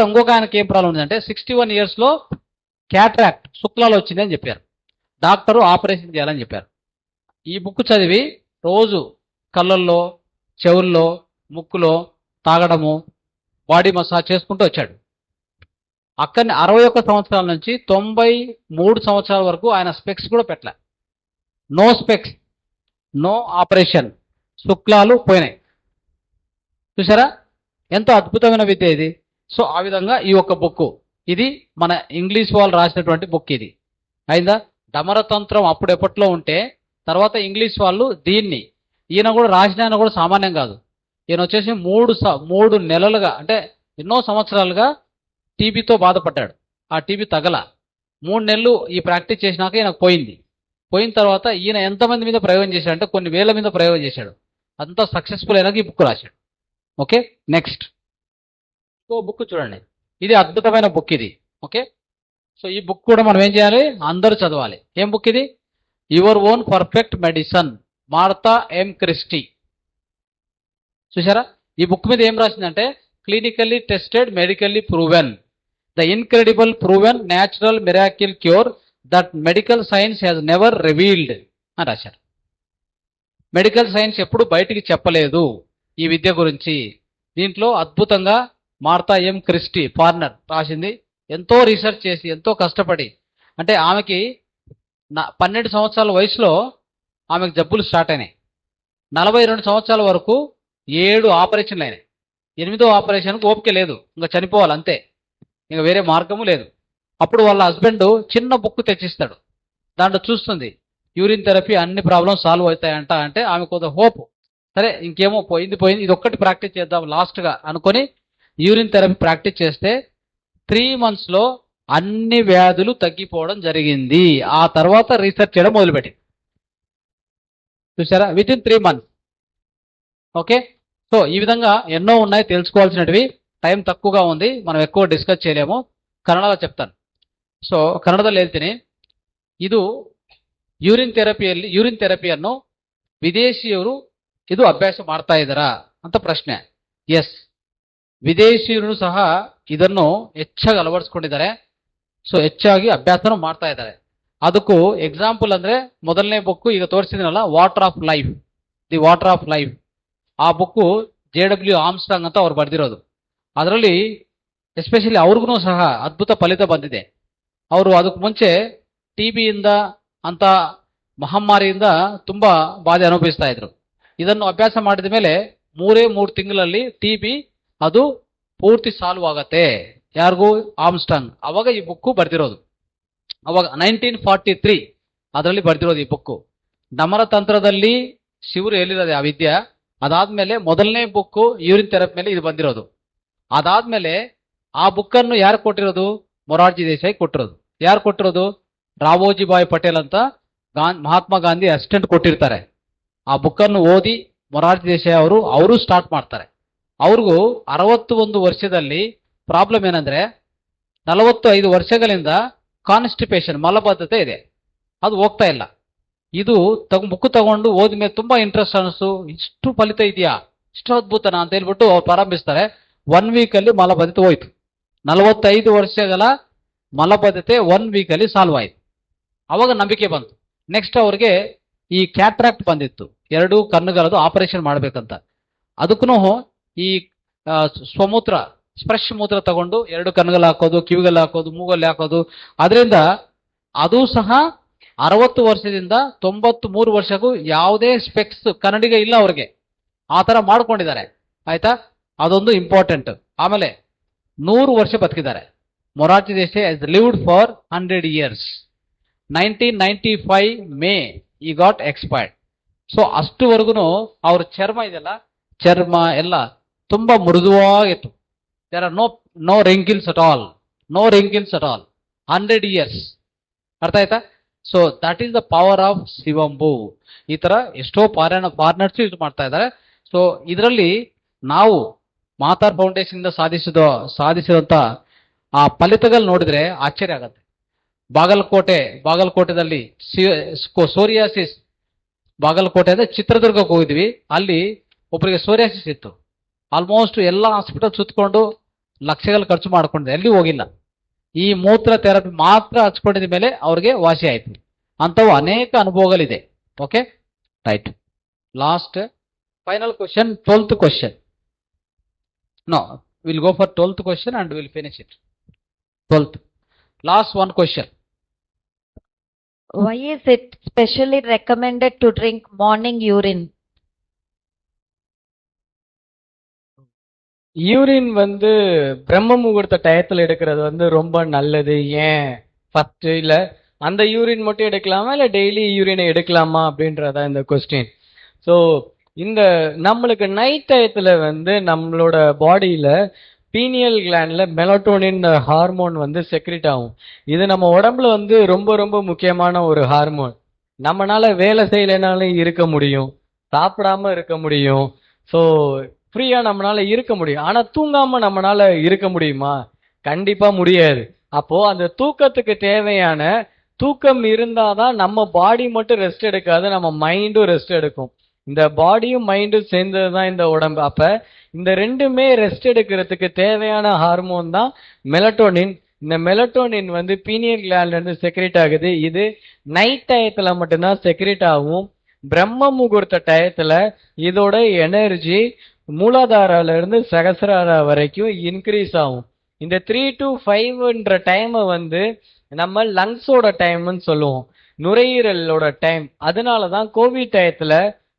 ఇంకొక ఆయనకి ఏం ప్రాబ్లం ఉందంటే 61 yearsలో క్యాట్రాక్ట్, శుక్లాలు వచ్చిందని చెప్పారు. డాక్టరు ఆపరేషన్ చేయాలని చెప్పారు. ఈ బుక్ చదివి రోజు కళ్ళల్లో, చెవుల్లో, ముక్కులో తాగడము, బాడీ మసాజ్ చేసుకుంటూ వచ్చాడు. అక్కడిని 61 సంవత్సరాల నుంచి 93 సంవత్సరాల వరకు ఆయన స్పెక్స్ కూడా పెట్టలే. నో స్పెక్స్, నో ఆపరేషన్, శుక్లాలు పోయినాయి. చూసారా ఎంతో అద్భుతమైన విద్య ఇది. సో ఆ విధంగా ఈ ఒక్క బుక్, ఇది మన ఇంగ్లీష్ వాళ్ళు రాసినటువంటి బుక్. ఇది అయిందా? డమరతంత్రం అప్పుడెప్పట్లో ఉంటే తర్వాత ఇంగ్లీష్ వాళ్ళు దీన్ని, ఈయన కూడా రాసిన ఆయన కూడా సామాన్యం కాదు. ఈయన వచ్చేసి 3 నెలలుగా అంటే ఎన్నో సంవత్సరాలుగా టీబీతో బాధపడ్డాడు. ఆ టీబీ తగల 3 నెలలు ఈ ప్రాక్టీస్ చేసినాక ఈయనకు పోయింది. పోయిన తర్వాత ఈయన ఎంతమంది మీద ప్రయోగం చేశాడు అంటే కొన్ని వేల మీద ప్రయోగం చేశాడు. అంతా సక్సెస్ఫుల్ అయినాక ఈ బుక్ రాశాడు. ఓకే, నెక్స్ట్ బుక్ చూడండి. ఇది అద్భుతమైన బుక్ ఇది. ఓకే, సో ఈ బుక్ కూడా మనం ఏం చేయాలి? అందరూ చదవాలి. ఏం బుక్ ఇది? Your own perfect medicine, Martha M Christie. చూసారా ఈ బుక్ మీద ఏం రాసిందంటే clinically tested, medically proven, the incredible proven natural miracle cure that medical science has never revealed అని రాశారు. మెడికల్ సైన్స్ ఎప్పుడు బయటికి చెప్పలేదు ఈ విద్య గురించి. దీంట్లో అద్భుతంగా మార్తా ఎం క్రిస్టీ ఫారినర్ రాసింది. ఎంతో రీసెర్చ్ చేసి ఎంతో కష్టపడి, అంటే ఆమెకి 12 సంవత్సరాల వయసులో ఆమెకు జబ్బులు స్టార్ట్ అయినాయి. 42 సంవత్సరాల వరకు 7 ఆపరేషన్లు అయినాయి. 8వ ఆపరేషన్కి ఓపిక లేదు, ఇంకా చనిపోవాలి అంతే, ఇంకా వేరే మార్గము లేదు. అప్పుడు వాళ్ళ హస్బెండ్ చిన్న బుక్ తెచ్చిస్తాడు. దాంట్లో చూస్తుంది యూరిన్ థెరపీ అన్ని ప్రాబ్లమ్స్ సాల్వ్ అవుతాయంట. అంటే ఆమె కొంత హోప్, సరే ఇంకేమో పోయింది ఇది ఒక్కటి ప్రాక్టీస్ చేద్దాం లాస్ట్గా అనుకొని యూరిన్ థెరపీ ప్రాక్టీస్ చేస్తే 3 monthsలో అన్ని వ్యాధులు తగ్గిపోవడం జరిగింది. ఆ తర్వాత రీసెర్చ్ చేయడం మొదలుపెట్టింది. చూసారా, with in 3 months. Okay, so ఈ విధంగా ఎన్నో ఉన్నాయి తెలుసుకోవాల్సినవి. టైం తక్కువగా ఉంది, మనం ఎక్కువ డిస్కస్ చేయలేము. ಕನ್ನಡలో చెప్తాను. ಸೊ ಕನ್ನಡದಲ್ಲಿ ಹೇಳ್ತೀನಿ. ಇದು ಯೂರಿನ್ ಥೆರಪಿಯನ್ನು ವಿದೇಶಿಯರು ಇದು ಅಭ್ಯಾಸ ಮಾಡ್ತಾ ಇದ್ದಾರಾ ಅಂತ ಪ್ರಶ್ನೆ. ಎಸ್, ವಿದೇಶಿಯರು ಸಹ ಇದನ್ನು ಹೆಚ್ಚಾಗಿ ಅಳವಡಿಸ್ಕೊಂಡಿದ್ದಾರೆ. ಸೊ ಹೆಚ್ಚಾಗಿ ಅಭ್ಯಾಸನೂ ಮಾಡ್ತಾ ಇದ್ದಾರೆ. ಅದಕ್ಕೂ ಎಕ್ಸಾಂಪಲ್ ಅಂದ್ರೆ ಮೊದಲನೇ ಬುಕ್ ಈಗ ತೋರಿಸಿದ್ನಲ್ಲ, water of life, the water of life. ಆ ಬುಕ್ಕು JW ಆರ್ಮ್ಸ್ಟ್ರಾಂಗ್ ಅಂತ ಅವ್ರು ಬರೆದಿರೋದು. ಅದರಲ್ಲಿ ಎಸ್ಪೆಷಲಿ ಅವ್ರಿಗೂ ಸಹ ಅದ್ಭುತ ಫಲಿತ ಬಂದಿದೆ. ಅವರು ಅದಕ್ಕೆ ಮುಂಚೆ TBಯಿಂದ ಅಂತ ಮಹಾಮಾರಿಯಿಂದ ತುಂಬಾ ಬಾಧೆ ಅನುಭವಿಸ್ತಾ ಇದ್ರು. ಇದನ್ನು ಅಭ್ಯಾಸ ಮಾಡಿದ ಮೇಲೆ 3 ತಿಂಗಳಲ್ಲಿ TB ಅದು ಪೂರ್ತಿ ಸಾಲ್ವ್ ಆಗತ್ತೆ. ಯಾರಿಗೂ? ಆರ್ಮ್ಸ್ಟ್ರಾಂಗ್. ಅವಾಗ ಈ ಬುಕ್ಕು ಬರ್ದಿರೋದು. ಅವಾಗ 1943 ಅದರಲ್ಲಿ ಬರ್ದಿರೋದು ಈ ಬುಕ್ಕು. ಡಮರ ತಂತ್ರದಲ್ಲಿ ಶಿವರು ಹೇಳಿರೋದು ಆ ವಿದ್ಯೆ. ಅದಾದ್ಮೇಲೆ ಮೊದಲನೇ ಬುಕ್ಕು ಯೂರಿನ್ ಥೆರಪಿ ಮೇಲೆ ಇದು ಬಂದಿರೋದು. ಅದಾದ್ಮೇಲೆ ಆ ಬುಕ್ಕನ್ನು ಯಾರು ಕೊಟ್ಟಿರೋದು? ಮೊರಾರ್ಜಿ ದೇಸಾಯಿ ಕೊಟ್ಟಿರೋದು. ಯಾರು ಕೊಟ್ಟಿರೋದು? ರಾವೋಜಿಭಾಯ್ ಪಟೇಲ್ ಅಂತ ಮಹಾತ್ಮ ಗಾಂಧಿ ಅಸಿಸ್ಟೆಂಟ್ ಕೊಟ್ಟಿರ್ತಾರೆ. ಆ ಬುಕ್ಕನ್ನು ಓದಿ ಮೊರಾರ್ಜಿ ದೇಸಾಯಿ ಅವರು ಸ್ಟಾರ್ಟ್ ಮಾಡ್ತಾರೆ. ಅವ್ರಿಗೂ 61 ವರ್ಷದಲ್ಲಿ ಪ್ರಾಬ್ಲಮ್ ಏನಂದ್ರೆ 45 ವರ್ಷಗಳಿಂದ ಕಾನ್ಸ್ಟಿಪೇಷನ್ ಮಲಬದ್ಧತೆ ಇದೆ, ಅದು ಹೋಗ್ತಾ ಇಲ್ಲ. ಇದು ಬುಕ್ ತಗೊಂಡು ಓದ್ಮೇಲೆ ತುಂಬಾ ಇಂಟ್ರೆಸ್ಟ್ ಅನಿಸ್ತು, ಇಷ್ಟು ಫಲಿತ ಇದೆಯಾ, ಇಷ್ಟು ಅದ್ಭುತನಾ ಅಂತ ಹೇಳ್ಬಿಟ್ಟು ಅವ್ರು ಪ್ರಾರಂಭಿಸ್ತಾರೆ. 1 ವೀಕ್ ಅಲ್ಲಿ ಮಲಬದ್ಧತೆ ಹೋಯ್ತು. 45 ವರ್ಷಗಳ ಮಲಬದ್ಧತೆ 1 ವೀಕ್ ಅಲ್ಲಿ ಸಾಲ್ವ್ ಆಯ್ತು. ಅವಾಗ ನಂಬಿಕೆ ಬಂತು. ನೆಕ್ಸ್ಟ್ ಅವ್ರಿಗೆ ಈ ಕ್ಯಾಟ್ರಾಕ್ಟ್ ಬಂದಿತ್ತು, 2 ಕಣ್ಣುಗಳದ್ದು ಆಪರೇಷನ್ ಮಾಡ್ಬೇಕಂತ. ಅದಕ್ಕೂ ಈ ಸ್ವಮೂತ್ರ ಸ್ಪರ್ಶ ಮೂತ್ರ ತಗೊಂಡು 2 ಕಣ್ಣುಗಳು ಹಾಕೋದು, ಕಿವಿಗಳು ಹಾಕೋದು, ಮೂಗಲ್ಲಿ ಹಾಕೋದು. ಅದರಿಂದ ಅದು ಸಹ 60 ವರ್ಷದಿಂದ 93 ವರ್ಷಕ್ಕೂ ಯಾವುದೇ ಸ್ಪೆಕ್ಸ್ ಕನ್ನಡಿಗೆ ಇಲ್ಲ ಅವ್ರಿಗೆ, ಆ ತರ ಮಾಡ್ಕೊಂಡಿದ್ದಾರೆ. ಆಯ್ತಾ, ಅದೊಂದು ಇಂಪಾರ್ಟೆಂಟ್. ಆಮೇಲೆ 100 ವರ್ಷ ಬದುಕಿದ್ದಾರೆ. Morarji Desai has lived for 100 years. 1995 May he got expired. So ಅಷ್ಟುವರೆಗೂ ಅವ್ರ ಚರ್ಮ ಇದೆಲ್ಲ, ಚರ್ಮ ಎಲ್ಲ ತುಂಬಾ ಮೃದುವಾಗಿತ್ತು. There are no wrinkles at all, 100 years. ಅರ್ಥ ಆಯ್ತಾ? So that is the power of Shivambu. ಈ ತರ ಎಷ್ಟೋ ಫಾರಿನರ್ಸ್ ಯೂಸ್ ಮಾಡ್ತಾ ಇದ್ದಾರೆ. ಸೊ ಇದರಲ್ಲಿ ನಾವು ಮಾತಾರ್ ಫೌಂಡೇಶನ್ ಇಂದ ಸಾಧಿಸಿದಂತ ಆ ಫಲಿತಗಳು ನೋಡಿದ್ರೆ ಆಶ್ಚರ್ಯ ಆಗತ್ತೆ. ಬಾಗಲಕೋಟೆದಲ್ಲಿ ಸೋರಿಯಾಸಿಸ್, ಬಾಗಲಕೋಟೆಯಿಂದ ಚಿತ್ರದುರ್ಗಕ್ಕೆ ಹೋಗಿದ್ವಿ. ಅಲ್ಲಿ ಒಬ್ಬರಿಗೆ ಸೋರಿಯಾಸಿಸ್ ಇತ್ತು. ಆಲ್ಮೋಸ್ಟ್ ಎಲ್ಲ ಹಾಸ್ಪಿಟಲ್ ಸುತ್ತಕೊಂಡು ಲಕ್ಷಗಳು ಖರ್ಚು ಮಾಡ್ಕೊಂಡಿದೆ, ಎಲ್ಲಿ ಹೋಗಿಲ್ಲ. ಈ ಮೂತ್ರ ಥೆರಪಿ ಮಾತ್ರ ಹಚ್ಕೊಂಡಿದ ಮೇಲೆ ಅವ್ರಿಗೆ ವಾಸಿ ಆಯ್ತು. ಅಂತವು ಅನೇಕ ಅನುಭವಗಳಿದೆ. Okay, right. Last final question, 12th question. No, we'll go for 12th question and we'll finish it. 12th. Last one question. Why is it specially recommended to drink morning urine? Urine வந்து பிரம்ம முகூர்த்த டயத்துல எடுக்கிறது வந்து ரொம்ப நல்லது. ஏன் first இல்ல அந்த யூரின் மட்டும் எடுக்கலாமா இல்ல டெய்லி யூரினை எடுக்கலாமா அப்படின்றதா இந்த கொஸ்டின். ஸோ இந்த நம்மளுக்கு நைட் டயத்துல வந்து நம்மளோட பாடியில பீனியல் கிளாண்ட்ல மெலட்டோனின் ஹார்மோன் வந்து செக்ரிட் ஆகும். இது நம்ம உடம்புல வந்து ரொம்ப ரொம்ப முக்கியமான ஒரு ஹார்மோன். நம்மளால வேலை செய்யலைனாலும் இருக்க முடியும், சாப்பிடாம இருக்க முடியும், ஸோ ஃப்ரீயா நம்மளால இருக்க முடியும். ஆனா தூங்காம நம்மளால இருக்க முடியுமா? கண்டிப்பா முடியாது. அப்போ அந்த தூக்கத்துக்கு தேவையான தூக்கம் இருந்தாதான் நம்ம பாடி மட்டும் ரெஸ்ட் எடுக்காது, நம்ம மைண்டும் ரெஸ்ட் எடுக்கும். இந்த பாடியும் மைண்டும் சேர்ந்ததுதான் இந்த உடம்பு. அப்ப இந்த ரெண்டுமே ரெஸ்ட் எடுக்கிறதுக்கு தேவையான ஹார்மோன் தான் மெலட்டோனின். இந்த மெலட்டோனின் வந்து பீனியல் கிளாண்ட்ல இருந்து செக்ரேட் ஆகுது. இது நைட் டயத்துல மட்டும்தான் செக்ரேட் ஆகும். பிரம்ம முகூர்த்த டயத்துல இதோட எனர்ஜி மூலாதாரால இருந்து சகசிராரா வரைக்கும் இன்க்ரீஸ் ஆகும். இந்த 3 to 5ன்ற டைமை வந்து நம்ம லங்ஸோட டைம்னு சொல்லுவோம், நுரையீரலோட டைம். அதனாலதான் கோவிட் டயத்துல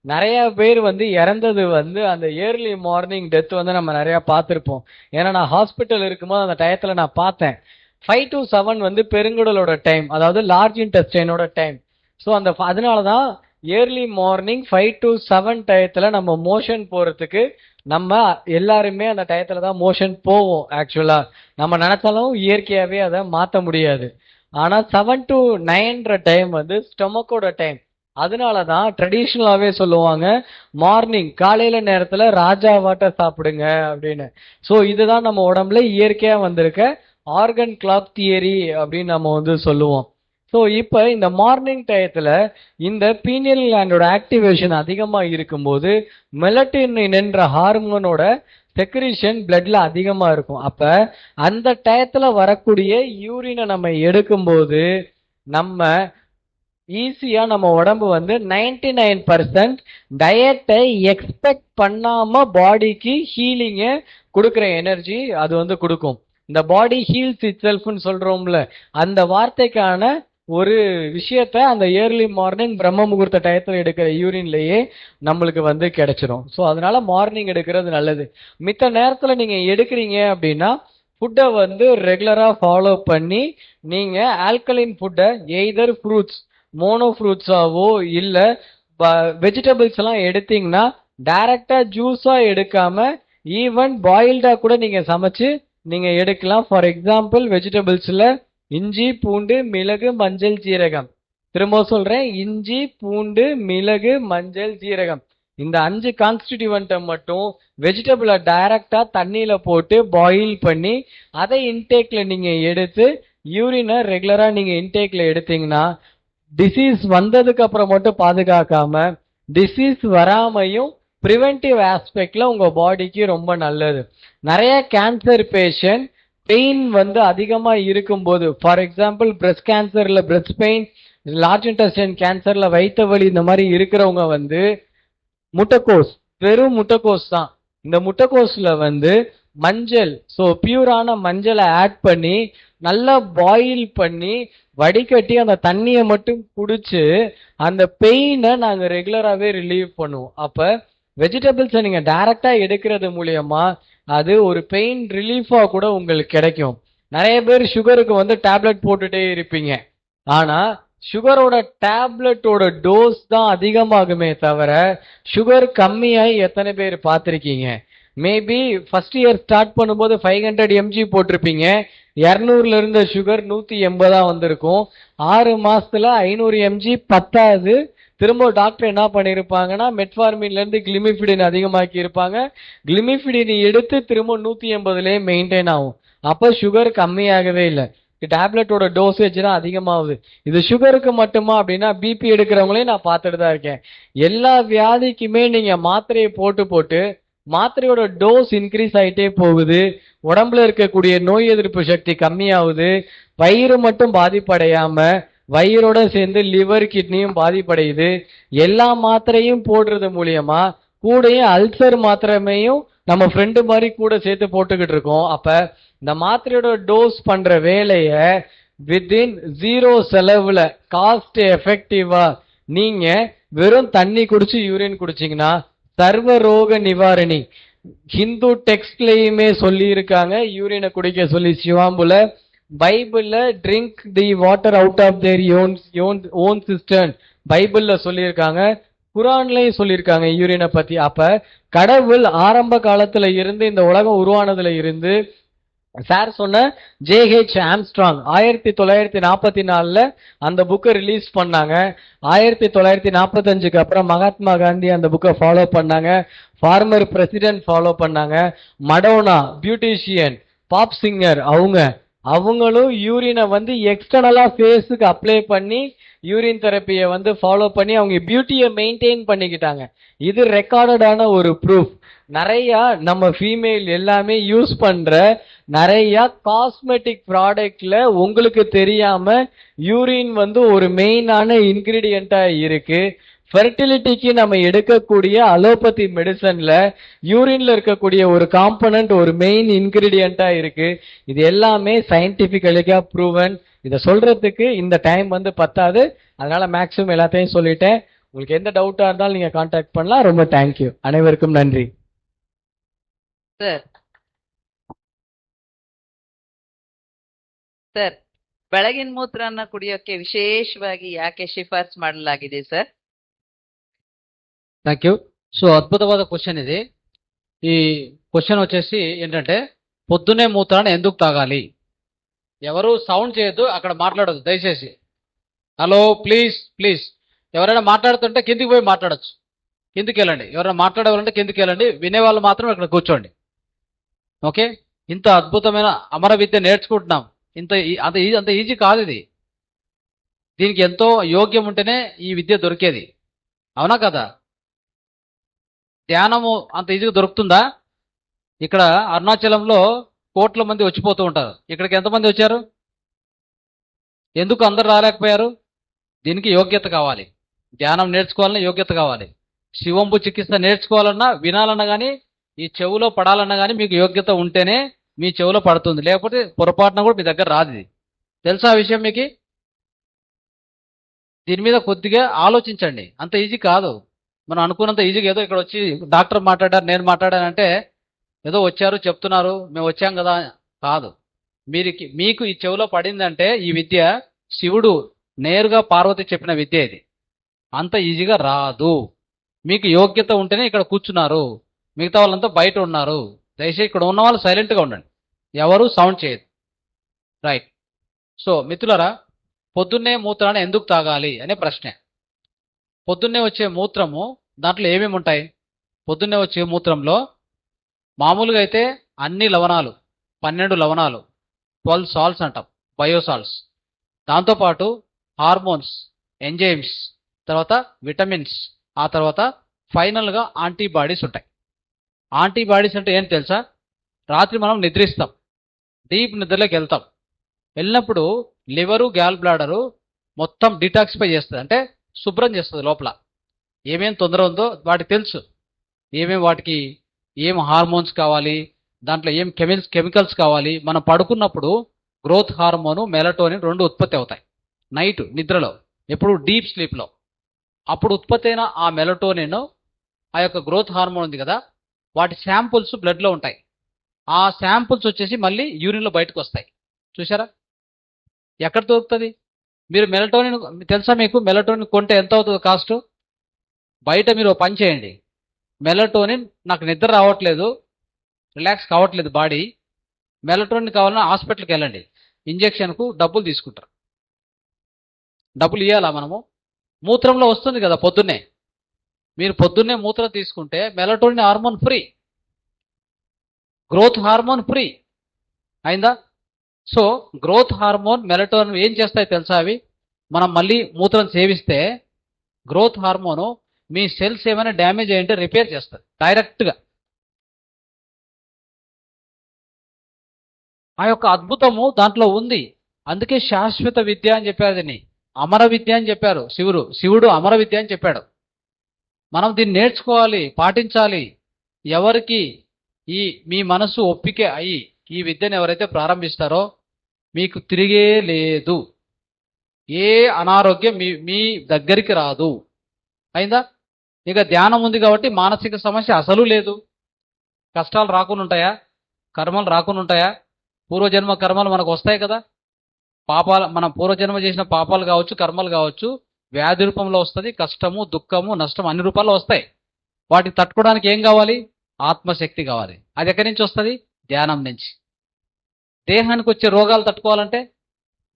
நிறைய பேர் வந்து இறந்தது வந்து அந்த ஏர்லி மார்னிங் டெத் வந்து நம்ம நிறைய பார்த்துருப்போம். ஏன்னா நான் ஹாஸ்பிட்டல் இருக்கும்போது அந்த டயத்துல நான் பார்த்தேன். 5 to 7 வந்து பெருங்குடலோட டைம், அதாவது லார்ஜ் இன்டெஸ்டைனோட டைம். ஸோ அதனாலதான் ஏர்லி மார்னிங் 5 to 7 டயத்துல நம்ம மோஷன் போறதுக்கு நம்ம எல்லாருமே அந்த டயத்துல தான் மோஷன் போவோம். ஆக்சுவலா நம்ம நினைச்சாலும் இயற்கையாவே அதை மாற்ற முடியாது. ஆனா 7 to 9ன்ற டைம் வந்து ஸ்டொமக்கோட டைம். அதனாலதான் ட்ரெடிஷ்னலாவே சொல்லுவாங்க மார்னிங் காலையில நேரத்துல ராஜாவாட்ட சாப்பிடுங்க அப்படின்னு. ஸோ இதுதான் நம்ம உடம்புல இயற்கையா வந்திருக்க ஆர்கன் கிளாக் தியரி அப்படின்னு நம்ம வந்து சொல்லுவோம். ஸோ இப்போ இந்த மார்னிங் டயத்துல இந்த பீனியல் கிளாண்டோட ஆக்டிவேஷன் அதிகமா இருக்கும்போது மெலட்டோனின் என்ற ஹார்மோனோட செக்ரீஷன் பிளட்ல அதிகமா இருக்கும். அப்ப அந்த டயத்துல வரக்கூடிய யூரினை நம்ம எடுக்கும்போது நம்ம ஈஸியா நம்ம உடம்பு வந்து 99% டயட்டை எக்ஸ்பெக்ட் பண்ணாம பாடிக்கு ஹீலிங்கை கொடுக்குற எனர்ஜி அது வந்து கொடுக்கும். இந்த பாடி ஹீல்ஸ் இட் செல்ஃப்னு சொல்றோம்ல, அந்த வார்த்தைக்கான ஒரு விஷயத்த அந்த ஏர்லி மார்னிங் பிரம்ம முகூர்த்த டயத்துல எடுக்கிற யூரின்லயே நம்மளுக்கு வந்து கிடைச்சிரும். ஸோ அதனால மார்னிங் எடுக்கிறது நல்லது. மித்த நேரத்துல நீங்க எடுக்கிறீங்க அப்படின்னா ஃபுட்டை வந்து ரெகுலரா ஃபாலோ பண்ணி நீங்க ஆல்கலைன் ஃபுட்டை எய்தர் ஃப்ரூட்ஸ் மோனோ ஃப்ரூட்ஸாவோ இல்ல வெஜிடபிள்ஸ் எல்லாம் எடுத்தீங்கன்னா டைரக்டா ஜூஸா எடுக்காம ஈவன் பாயில்டா கூட நீங்க சமைச்சு நீங்க எடுக்கலாம். ஃபார் எக்ஸாம்பிள் வெஜிடபிள்ஸ்ல இஞ்சி, பூண்டு, மிளகு, மஞ்சள், ஜீரகம். திரும்ப சொல்றேன், இஞ்சி, பூண்டு, மிளகு, மஞ்சள், ஜீரகம். இந்த 5 கான்ஸ்டிடியூவன்ட்டை மட்டும் வெஜிடபிளை டைரக்டா தண்ணியில போட்டு பாயில் பண்ணி அதை இன்டேக்ல நீங்க எடுத்து யூரினை ரெகுலரா நீங்க இன்டேக்ல எடுத்தீங்கன்னா டிசீஸ் வந்ததுக்கு அப்புறம் மட்டும் பாதுகாக்காம டிசீஸ் வராமையும் ப்ரிவென்டிவ் ஆஸ்பெக்ட்ல உங்க பாடிக்கு ரொம்ப நல்லது. நிறைய கேன்சர் பேஷண்ட் பெயின் வந்து அதிகமா இருக்கும்போது, ஃபார் எக்ஸாம்பிள் பிரஸ்ட் கேன்சர்ல பிரஸ்ட் பெயின், லார்ஜ் இன்டெஸ்டைன் கேன்சர்ல வயிற்று வலி, இந்த மாதிரி இருக்கிறவங்க வந்து முட்டைக்கோஸ், வெறும் முட்டைக்கோஸ் தான், இந்த முட்டைக்கோஸ்ல வந்து மஞ்சள், ஸோ பியூரான மஞ்சளை ஆட் பண்ணி நல்லா பாயில் பண்ணி வடிகட்டி அந்த தண்ணியை மட்டும் குடிச்சு அந்த பெயினை நாங்க ரெகுலராகவே ரிலீவ் பண்ணுவோம். அப்ப வெஜிடபிள்ஸை நீங்க டைரக்டா எடுக்கிறது மூலியமா அது ஒரு பெயின் ரிலீஃபா கூட உங்களுக்கு கிடைக்கும். நிறைய பேர் சுகருக்கு வந்து டேப்லெட் போட்டுட்டே இருப்பீங்க, ஆனா சுகரோட டேப்லெட்டோட டோஸ் தான் அதிகமாகுமே தவிர சுகர் கம்மியாகி எத்தனை பேர் பார்த்துருக்கீங்க? மேபி ஃபர்ஸ்ட் இயர் ஸ்டார்ட் பண்ணும்போது 500 mg போட்டிருப்பீங்க, 200ல இருந்த சுகர் 180 வந்திருக்கும். 6 மாசத்துல 500 mg பத்தாது. திரும்ப டாக்டர் என்ன பண்ணிருப்பாங்கன்னா மெட்ஃபார்மின்ல இருந்து கிளிமிஃபிடின் அதிகமாக்கி இருப்பாங்க. கிளிமிஃபிடின் எடுத்து திரும்ப 180லயே மெயின்டைன் ஆகும். அப்ப சுகர் கம்மியாகவே இல்லை, டேப்லெட்டோட டோசேஜ் தான் அதிகமாகுது. இது சுகருக்கு மட்டுமா அப்படின்னா பிபி எடுக்கிறவங்களையும் நான் பார்த்துட்டு தான் இருக்கேன். எல்லா வியாதிக்குமே நீங்க மாத்திரையை போட்டு போட்டு மாத்திரையோட டோஸ் இன்க்ரீஸ் ஆயிட்டே போகுது. உடம்புல இருக்கக்கூடிய நோய் எதிர்ப்பு சக்தி கம்மியாகுது. வயிறு மட்டும் பாதிப்படையாம வயிறோட சேர்ந்து லிவர் கிட்னியும் பாதிப்படையுது. எல்லா மாத்திரையும் போடுறது மூலியமா கூடயே அல்சர் மாத்திரமையும் நம்ம ஃப்ரெண்டு மாதிரி கூட சேர்த்து போட்டுக்கிட்டு இருக்கோம். அப்ப இந்த மாத்திரையோட டோஸ் பண்ற வேலைய வித்தின் 0 செலவுல காஸ்ட் எஃபெக்டிவா நீங்க வெறும் தண்ணி குடிச்சு யூரின் குடிச்சீங்கன்னா சர்வ ரோக நிவாரணி. ஹிந்து டெக்ஸ்ட்லயுமே சொல்லி இருக்காங்க யூரினை குடிக்க சொல்லி. சிவாம்புல பைபிள்ல drink the water out of their own cistern பைபிள்ல சொல்லியிருக்காங்க, குரான்லயும் சொல்லியிருக்காங்க யூரினை பத்தி. அப்ப கடவுள் ஆரம்ப காலத்துல இருந்து இந்த உலகம் உருவானதுல இருந்து சார் சொன்ன ஜே.ஹெச். ஆம்ஸ்ட்ராங் 1944 அந்த புக்கை ரிலீஸ் பண்ணாங்க. 1945 அப்புறம் மகாத்மா காந்தி அந்த புக்கை ஃபாலோ பண்ணாங்க. ஃபார்மர் பிரசிடென்ட் ஃபாலோ பண்ணாங்க. மடோனா பியூட்டிஷியன், பாப் சிங்கர், அவங்களும் யூரினை வந்து எக்ஸ்டர்னலா ஃபேஸுக்கு அப்ளை பண்ணி யூரின் தெரப்பியை வந்து ஃபாலோ பண்ணி அவங்க பியூட்டியை மெயின்டைன் பண்ணிக்கிட்டாங்க. இது ரெக்கார்டடான ஒரு ப்ரூஃப். நிறைய நம்ம ஃபீமேல் எல்லாமே யூஸ் பண்ற நிறைய காஸ்மெட்டிக் ப்ராடக்ட்ல உங்களுக்கு தெரியாம யூரின் வந்து ஒரு மெயினான இன்கிரீடியண்டா இருக்கு. ஃபெர்டிலிட்டிக்கு நம்ம எடுக்கக்கூடிய அலோபதி மெடிசன்ல யூரின்ல இருக்கக்கூடிய ஒரு காம்பனன்ட் ஒரு மெயின் இன்கிரீடியண்டா இருக்கு. இது எல்லாமே சயின்டிபிக்கலிக்கா ப்ரூவன். இதை சொல்றதுக்கு இந்த டைம் வந்து பத்தாது, அதனால மேக்ஸிமம் எல்லாத்தையும் சொல்லிட்டேன். உங்களுக்கு எந்த டவுட்டா இருந்தாலும் நீங்க கான்டாக்ட் பண்ணலாம். ரொம்ப தேங்க்யூ, அனைவருக்கும் நன்றி. ಸರ್ ಸರ್ ಬೆಳಗಿನ ಮೂತ್ರನ ಕುಡಿಯೋಕೆ ವಿಶೇಷವಾಗಿ ಯಾಕೆ ಶಿಫಾರಸು ಮಾಡಲಾಗಿದೆ ಸರ್? Thank you. సో అద్భుతమైన క్వశ్చన్ ఇది. ఈ క్వశ్చన్ వచ్చేసి ఏంటంటే పొద్దునే మూత్రాన్ని ఎందుకు తాగాలి? ఎవరు సౌండ్ చేయొద్దు, అక్కడ మాట్లాడొద్దు దయచేసి. హలో ప్లీజ్ ప్లీజ్, ఎవరైనా మాట్లాడుతుంటే కిందికి పోయి మాట్లాడచ్చు, కిందికి వెళ్ళండి. ఎవరైనా మాట్లాడవాలంటే కిందికి వెళ్ళండి, వినేవాళ్ళు మాత్రం ఇక్కడ కూర్చోండి. ఓకే, ఇంత అద్భుతమైన అమర విద్య నేర్చుకుంటున్నాం. అంత ఈజీ కాదు ఇది. దీనికి ఎంతో యోగ్యం ఉంటేనే ఈ విద్య దొరికేది, అవునా కదా? ధ్యానము అంత ఈజీగా దొరుకుతుందా? ఇక్కడ అరుణాచలంలో కోట్ల మంది వచ్చిపోతూ ఉంటారు, ఇక్కడికి ఎంతమంది వచ్చారు? ఎందుకు అందరు రాలేకపోయారు? దీనికి యోగ్యత కావాలి. ధ్యానం నేర్చుకోవాలన్నా యోగ్యత కావాలి. శివంబు చికిత్స నేర్చుకోవాలన్నా వినాలన్నా కానీ ఈ చెవులో పడాలన్నా కానీ మీకు యోగ్యత ఉంటేనే మీ చెవులో పడుతుంది, లేకపోతే పొరపాటున కూడా మీ దగ్గర రాదు. ఇది తెలుసా విషయం మీకు? దీని మీద కొద్దిగా ఆలోచించండి. అంత ఈజీ కాదు. మనం అనుకున్నంత ఈజీగా ఏదో ఇక్కడ వచ్చి డాక్టర్ మాట్లాడారు నేను మాట్లాడానంటే ఏదో వచ్చారు చెప్తున్నారు మేము వచ్చాం కదా కాదు. మీకు ఈ చెవులో పడిందంటే ఈ విద్య శివుడు నేరుగా పార్వతి చెప్పిన విద్య ఇది. అంత ఈజీగా రాదు. మీకు యోగ్యత ఉంటేనే ఇక్కడ కూర్చున్నారు, మిగతా వాళ్ళంతా బయట ఉన్నారు. దయచేసి ఇక్కడ ఉన్న వాళ్ళు సైలెంట్గా ఉండండి, ఎవరు సౌండ్ చేయదు. రైట్. సో మిత్రులారా, పొద్దున్నే మూత్రాన్ని ఎందుకు తాగాలి అనే ప్రశ్న. పొద్దున్నే వచ్చే మూత్రము దాంట్లో ఏమేమి ఉంటాయి? పొద్దున్నే వచ్చే మూత్రంలో మామూలుగా అయితే అన్ని లవణాలు 12 లవణాలు 12 సాల్ట్స్ అంటాం, బయోసాల్ట్స్. దాంతోపాటు హార్మోన్స్, ఎంజైమ్స్, తర్వాత విటమిన్స్, ఆ తర్వాత ఫైనల్గా యాంటీబాడీస్ ఉంటాయి. యాంటీబాడీస్ అంటే ఏంటి తెలుసా? రాత్రి మనం నిద్రిస్తాం, డీప్ నిద్రలోకి వెళ్తాం. వెళ్ళినప్పుడు లివరు, గ్యాల్ బ్లాడరు మొత్తం డిటాక్సిఫై చేస్తుంది, అంటే శుభ్రం చేస్తుంది. లోపల ఏమేం తొందర ఉందో వాటికి తెలుసు. వాటికి ఏం హార్మోన్స్ కావాలి, దాంట్లో ఏం కెమికల్స్ కావాలి. మనం పడుకున్నప్పుడు గ్రోత్ హార్మోను, మెలటోనిన్ 2 ఉత్పత్తి అవుతాయి నైట్ నిద్రలో, ఎప్పుడు డీప్ స్లీప్లో. అప్పుడు ఉత్పత్తి అయిన ఆ మెలటోనిన్, ఆ యొక్క గ్రోత్ హార్మోన్ ఉంది కదా, వాటి శాంపుల్స్ బ్లడ్లో ఉంటాయి. ఆ శాంపుల్స్ వచ్చేసి మళ్ళీ యూరిన్లో బయటకు వస్తాయి. చూసారా ఎక్కడ దొరుకుతుంది? మీరు మెలటోనిన్ తెలుసా మీకు? మెలటోనిన్ కొంటే ఎంత అవుతుంది కాస్ట్? బయట మీరు పని చేయండి, మెలటోనిన్ నాకు నిద్ర రావట్లేదు, రిలాక్స్ కావట్లేదు బాడీ, మెలటోనిన్ కావాలన్నా హాస్పిటల్కి వెళ్ళండి, ఇంజెక్షన్కు డబ్బులు తీసుకుంటారు. డబ్బులు ఇవ్వాలా మనము? మూత్రంలో వస్తుంది కదా పొద్దున్నే. మీరు పొద్దున్నే మూత్రం తీసుకుంటే melatonin hormone free, growth hormone free అయిందా? సో గ్రోత్ హార్మోన్, మెలటోనిన్ ఏం చేస్తాయి తెలుసా? అవి మనం మళ్ళీ మూత్రం సేవిస్తే గ్రోత్ హార్మోను మీ సెల్స్ ఏమైనా డ్యామేజ్ అయ్యింటే రిపేర్ చేస్తుంది డైరెక్ట్గా. ఆ యొక్క అద్భుతము దాంట్లో ఉంది. అందుకే శాశ్వత విద్య అని చెప్పారు, దీన్ని అమర విద్య అని చెప్పారు. శివుడు అమర విద్య అని చెప్పాడు. మనం దీన్ని నేర్చుకోవాలి, పాటించాలి. ఎవరికి మీ మనసు ఒప్పికే అయ్యి ఈ విద్యను ఎవరైతే ప్రారంభిస్తారో మీకు తిరిగే లేదు, ఏ అనారోగ్యం మీ దగ్గరికి రాదు. అయిందా? ఇక ధ్యానం ఉంది కాబట్టి మానసిక సమస్య అసలు లేదు. కష్టాలు రాకుండా ఉంటాయా? కర్మలు రాకుండా ఉంటాయా? పూర్వజన్మ కర్మలు మనకు వస్తాయి కదా. పాపాలు, మనం పూర్వజన్మ చేసిన పాపాలు కావచ్చు, కర్మలు కావచ్చు, వ్యాధి రూపంలో వస్తుంది. కష్టము, దుఃఖము, నష్టం అన్ని రూపాల్లో వస్తాయి. వాటిని తట్టుకోవడానికి ఏం కావాలి? ఆత్మశక్తి కావాలి. అది ఎక్కడి నుంచి వస్తుంది? ధ్యానం నుంచి. దేహానికి వచ్చే రోగాలు తట్టుకోవాలంటే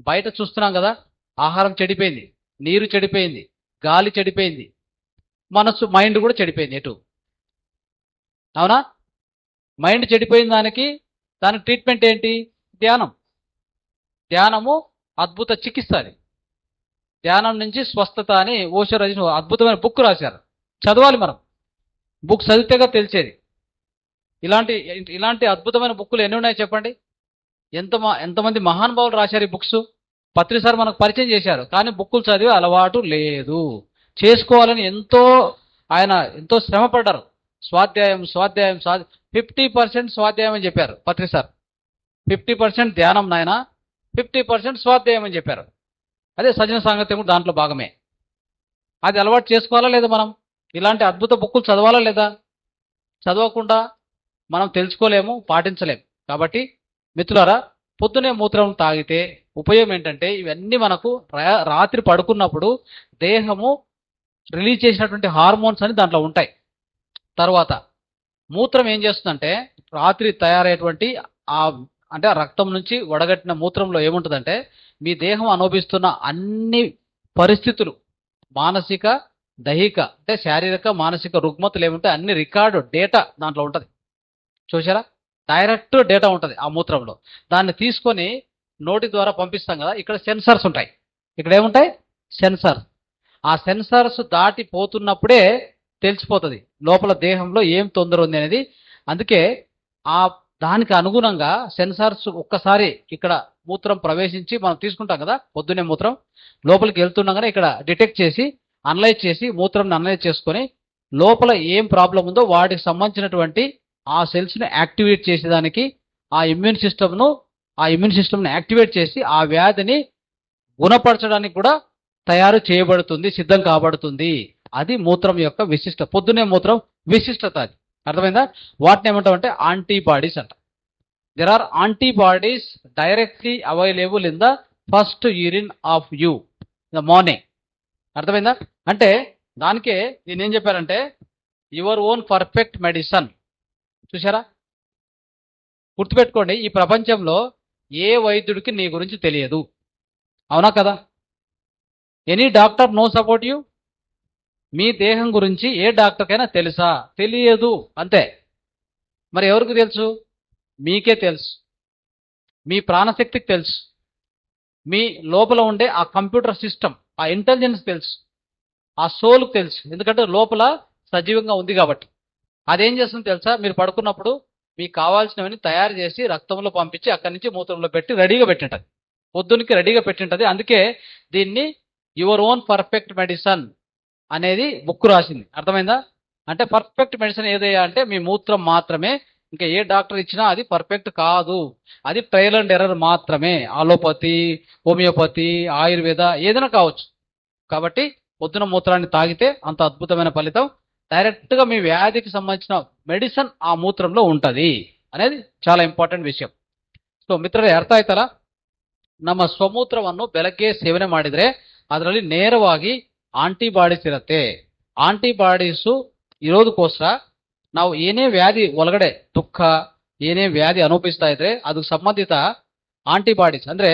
బయట చూస్తున్నాం కదా, ఆహారం చెడిపోయింది, నీరు చెడిపోయింది, గాలి చెడిపోయింది, మనసు, మైండ్ కూడా చెడిపోయింది. ఎటు? అవునా? మైండ్ చెడిపోయిన దానికి ట్రీట్మెంట్ ఏంటి? ధ్యానం. ధ్యానము అద్భుత చికిత్స. అది ధ్యానం నుంచి స్వస్థత అని ఓషో రచన అద్భుతమైన బుక్ రాశారు. చదవాలి మనం, బుక్ చదివితేగా తెలిసేది. ఇలాంటి అద్భుతమైన బుక్కులు ఎన్ని ఉన్నాయి చెప్పండి? ఎంతమంది మహానుభావులు రాశారు ఈ బుక్స్. పత్రి సార్ మనకు పరిచయం చేశారు, కానీ బుక్కులు చదివే అలవాటు లేదు. చేసుకోవాలని ఆయన ఎంతో శ్రమ పడ్డారు. స్వాధ్యాయం 50% స్వాధ్యాయం అని చెప్పారు పత్రి సార్. 50% ధ్యానం నాయన, 50% స్వాధ్యాయం అని చెప్పారు. అదే సజ్జన సాంగత్యం కూడా దాంట్లో భాగమే. అది అలవాటు చేసుకోవాలా లేదా? మనం ఇలాంటి అద్భుత బుక్కులు చదవాలా లేదా? చదవకుండా మనం తెలుసుకోలేము, పాటించలేము. కాబట్టి మిత్రులారా, పొద్దునే మూత్రం తాగితే ఉపయోగం ఏంటంటే, ఇవన్నీ మనకు రాత్రి పడుకున్నప్పుడు దేహము రిలీజ్ చేసినటువంటి హార్మోన్స్ అని దాంట్లో ఉంటాయి. తర్వాత మూత్రం ఏం చేస్తుందంటే, రాత్రి తయారయ్యేటువంటి అంటే రక్తం నుంచి వడగట్టిన మూత్రంలో ఏముంటుందంటే, మీ దేహం అనుభవిస్తున్న అన్ని పరిస్థితులు, మానసిక, దైహిక, అంటే శారీరక, మానసిక రుగ్మతలు ఏముంటే అన్ని రికార్డు డేటా దాంట్లో ఉంటుంది. చూసారా? డైరెక్ట్ డేటా ఉంటుంది ఆ మూత్రంలో. దాన్ని తీసుకొని నోటి ద్వారా పంపిస్తాం కదా, ఇక్కడ సెన్సార్స్ ఉంటాయి. ఇక్కడ ఏముంటాయి? సెన్సార్స్. ఆ సెన్సార్స్ దాటిపోతున్నప్పుడే తెలిసిపోతుంది లోపల దేహంలో ఏం తొందర ఉంది అనేది. అందుకే దానికి అనుగుణంగా సెన్సార్స్ ఒక్కసారి ఇక్కడ మూత్రం ప్రవేశించి మనం తీసుకుంటాం కదా, పొద్దున్నే మూత్రం లోపలికి వెళ్తుండగానే ఇక్కడ డిటెక్ట్ చేసి అనలైజ్ చేసి మూత్రంని అనలైజ్ చేసుకొని లోపల ఏం ప్రాబ్లం ఉందో వాటికి సంబంధించినటువంటి ఆ సెల్స్ని యాక్టివేట్ చేసేదానికి ఆ ఇమ్యూన్ సిస్టమ్ని యాక్టివేట్ చేసి ఆ వ్యాధిని గుణపరచడానికి కూడా తయారు చేయబడుతుంది, సిద్ధం కాబడుతుంది. అది మూత్రం యొక్క విశిష్టత. పొద్దునే మూత్రం విశిష్టత. అది అర్థమైందా? వాటిని ఏమంటామంటే యాంటీబాడీస్ అంట. There are antibodies directly available in the first urine of you in the morning. అర్థమైందా? అంటే దానికే నేను ఏం చెప్పారంటే యువర్ ఓన్ పర్ఫెక్ట్ మెడిసిన్. చూసారా? గుర్తుపెట్టుకోండి, ఈ ప్రపంచంలో ఏ వైద్యుడికి నీ గురించి తెలియదు. అవునా కదా? Any doctor knows about you? మీ దేహం గురించి ఏ డాక్టర్కైనా తెలుసా? తెలియదు, అంతే. మరి ఎవరికి తెలుసు? మీకే తెలుసు, మీ ప్రాణశక్తికి తెలుసు, మీ లోపల ఉండే ఆ కంప్యూటర్ సిస్టమ్, ఆ ఇంటెలిజెన్స్ తెలుసు, ఆ సోల్కి తెలుసు. ఎందుకంటే లోపల సజీవంగా ఉంది కాబట్టి. అదేం చేస్తుంది తెలుసా? మీరు పడుకున్నప్పుడు మీకు కావాల్సినవన్నీ తయారు చేసి రక్తంలో పంపించి అక్కడి నుంచి మూత్రంలో పెట్టి రెడీగా పెట్టింటది, పొద్దునికి రెడీగా పెట్టింటది. అందుకే దీన్ని యువర్ ఓన్ పర్ఫెక్ట్ మెడిసిన్ అనేది బుక్ రాసింది. అర్థమైందా? అంటే పర్ఫెక్ట్ మెడిసిన్ ఏదయ్యా అంటే మీ మూత్రం మాత్రమే. ఇంకా ఏ డాక్టర్ ఇచ్చినా అది పర్ఫెక్ట్ కాదు, అది ట్రయల్ అండ్ ఎర్రర్ మాత్రమే. ఆలోపతి, హోమియోపతి, ఆయుర్వేద ఏదైనా కావచ్చు. కాబట్టి పొద్దున మూత్రాన్ని తాగితే అంత అద్భుతమైన ఫలితం. డైరెక్ట్గా మీ వ్యాధికి సంబంధించిన మెడిసిన్ ಆ ಮೂತ್ರಂలో ఉంటుంది అనేది చాలా ಇಂಪಾರ್ಟೆಂಟ್ ವಿಷಯ. ಸೊ ಮಿತ್ರರೇ, ಅರ್ಥ ಆಯ್ತಲ್ಲ? ನಮ್ಮ ಸ್ವಮೂತ್ರವನ್ನು ಬೆಳಗ್ಗೆ ಸೇವನೆ ಮಾಡಿದ್ರೆ ಅದರಲ್ಲಿ ನೇರವಾಗಿ ಆಂಟಿಬಾಡೀಸ್ ಇರುತ್ತೆ. ಆಂಟಿಬಾಡೀಸು ಇರೋದಕ್ಕೋಸ್ಕರ ನಾವು ಏನೇ ವ್ಯಾಧಿ ಒಳಗಡೆ ದುಃಖ, ಏನೇ ವ್ಯಾಧಿ ಅನುಭವಿಸ್ತಾ ಇದ್ರೆ ಅದಕ್ಕೆ ಸಂಬಂಧಿತ ಆಂಟಿಬಾಡೀಸ್ ಅಂದ್ರೆ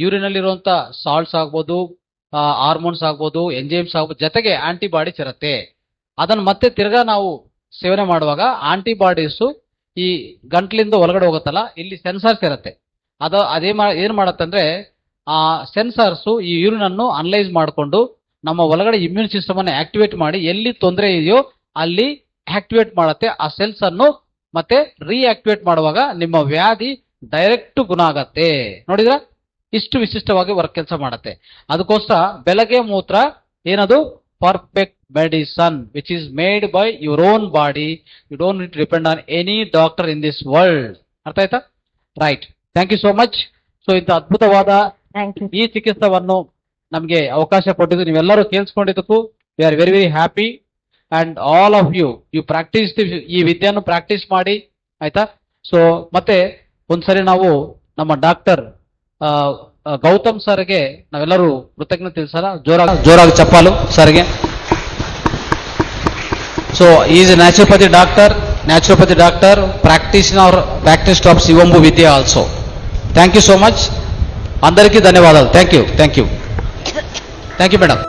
ಯೂರಿನಲ್ಲಿರುವಂಥ ಸಾಲ್ಟ್ಸ್ ಆಗ್ಬೋದು, ಹಾರ್ಮೋನ್ಸ್ ಆಗ್ಬೋದು, ಎಂಜೈಮ್ಸ್ ಆಗ್ಬೋದು, ಜೊತೆಗೆ ಆಂಟಿಬಾಡೀಸ್ ಇರುತ್ತೆ. ಅದನ್ನು ಮತ್ತೆ ತಿರ್ಗಾ ನಾವು ಸೇವನೆ ಮಾಡುವಾಗ ಆಂಟಿಬಾಡೀಸು ಈ ಗಂಟ್ಲಿಂದ ಒಳಗಡೆ ಹೋಗುತ್ತಲ್ಲ, ಇಲ್ಲಿ ಸೆನ್ಸಾರ್ಸ್ ಇರುತ್ತೆ. ಏನು ಮಾಡುತ್ತಂದ್ರೆ ಆ ಸೆನ್ಸಾರ್ಸು ಈ ಯೂರಿನ್ ಅನ್ನು ಅನಲೈಸ್ ಮಾಡಿಕೊಂಡು ನಮ್ಮ ಒಳಗಡೆ ಇಮ್ಯೂನ್ ಸಿಸ್ಟಮ್ ಅನ್ನು ಆಕ್ಟಿವೇಟ್ ಮಾಡಿ ಎಲ್ಲಿ ತೊಂದರೆ ಇದೆಯೋ ಅಲ್ಲಿ ಆಕ್ಟಿವೇಟ್ ಮಾಡುತ್ತೆ. ಆ ಸೆಲ್ಸ್ ಅನ್ನು ಮತ್ತೆ ರೀಆಕ್ಟಿವೇಟ್ ಮಾಡುವಾಗ ನಿಮ್ಮ ವ್ಯಾಧಿ ಡೈರೆಕ್ಟ್ ಗುಣ ಆಗತ್ತೆ. ನೋಡಿದ್ರ, ಇಷ್ಟು ವಿಶಿಷ್ಟವಾಗಿ ವರ್ಕ್ ಕೆಲಸ ಮಾಡುತ್ತೆ. ಅದಕ್ಕೋಸ್ಕರ ಬೆಳಗ್ಗೆ ಮೂತ್ರ ಏನದು perfect medicine which is made by your own body. You don't need to depend on any doctor in this world. ಅರ್ಥ ಆಯ್ತಾ? Right, thank you so much. So ಇಂಥ ಅದ್ಭುತವಾದ ಈ ಚಿಕಿತ್ಸವನ್ನು ನಮಗೆ ಅವಕಾಶ ಕೊಟ್ಟಿದ್ದು ನೀವೆಲ್ಲರೂ ಕೇಳಿಸ್ಕೊಂಡಿದ್ದಕ್ಕೂ we are very very happy. And all of you practice ಈ ವಿದ್ಯೆಯನ್ನು ಪ್ರಾಕ್ಟೀಸ್ ಮಾಡಿ, ಆಯ್ತಾ? ಸೊ ಮತ್ತೆ ಒಂದ್ಸರಿ ನಾವು ನಮ್ಮ ಡಾಕ್ಟರ್ ಗೌತಮ್ ಸರ್ಗೆ ನಾವೆಲ್ಲರೂ ಕೃತಜ್ಞತೆ ತಿಳಿಸೋಣ. ಜೋರಾಗಿ ಚಪ್ಪಾಲು ಸರ್ಗೆ. So he is a naturopathy doctor, practice of Shivambu Vidya also. Thank you so much. Andariki ధన్యవాదాలు. Thank you. Thank you, madam.